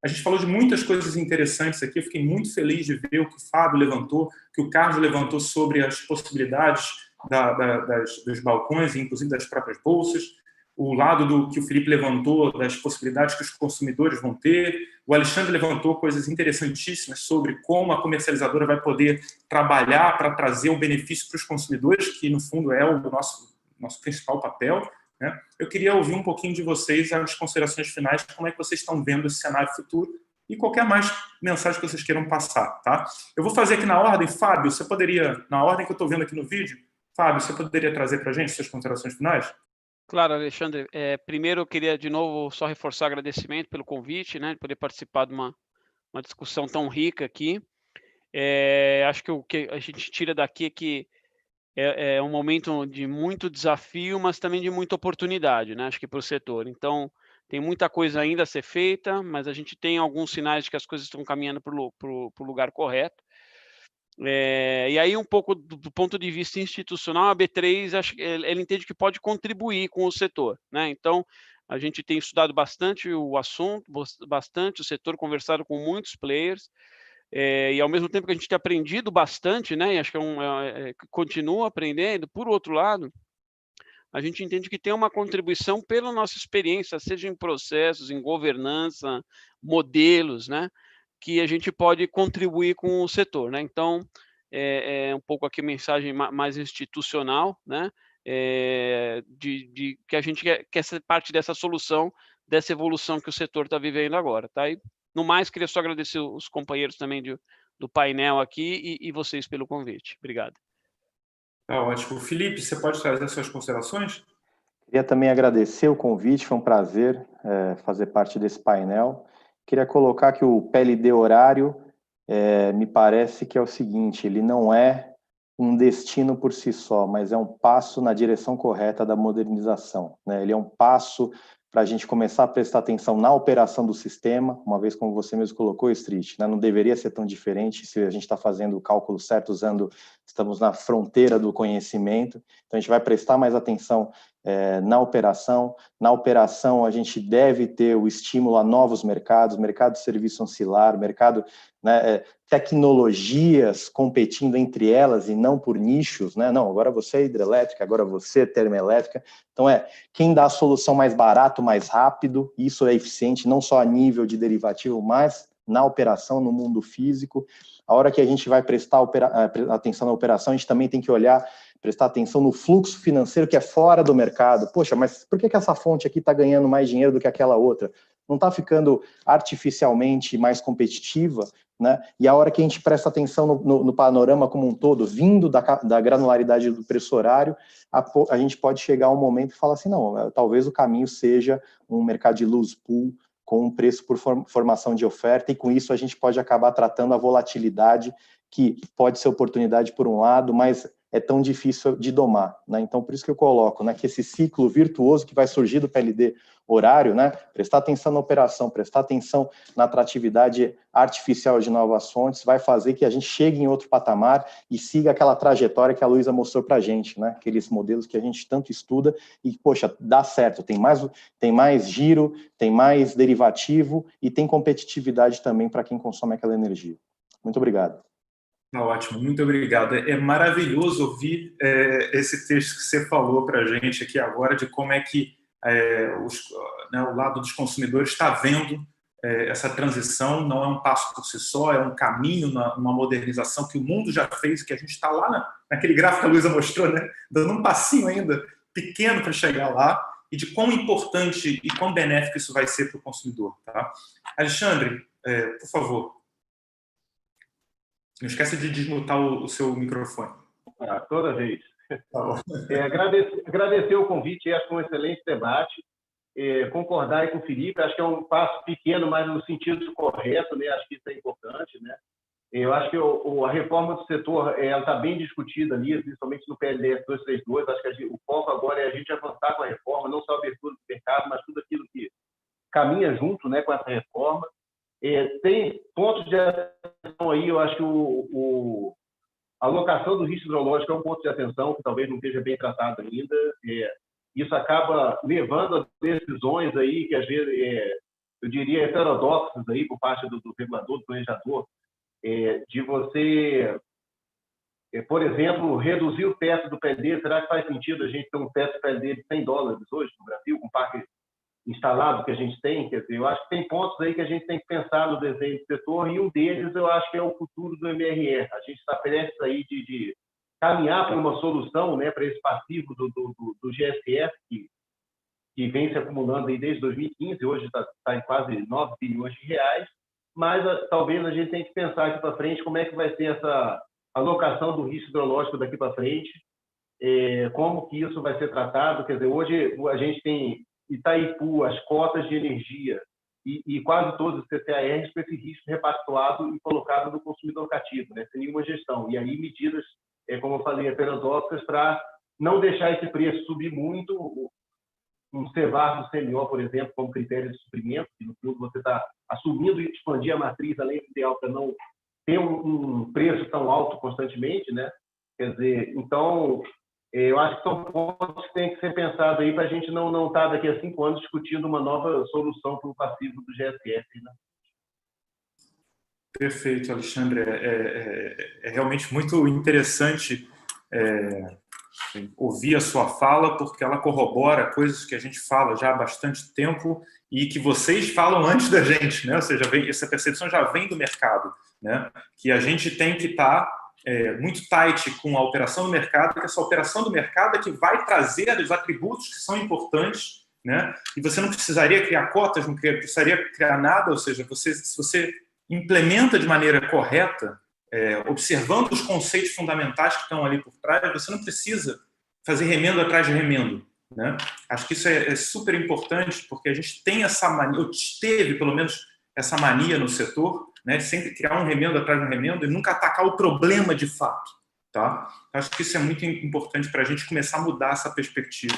[SPEAKER 1] A gente falou de muitas coisas interessantes aqui, eu fiquei muito feliz de ver o que o Fábio levantou, que o Carlos levantou sobre as possibilidades dos balcões, inclusive das próprias bolsas, o lado que o Felipe levantou das possibilidades que os consumidores vão ter, o Alexandre levantou coisas interessantíssimas sobre como a comercializadora vai poder trabalhar para trazer o benefício para os consumidores, que no fundo é o nosso principal papel. Né? Eu queria ouvir um pouquinho de vocês, as considerações finais, como é que vocês estão vendo esse cenário futuro e qualquer mais mensagem que vocês queiram passar. Tá? Eu vou fazer aqui na ordem. Fábio, você poderia, na ordem que eu estou vendo aqui no vídeo, Fábio, você poderia trazer para a gente suas considerações finais?
[SPEAKER 6] Claro, Alexandre. Primeiro, eu queria de novo só reforçar o agradecimento pelo convite, né, de poder participar de uma discussão tão rica aqui. Acho que o que a gente tira daqui é que é um momento de muito desafio, mas também de muita oportunidade, né? Acho que para o setor. Então, tem muita coisa ainda a ser feita, mas a gente tem alguns sinais de que as coisas estão caminhando para o lugar correto. E aí, um pouco do ponto de vista institucional, a B3, acho que ela entende que pode contribuir com o setor, né? Então, a gente tem estudado bastante o assunto, bastante o setor, conversado com muitos players, e ao mesmo tempo que a gente tem aprendido bastante, né, e acho que continua aprendendo. Por outro lado, a gente entende que tem uma contribuição pela nossa experiência, seja em processos, em governança, modelos, né, que a gente pode contribuir com o setor, né? Então, um pouco aqui a mensagem mais institucional, né, de que a gente quer ser parte dessa solução, dessa evolução que o setor está vivendo agora, tá? E No mais, queria só agradecer os companheiros também do painel aqui e vocês pelo convite. Obrigado.
[SPEAKER 1] Tá ótimo. Felipe, você pode trazer suas considerações?
[SPEAKER 4] Queria também agradecer o convite, foi um prazer fazer parte desse painel. Queria colocar que o PLD horário me parece que é o seguinte, ele não é um destino por si só, mas é um passo na direção correta da modernização, né? Ele é um passo para a gente começar a prestar atenção na operação do sistema, uma vez como você mesmo colocou, Street, né? Não deveria ser tão diferente se a gente está fazendo o cálculo certo, estamos na fronteira do conhecimento, então a gente vai prestar mais atenção na operação. Na operação, a gente deve ter o estímulo a novos mercados, mercado de serviço ancilar, mercado, né, tecnologias competindo entre elas e não por nichos, né? Não, agora você é hidrelétrica, agora você é termoelétrica. Então, quem dá a solução mais barato, mais rápido, isso é eficiente, não só a nível de derivativo, mas na operação, no mundo físico. A hora que a gente vai prestar atenção na operação, a gente também tem que prestar atenção no fluxo financeiro que é fora do mercado. Poxa, mas por que essa fonte aqui está ganhando mais dinheiro do que aquela outra? Não está ficando artificialmente mais competitiva, né? E a hora que a gente presta atenção no panorama como um todo, vindo da granularidade do preço horário, a gente pode chegar a um momento e falar assim, não, talvez o caminho seja um mercado de loose pool, com um preço por formação de oferta, e com isso a gente pode acabar tratando a volatilidade, que pode ser oportunidade por um lado, mas é tão difícil de domar, né? Então, por isso que eu coloco, né, que esse ciclo virtuoso que vai surgir do PLD horário, né, prestar atenção na operação, prestar atenção na atratividade artificial de novas fontes, vai fazer que a gente chegue em outro patamar e siga aquela trajetória que a Luísa mostrou para a gente, né, aqueles modelos que a gente tanto estuda e, poxa, dá certo, tem mais giro, tem mais derivativo e tem competitividade também para quem consome aquela energia. Muito obrigado.
[SPEAKER 1] Ótimo, muito obrigado. É maravilhoso ouvir esse texto que você falou para a gente aqui agora, de como é que o lado dos consumidores está vendo essa transição. Não é um passo por si só, é um caminho, uma modernização que o mundo já fez, que a gente está lá naquele gráfico que a Luísa mostrou, né? Dando um passinho ainda pequeno para chegar lá, e de quão importante e quão benéfico isso vai ser para o consumidor. Tá? Alexandre, por favor. Não esqueça de desmutar o seu microfone.
[SPEAKER 5] Toda vez. Agradecer o convite, acho que é um excelente debate. Concordar aí com o Felipe, acho que é um passo pequeno, mas no sentido correto, né? Acho que isso é importante, né? Eu acho que a reforma do setor está bem discutida ali, principalmente no PLD 232. Acho que o foco agora é a gente avançar com a reforma, não só a abertura do mercado, mas tudo aquilo que caminha junto, né, com essa reforma. Tem pontos de atenção aí, eu acho que a alocação do risco hidrológico é um ponto de atenção que talvez não esteja bem tratado ainda. Isso acaba levando a decisões aí que, às vezes, eu diria, heterodoxas aí por parte do regulador, do planejador, de você, por exemplo, reduzir o teto do PLD. Será que faz sentido a gente ter um teto do PLD de $100 hoje no Brasil, com o parque instalado que a gente tem? Quer dizer, eu acho que tem pontos aí que a gente tem que pensar no desenho do setor, e um deles eu acho que é o futuro do MRE. A gente está prestes aí de caminhar para uma solução, né, para esse passivo do GSF, que vem se acumulando aí desde 2015, hoje está em quase 9 bilhões de reais, mas talvez a gente tenha que pensar aqui para frente como é que vai ser essa alocação do risco hidrológico daqui para frente, como que isso vai ser tratado. Quer dizer, hoje a gente tem Itaipu, as cotas de energia e quase todos os CCARs com esse risco repactuado e colocado no consumidor cativo, né, sem nenhuma gestão. E aí medidas, como eu falei, heterodóxicas para não deixar esse preço subir muito. Um CVAR do CMO, por exemplo, como critério de suprimento, que no fundo você está assumindo e expandir a matriz além do ideal para não ter um preço tão alto constantemente, né? Quer dizer, então, eu acho que são pontos que têm que ser pensados aí para a gente não estar daqui a 5 anos discutindo uma nova solução para o passivo do GSF, né?
[SPEAKER 1] Perfeito, Alexandre. É realmente muito interessante ouvir a sua fala, porque ela corrobora coisas que a gente fala já há bastante tempo e que vocês falam antes da gente, né? Ou seja, essa percepção já vem do mercado, né? Que a gente tem que estar muito tight com a operação do mercado, que essa operação do mercado é que vai trazer os atributos que são importantes né? E você não precisaria criar cotas, não precisaria criar nada, ou seja, se você implementa de maneira correta, observando os conceitos fundamentais que estão ali por trás, você não precisa fazer remendo atrás de remendo, né? Acho que isso é super importante, porque a gente tem essa mania, ou teve pelo menos essa mania no setor, né, de sempre criar um remendo atrás de um remendo e nunca atacar o problema de fato, tá? Acho que isso é muito importante para a gente começar a mudar essa perspectiva.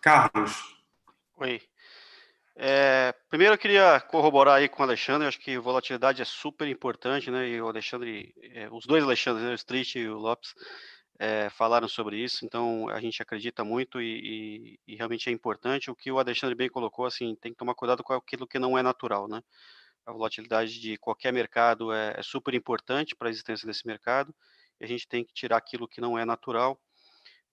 [SPEAKER 1] Carlos.
[SPEAKER 7] Oi. Primeiro eu queria corroborar aí com o Alexandre, acho que volatilidade é super importante, né? E o Alexandre, os dois Alexandres, né, o Street e o Lopes, falaram sobre isso, então a gente acredita muito e realmente é importante. O que o Alexandre bem colocou, assim, tem que tomar cuidado com aquilo que não é natural, né? A volatilidade de qualquer mercado é super importante para a existência desse mercado, e a gente tem que tirar aquilo que não é natural.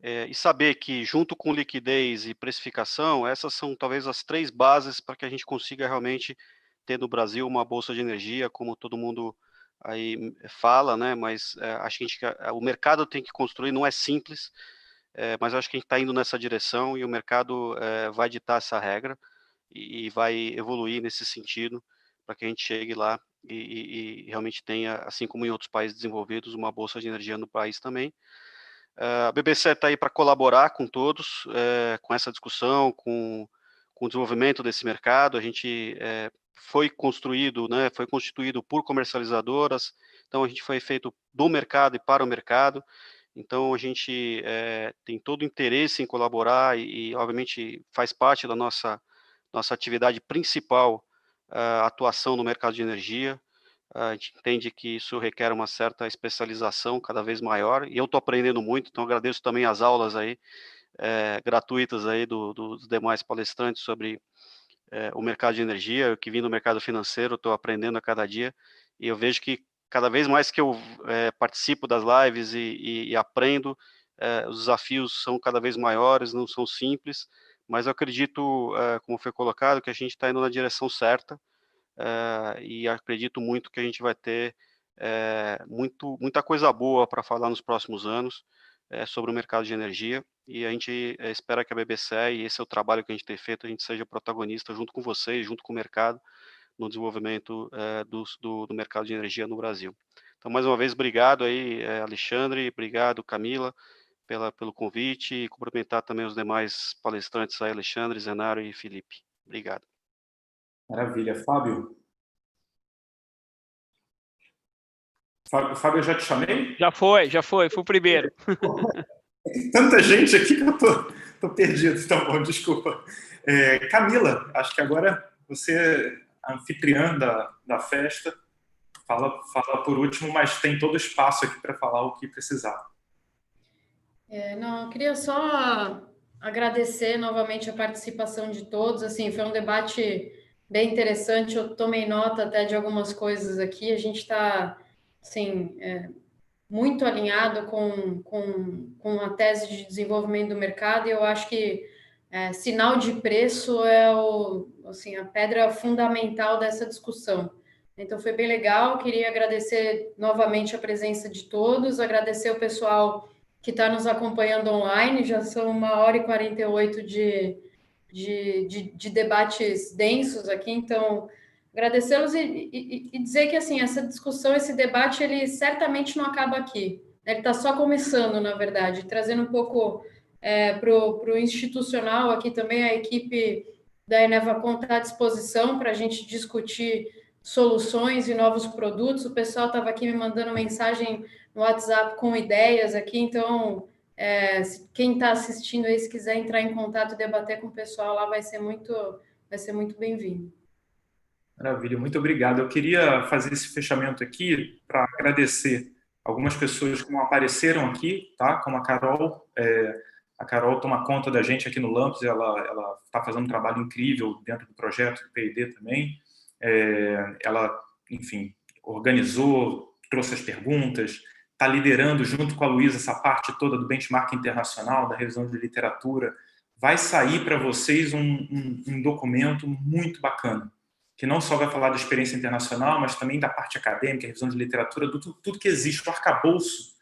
[SPEAKER 7] E saber que, junto com liquidez e precificação, essas são talvez as 3 bases para que a gente consiga realmente ter no Brasil uma bolsa de energia, como todo mundo aí fala, né? Mas acho que o mercado tem que construir, não é simples, mas acho que a gente está indo nessa direção e o mercado vai ditar essa regra e vai evoluir nesse sentido para que a gente chegue lá e realmente tenha, assim como em outros países desenvolvidos, uma bolsa de energia no país também. A BBC está aí para colaborar com todos, com essa discussão, com o desenvolvimento desse mercado. A gente foi construído, né, foi constituído por comercializadoras, então a gente foi feito do mercado e para o mercado. Então a gente tem todo o interesse em colaborar e obviamente faz parte da nossa atividade principal, a atuação no mercado de energia. A gente entende que isso requer uma certa especialização cada vez maior, e eu estou aprendendo muito, então agradeço também as aulas aí, gratuitas aí dos demais palestrantes sobre o mercado de energia. Eu que vim do mercado financeiro, estou aprendendo a cada dia, e eu vejo que cada vez mais que eu participo das lives e aprendo, os desafios são cada vez maiores, não são simples, mas eu acredito, como foi colocado, que a gente está indo na direção certa, e acredito muito que a gente vai ter muita coisa boa para falar nos próximos anos sobre o mercado de energia, e a gente espera que a BBC, e esse é o trabalho que a gente tem feito, a gente seja protagonista junto com vocês, junto com o mercado, no desenvolvimento do mercado de energia no Brasil. Então, mais uma vez, obrigado aí, Alexandre, obrigado, Camila, pelo convite, e cumprimentar também os demais palestrantes aí, Alexandre, Zenaro e Felipe. Obrigado.
[SPEAKER 1] Maravilha. Fábio? Fábio, eu já te chamei?
[SPEAKER 6] Já foi o primeiro.
[SPEAKER 1] Tanta gente aqui que eu tô perdido. Então, bom, desculpa. Camila, acho que agora você é a anfitriã da festa. Fala por último, mas tem todo o espaço aqui para falar o que precisar.
[SPEAKER 2] Não, eu queria só agradecer novamente a participação de todos. Assim, foi um debate bem interessante. Eu tomei nota até de algumas coisas aqui. A gente está, assim, muito alinhado com a tese de desenvolvimento do mercado, e eu acho que sinal de preço é assim, a pedra fundamental dessa discussão. Então, foi bem legal. Queria agradecer novamente a presença de todos, agradecer o pessoal que está nos acompanhando online. Já são 1h48 de debates densos aqui, então agradecê-los e dizer que, assim, essa discussão, esse debate, ele certamente não acaba aqui. Ele está só começando, na verdade, trazendo um pouco para o institucional aqui também. A equipe da Enevacon está à disposição para a gente discutir soluções e novos produtos. O pessoal estava aqui me mandando mensagem no WhatsApp com ideias aqui, então quem está assistindo aí, se quiser entrar em contato e debater com o pessoal lá, vai ser muito bem-vindo.
[SPEAKER 1] Maravilha, muito obrigado. Eu queria fazer esse fechamento aqui para agradecer algumas pessoas que não apareceram aqui, tá? Como a Carol. A Carol toma conta da gente aqui no Lamps, ela está fazendo um trabalho incrível dentro do projeto do P&D também. Ela, enfim, organizou, trouxe as perguntas, está liderando junto com a Luísa essa parte toda do benchmark internacional, da revisão de literatura. Vai sair para vocês um documento muito bacana, que não só vai falar da experiência internacional, mas também da parte acadêmica, revisão de literatura, tudo que existe, o arcabouço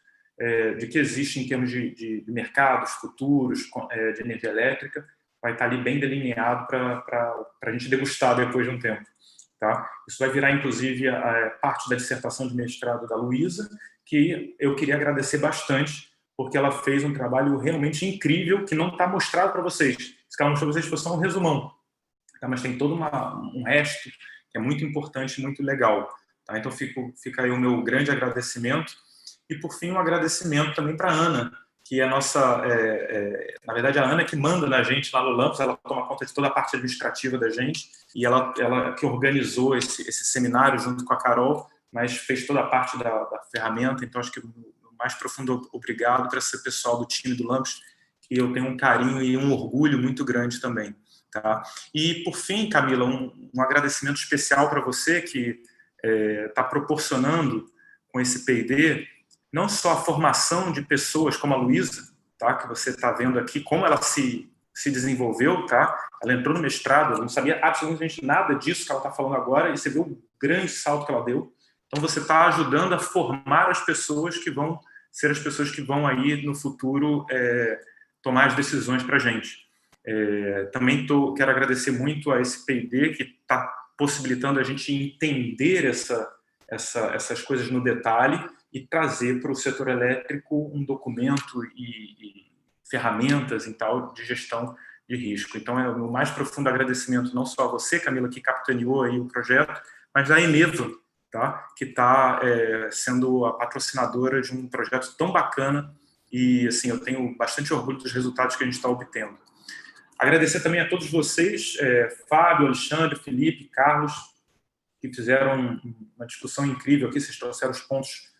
[SPEAKER 1] de que existe em termos de mercados futuros, de energia elétrica, vai estar ali bem delineado para a gente degustar depois de um tempo. Tá? Isso vai virar, inclusive, parte da dissertação de mestrado da Luísa, que eu queria agradecer bastante, porque ela fez um trabalho realmente incrível, que não está mostrado para vocês. Isso que ela mostrou para vocês foi só um resumão. Tá? Mas tem todo um resto que é muito importante e muito legal. Tá? Então, fica aí o meu grande agradecimento. E, por fim, um agradecimento também para a Ana, que é a nossa... na verdade, a Ana que manda na gente lá no Lamps, ela toma conta de toda a parte administrativa da gente, e ela que organizou esse seminário junto com a Carol, mas fez toda a parte da ferramenta. Então, acho que o mais profundo obrigado para esse pessoal do time do Lamps, que eu tenho um carinho e um orgulho muito grande também. Tá? E, por fim, Camila, um agradecimento especial para você, que está proporcionando com esse P&D não só a formação de pessoas como a Luísa, tá? Que você está vendo aqui, como ela se desenvolveu, tá? Ela entrou no mestrado, ela não sabia absolutamente nada disso que ela está falando agora, e você viu o grande salto que ela deu. Então, você está ajudando a formar as pessoas que vão ser as pessoas que vão aí, no futuro, tomar as decisões para a gente. Também quero agradecer muito a esse P&D, que está possibilitando a gente entender essas coisas no detalhe, e trazer para o setor elétrico um documento e ferramentas e tal de gestão de risco. Então, é o meu mais profundo agradecimento não só a você, Camila, que capitaneou aí o projeto, mas a Eneva, tá? Que está sendo a patrocinadora de um projeto tão bacana, e assim, eu tenho bastante orgulho dos resultados que a gente está obtendo. Agradecer também a todos vocês, Fábio, Alexandre, Felipe, Carlos, que fizeram uma discussão incrível aqui, vocês trouxeram os pontos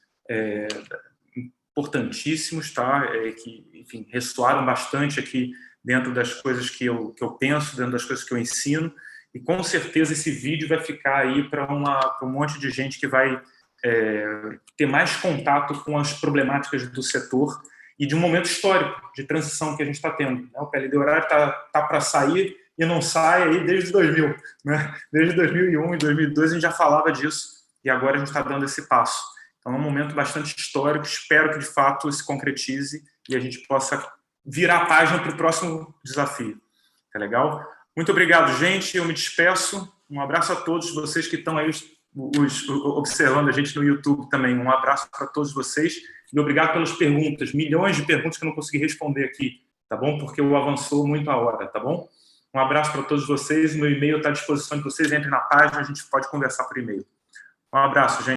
[SPEAKER 1] importantíssimos, tá? Que, enfim, ressoaram bastante aqui dentro das coisas que eu penso, dentro das coisas que eu ensino, e com certeza esse vídeo vai ficar aí para um monte de gente que vai ter mais contato com as problemáticas do setor e de um momento histórico de transição que a gente está tendo. Né? O PLD horário está para sair e não sai aí desde 2000. Né? Desde 2001 e 2002 a gente já falava disso, e agora a gente está dando esse passo. Então, é um momento bastante histórico, espero que, de fato, se concretize e a gente possa virar a página para o próximo desafio. Tá legal? Muito obrigado, gente. Eu me despeço. Um abraço a todos vocês que estão aí observando a gente no YouTube também. Um abraço para todos vocês e obrigado pelas perguntas. Milhões de perguntas que eu não consegui responder aqui, tá bom? Porque eu avançou muito a hora, tá bom? Um abraço para todos vocês. Meu e-mail está à disposição de vocês. Entrem na página, a gente pode conversar por e-mail. Um abraço, gente.